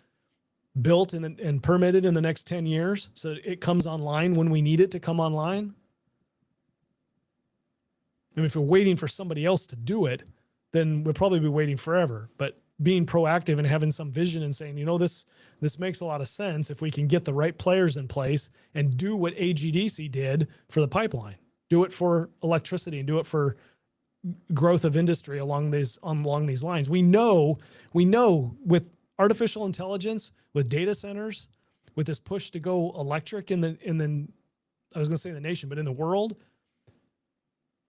built and permitted in the next 10 years so it comes online when we need it to come online? I mean, if we're waiting for somebody else to do it, then we'll probably be waiting forever. But being proactive and having some vision and saying, this makes a lot of sense if we can get the right players in place and do what AGDC did for the pipeline, do it for electricity, and do it for growth of industry along these lines. We know with artificial intelligence, with data centers, with this push to go electric in the I was going to say the nation, but in the world,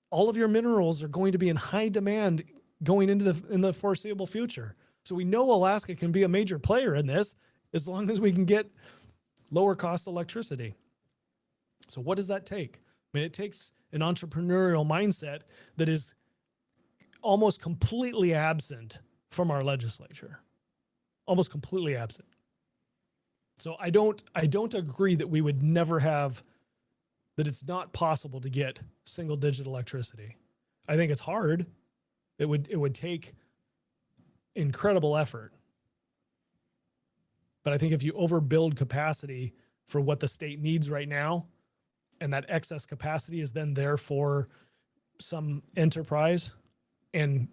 all of your minerals are going to be in high demand going into the foreseeable future. So we know Alaska can be a major player in this as long as we can get lower cost electricity. So what does that take? I mean, it takes an entrepreneurial mindset that is almost completely absent from our legislature. Almost completely absent. So I don't agree that we would never have, that it's not possible to get single digit electricity. I think it's hard. It would take incredible effort. But I think if you overbuild capacity for what the state needs right now, and that excess capacity is then there for some enterprise, and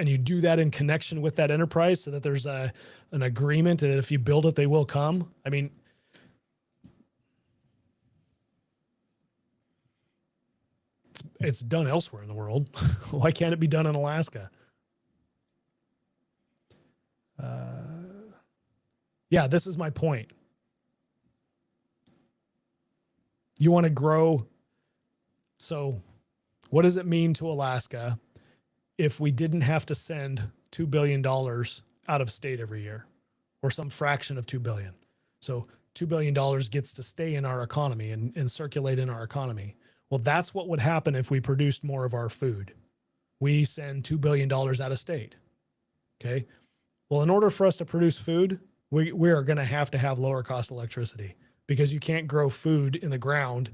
you do that in connection with that enterprise so that there's an agreement that if you build it, they will come. I mean, it's done elsewhere in the world. Why can't it be done in Alaska? Yeah, this is my point. You want to grow. So what does it mean to Alaska if we didn't have to send $2 billion out of state every year, or some fraction of $2 billion? So $2 billion gets to stay in our economy and circulate in our economy. Well, that's what would happen if we produced more of our food. We send $2 billion out of state. Okay. Well, in order for us to produce food, we are going to have lower cost electricity, because you can't grow food in the ground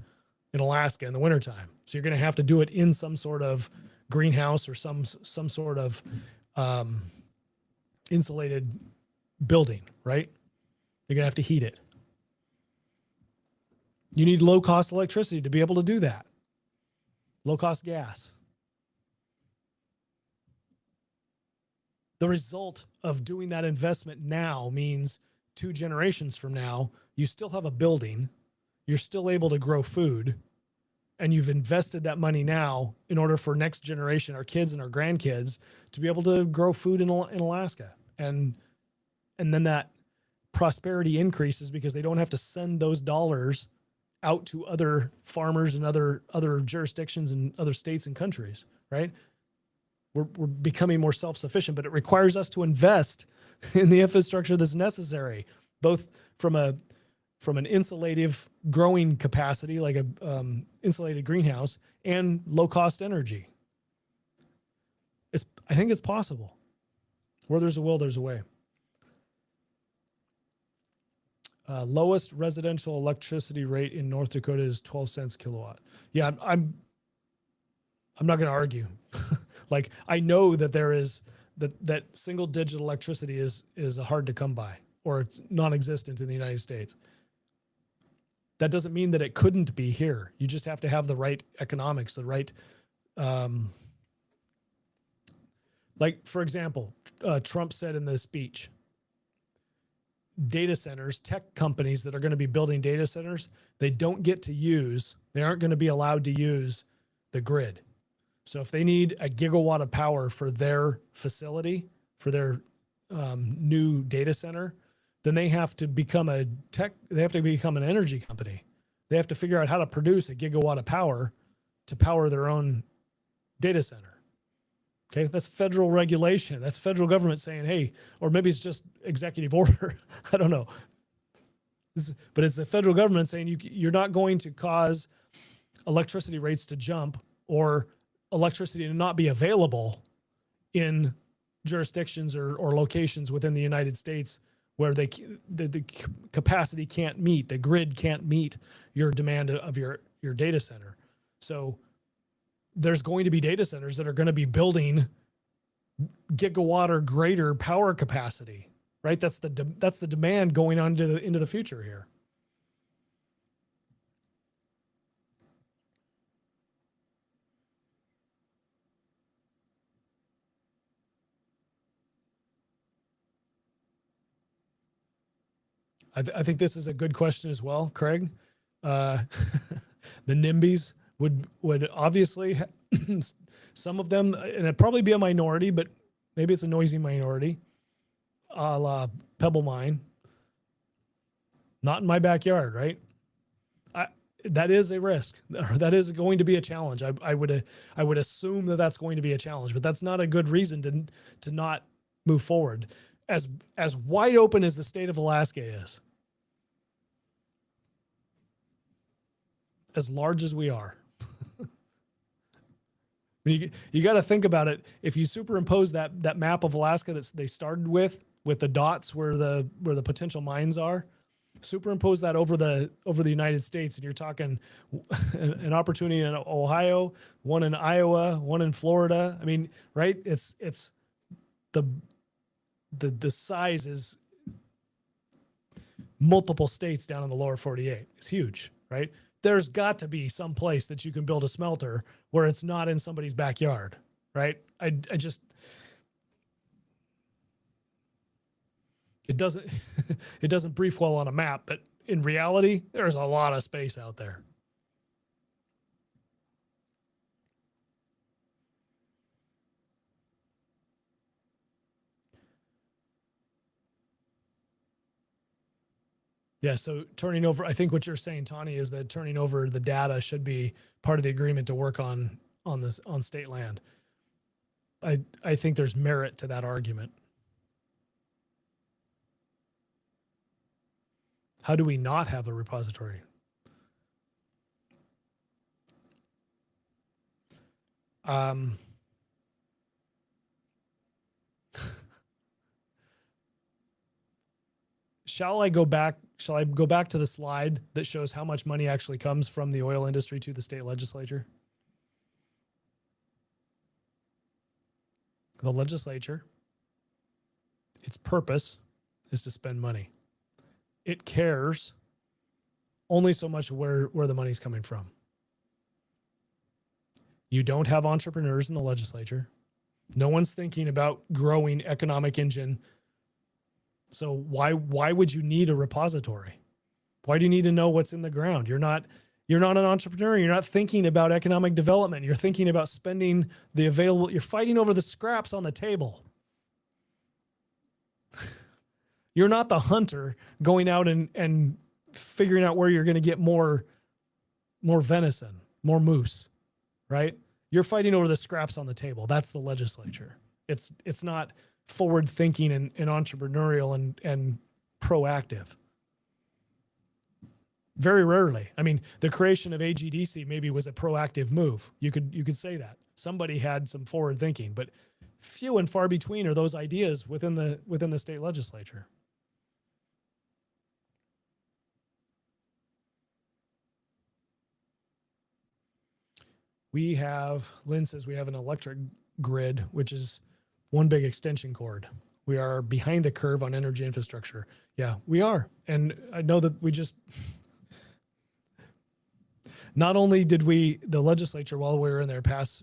in Alaska in the wintertime. So you're going to have to do it in some sort of greenhouse or some sort of insulated building, right? You're going to have to heat it. You need low cost electricity to be able to do that. Low cost gas. The result of doing that investment now means 2 generations from now, you still have a building, you're still able to grow food, and you've invested that money now in order for next generation, our kids and our grandkids, to be able to grow food in Alaska. And then that prosperity increases because they don't have to send those dollars out to other farmers and other jurisdictions and other states and countries, right? We're becoming more self-sufficient, but it requires us to invest in the infrastructure that's necessary, both from an insulative growing capacity, like a insulated greenhouse, and low-cost energy. I think it's possible. Where there's a will, there's a way. Lowest residential electricity rate in North Dakota is 12 cents kilowatt. Yeah, I'm not going to argue. Like, I know that there is that single digit electricity is hard to come by, or it's non-existent in the United States. That doesn't mean that it couldn't be here. You just have to have the right economics, the right, like, for example, Trump said in the speech, data centers, tech companies that are going to be building data centers, they aren't going to be allowed to use the grid. So if they need a gigawatt of power for their facility, for their new data center, then they have to become an energy company. They have to figure out how to produce a gigawatt of power to power their own data center. Okay, that's federal regulation. That's federal government saying, hey, or maybe it's just executive order. I don't know. But it's the federal government saying you're not going to cause electricity rates to jump or electricity to not be available in jurisdictions or locations within the United States where the capacity can't meet, the grid can't meet your demand of your data center. So there's going to be data centers that are going to be building gigawatt or greater power capacity, right? That's the demand going on into the future here. I think this is a good question as well, Craig. The NIMBYs would obviously, some of them, and it'd probably be a minority, but maybe it's a noisy minority, a la Pebble Mine, not in my backyard, right? That is a risk. That is going to be a challenge. I would assume that that's going to be a challenge, but that's not a good reason to not move forward. As wide open as the state of Alaska is, as large as we are, you got to think about it. If you superimpose that map of Alaska that they started with the dots where the potential mines are, superimpose that over the United States, and you're talking an opportunity in Ohio, one in Iowa, one in Florida. I mean, right? It's the size is multiple states down in the lower 48. It's huge, right? There's got to be some place that you can build a smelter where it's not in somebody's backyard, right? I just, it doesn't brief well on a map, but in reality, there's a lot of space out there. Yeah, so turning over, I think what you're saying, Tawny, is that turning over the data should be part of the agreement to work on state land. I think there's merit to that argument. How do we not have a repository? Shall I go back to the slide that shows how much money actually comes from the oil industry to the state legislature? The legislature, its purpose is to spend money. It cares only so much where the money's coming from. You don't have entrepreneurs in the legislature. No one's thinking about growing economic engine. So why would you need a repository? Why do you need to know what's in the ground? You're not an entrepreneur. You're not thinking about economic development. You're thinking about spending the available. You're fighting over the scraps on the table. You're not the hunter going out and figuring out where you're going to get more venison, more moose, right? You're fighting over the scraps on the table. That's the legislature. It's not forward thinking and entrepreneurial and proactive. Very rarely. I mean, the creation of AGDC maybe was a proactive move. You could say that. Somebody had some forward thinking, but few and far between are those ideas within the state legislature. Lynn says we have an electric grid, which is one big extension cord. We are behind the curve on energy infrastructure. Yeah, we are. And I know that not only did the legislature, while we were in there, pass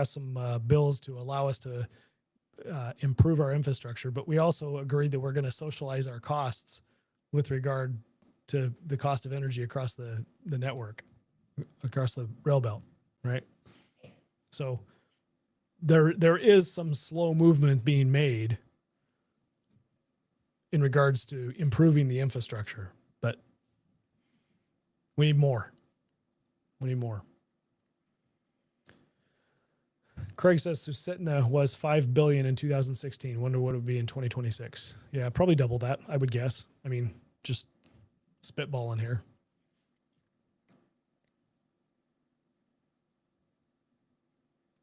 some bills to allow us to improve our infrastructure, but we also agreed that we're going to socialize our costs with regard to the cost of energy across the network, across the rail belt, right? So there is some slow movement being made in regards to improving the infrastructure, but we need more. We need more. Craig says Susitna was $5 billion in 2016. Wonder what it would be in 2026. Yeah, probably double that, I would guess. I mean, just spitballing here.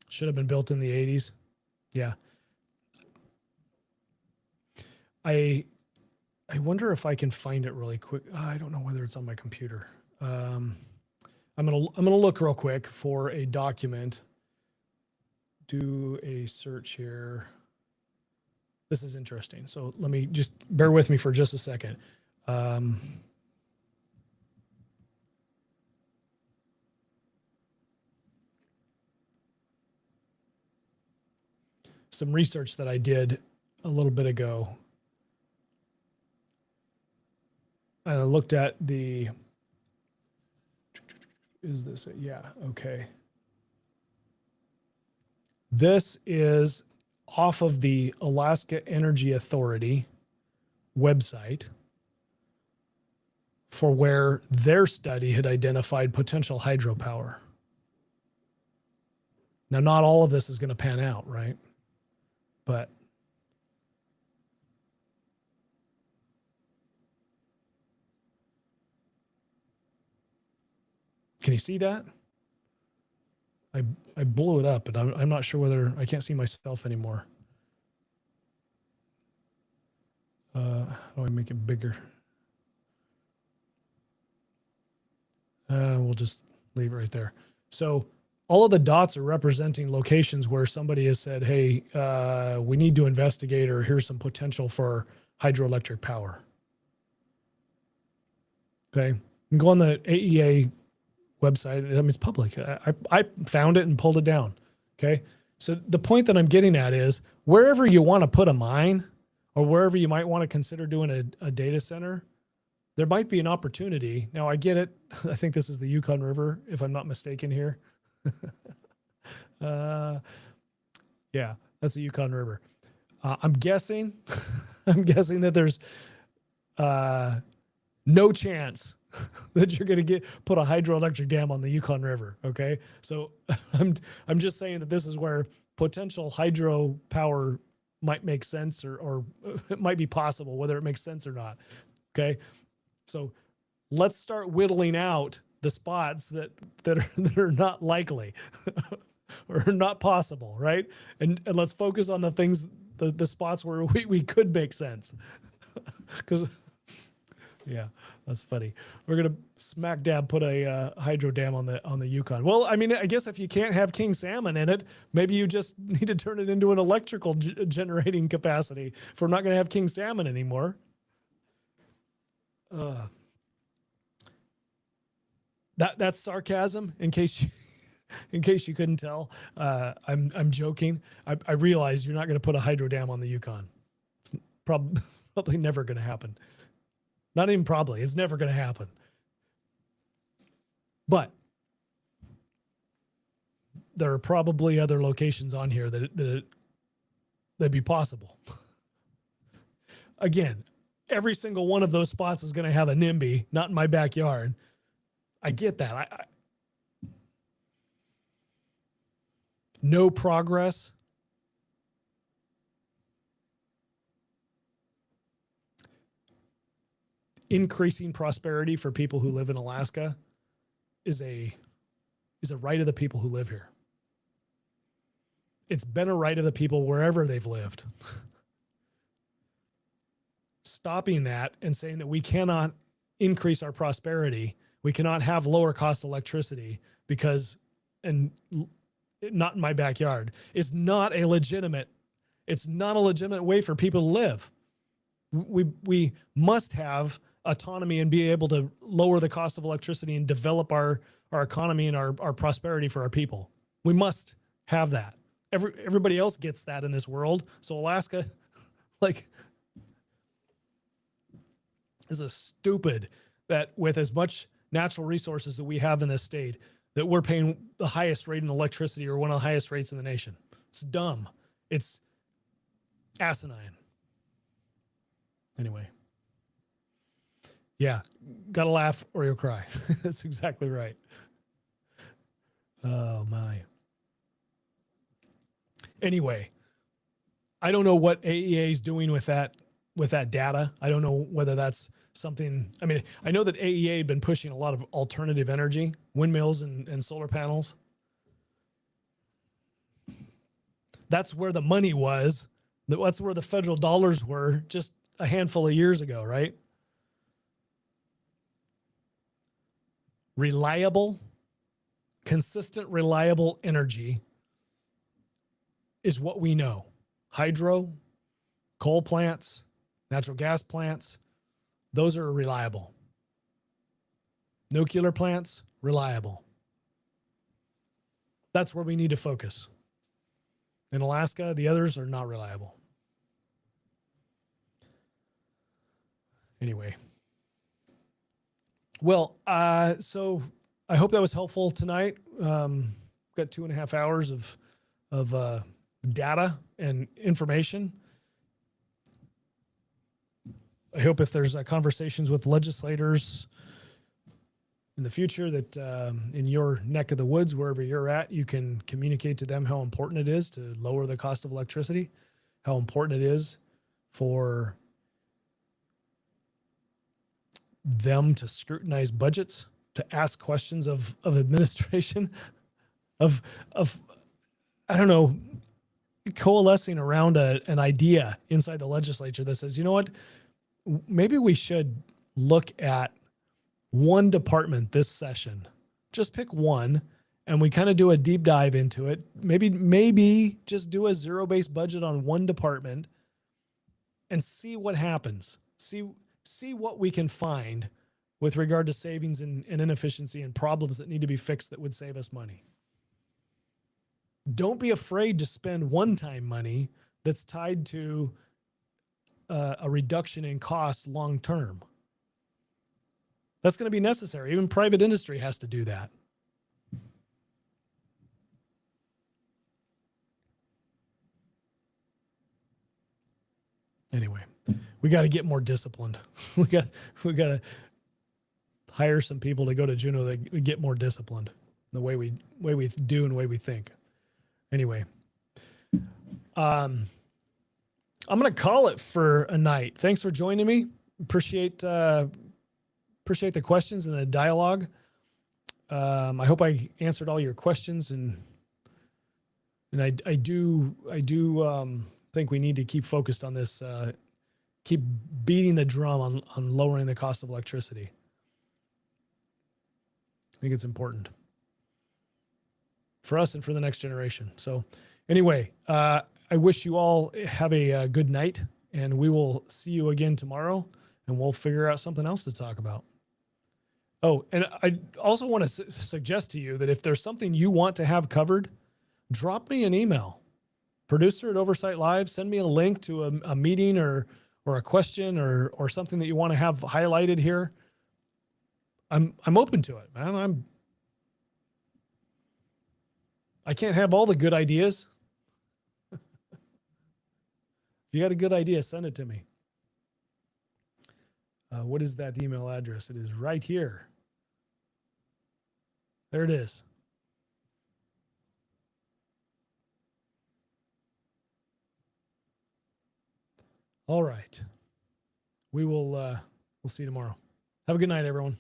Should have been built in the 80s. Yeah. I wonder if I can find it really quick. I don't know whether it's on my computer. I'm gonna look real quick for a document. Do a search here. This is interesting. So let me just bear with me for just a second. Some research that I did a little bit ago. I looked at is this it? Yeah, okay. This is off of the Alaska Energy Authority website for where their study had identified potential hydropower. Now, not all of this is going to pan out, right? But can you see that? I blew it up, but I'm not sure whether I can't see myself anymore. How do I make it bigger? We'll just leave it right there. So all of the dots are representing locations where somebody has said, hey, we need to investigate, or here's some potential for hydroelectric power. Okay. And go on the AEA website. I mean, it's public. I found it and pulled it down. Okay. So the point that I'm getting at is wherever you want to put a mine, or wherever you might want to consider doing a data center, there might be an opportunity. Now, I get it. I think this is the Yukon River, if I'm not mistaken here. Yeah, that's the Yukon River. I'm guessing that there's no chance that you're going to put a hydroelectric dam on the Yukon River. Okay. So I'm just saying that this is where potential hydropower might make sense, or it might be possible, whether it makes sense or not. Okay. So let's start whittling out the spots that are not likely or not possible. Right. And let's focus on the things, the spots where we could make sense. Because yeah, that's funny. We're going to smack dab put a hydro dam on the Yukon. Well, I mean, I guess if you can't have king salmon in it, maybe you just need to turn it into an electrical generating capacity if we're not going to have king salmon anymore. That's sarcasm, in case you couldn't tell. I'm joking. I realize you're not going to put a hydro dam on the Yukon. It's probably never going to happen. Not even probably. It's never going to happen. But there are probably other locations on here that'd be possible. Again, every single one of those spots is going to have a NIMBY, not in my backyard. I get that. No progress. Increasing prosperity for people who live in Alaska is a right of the people who live here. It's been a right of the people wherever they've lived. Stopping that and saying that we cannot increase our prosperity, we cannot have lower cost electricity because, and not in my backyard, it's not a legitimate way for people to live. We must have autonomy and be able to lower the cost of electricity and develop our economy and our prosperity for our people. We must have that. Everybody else gets that in this world. So Alaska, is a stupid that with as much natural resources that we have in this state, that we're paying the highest rate in electricity, or one of the highest rates in the nation. It's dumb. It's asinine. Anyway. Yeah, gotta laugh or you'll cry. That's exactly right. Oh my. Anyway, I don't know what AEA is doing with that data. I don't know whether that's something. I mean, I know that AEA had been pushing a lot of alternative energy, windmills and solar panels. That's where the money was. That's where the federal dollars were just a handful of years ago, right? Reliable, consistent, reliable energy is what we know. Hydro, coal plants, natural gas plants, those are reliable. Nuclear plants, reliable. That's where we need to focus. In Alaska, the others are not reliable. Anyway. Well, so I hope that was helpful tonight. Got 2.5 hours of data and information. I hope if there's conversations with legislators in the future that in your neck of the woods, wherever you're at, you can communicate to them how important it is to lower the cost of electricity, how important it is for them to scrutinize budgets, to ask questions of administration, of I don't know, coalescing around an idea inside the legislature that says, you know what, maybe we should look at one department this session. Just pick one, and we kind of do a deep dive into it. Maybe just do a zero-based budget on one department and see what happens. See what we can find with regard to savings and inefficiency and problems that need to be fixed that would save us money. Don't be afraid to spend one-time money that's tied to a reduction in costs long-term. That's going to be necessary. Even private industry has to do that. Anyway, we got to get more disciplined. We got to hire some people to go to Juneau that get more disciplined. The way we do and the way we think. Anyway, I'm going to call it for a night. Thanks for joining me. Appreciate the questions and the dialogue. I hope I answered all your questions, and I do think we need to keep focused on this. Keep beating the drum on lowering the cost of electricity. I think it's important for us and for the next generation. So anyway, I wish you all have a good night, and we will see you again tomorrow, and we'll figure out something else to talk about. Oh, and I also want to suggest to you that if there's something you want to have covered, drop me an email. Producer at OversightLIVE, send me a link to a meeting or a question or something that you want to have highlighted here. I'm open to it, man. I can't have all the good ideas. If you got a good idea, send it to me. What is that email address? It is right here. There it is. All right. We'll see you tomorrow. Have a good night, everyone.